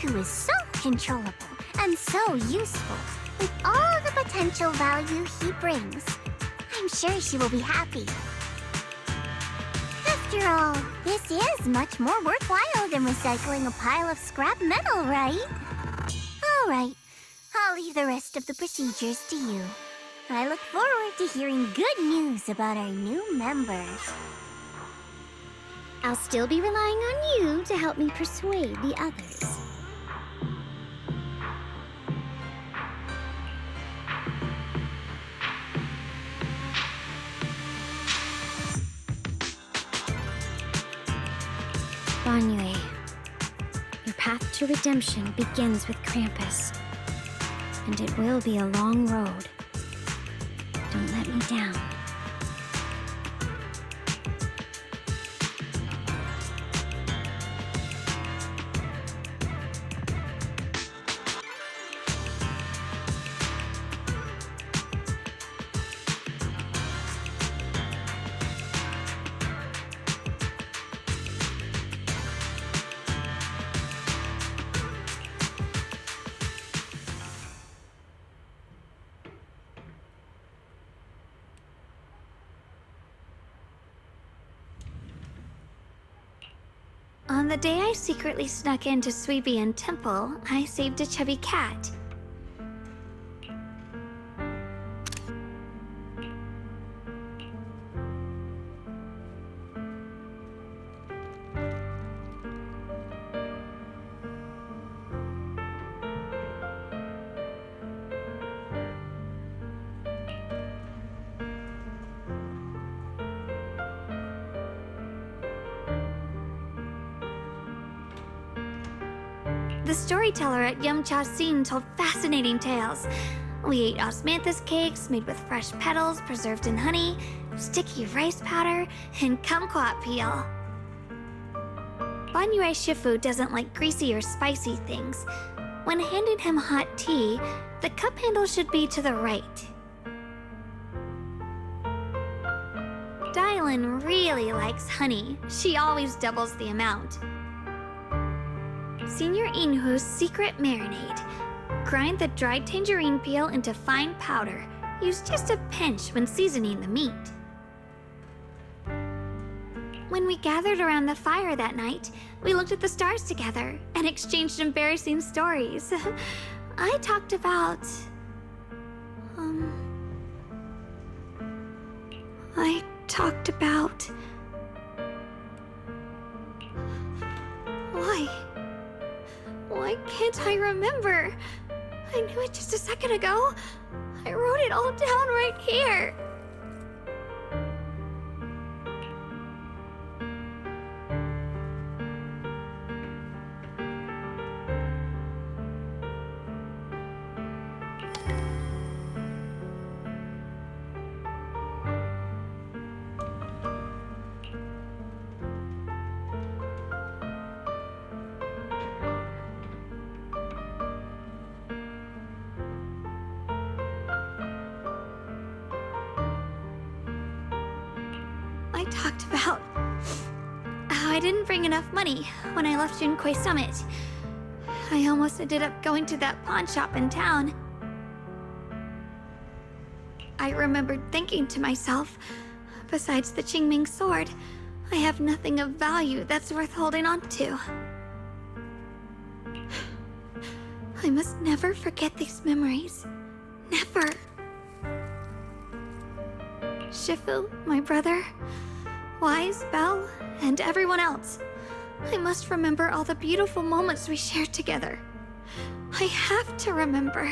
who is so controllable and so useful with all the potential value he brings, I'm sure she will be happy. After all, this is much more worthwhile than recycling a pile of scrap metal, right? All right, I'll leave the rest of the procedures to you. I look forward to hearing good news about our new member. I'll still be relying on you to help me persuade the others. Ban Yue, your path to redemption begins with Krampus. And it will be a long road. Don't let me down. On the day I secretly snuck into Sweebian Temple, I saved a chubby cat. The storyteller at Yumcha Sin told fascinating tales. We ate osmanthus cakes made with fresh petals preserved in honey, sticky rice powder, and kumquat peel. Banyue Shifu doesn't like greasy or spicy things. When handing him hot tea, the cup handle should be to the right. Dylan really likes honey. She always doubles the amount. Senior Inhu's secret marinade. Grind the dried tangerine peel into fine powder. Use just a pinch when seasoning the meat. When we gathered around the fire that night, we looked at the stars together and exchanged embarrassing stories. I talked about... Why can't I remember? I knew it just a second ago. I wrote it all down right here. I talked about how I didn't bring enough money when I left Junkoi Summit. I almost ended up going to that pawn shop in town. I remembered thinking to myself, besides the Qingming sword, I have nothing of value that's worth holding on to. I must never forget these memories. Never. Shifu, my brother, Wise, Belle, and everyone else. I must remember all the beautiful moments we shared together. I have to remember.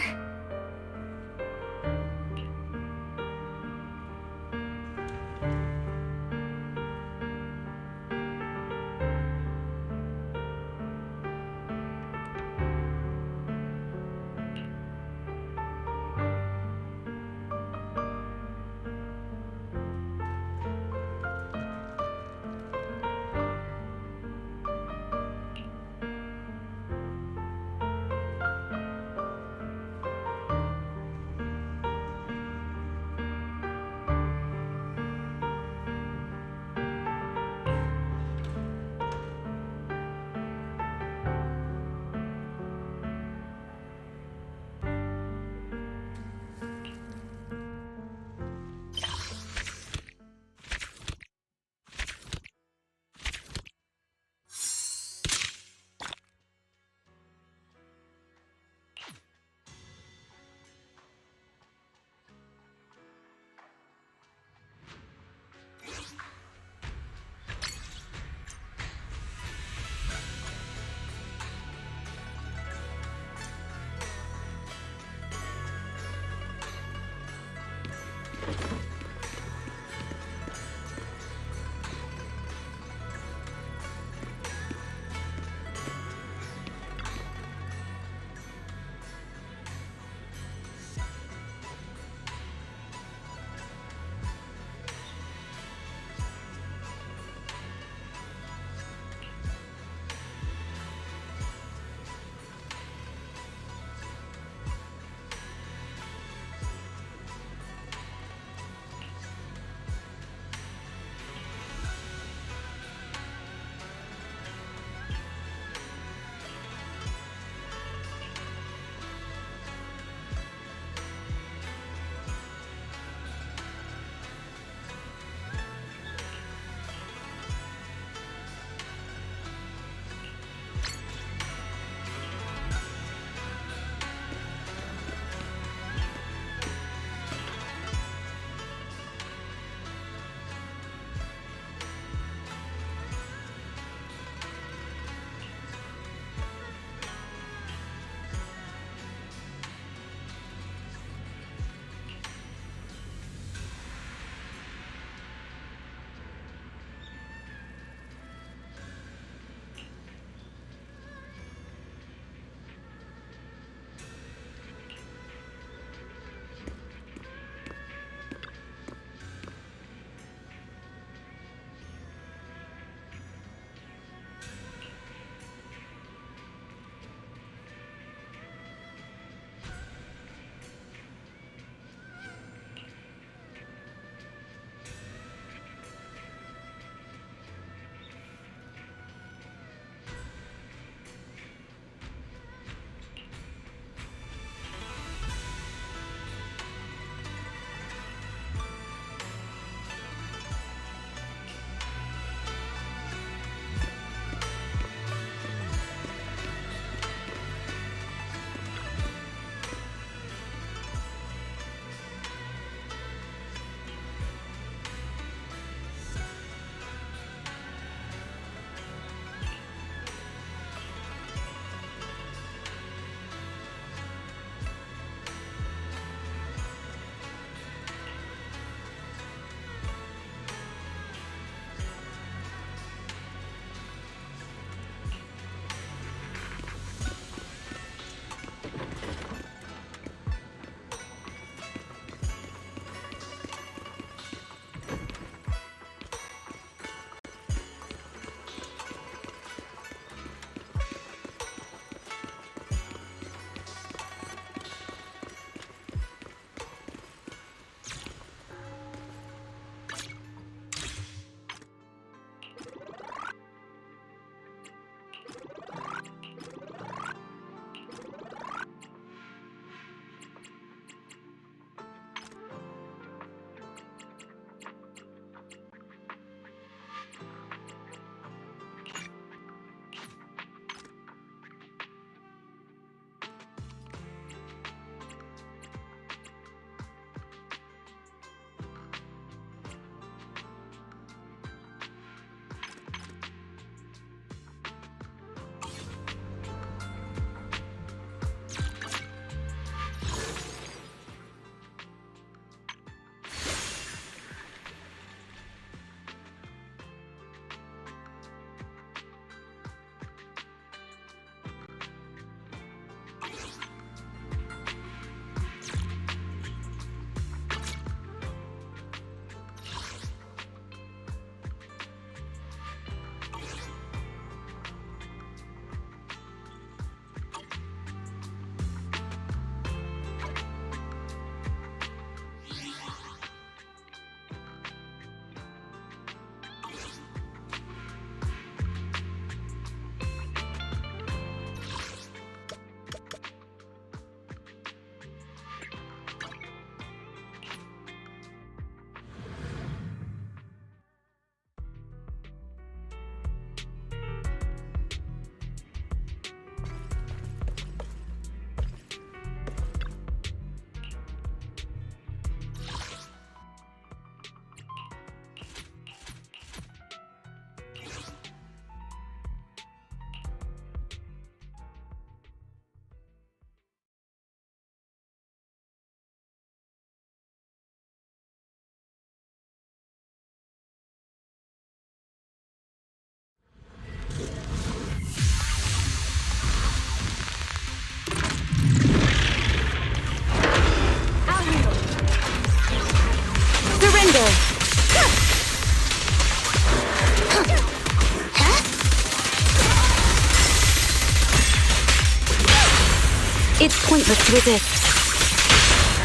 pointless to resist.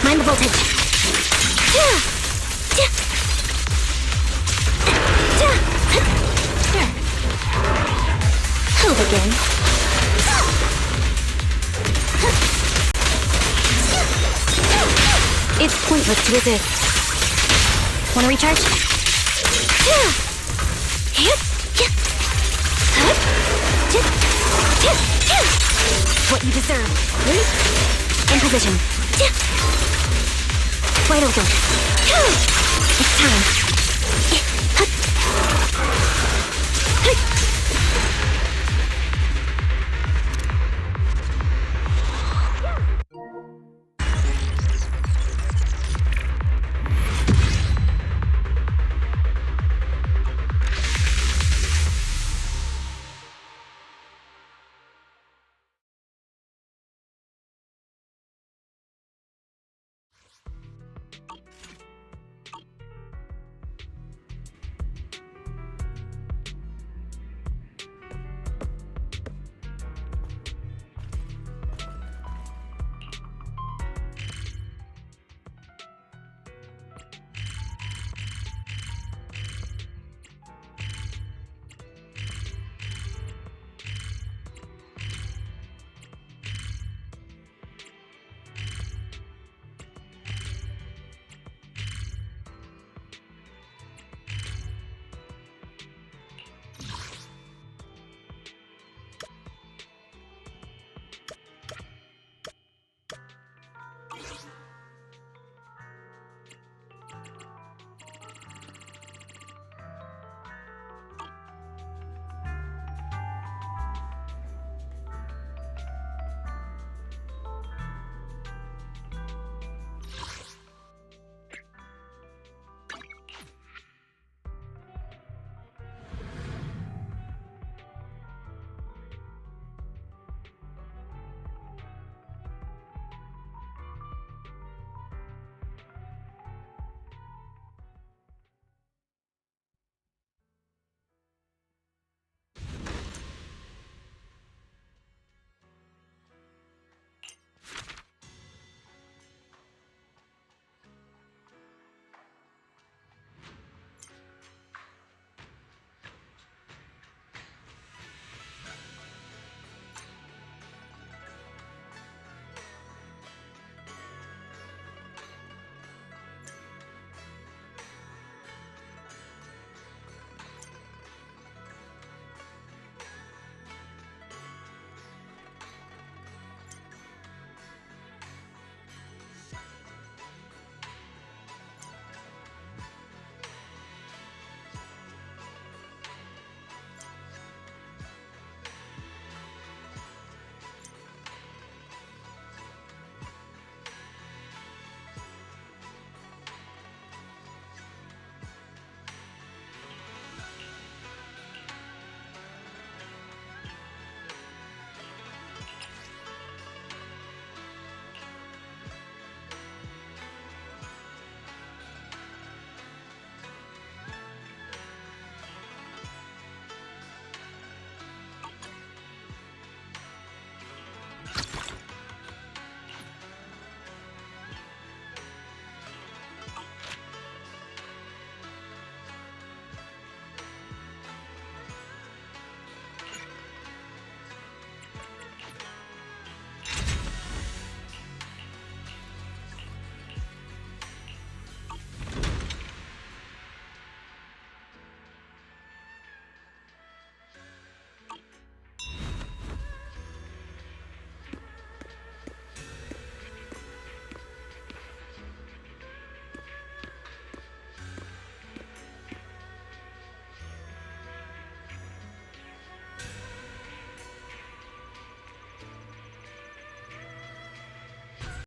Mind the voltage. I'll begin. It's pointless to resist. Wanna recharge? What you deserve. In position. Wide open. It's time.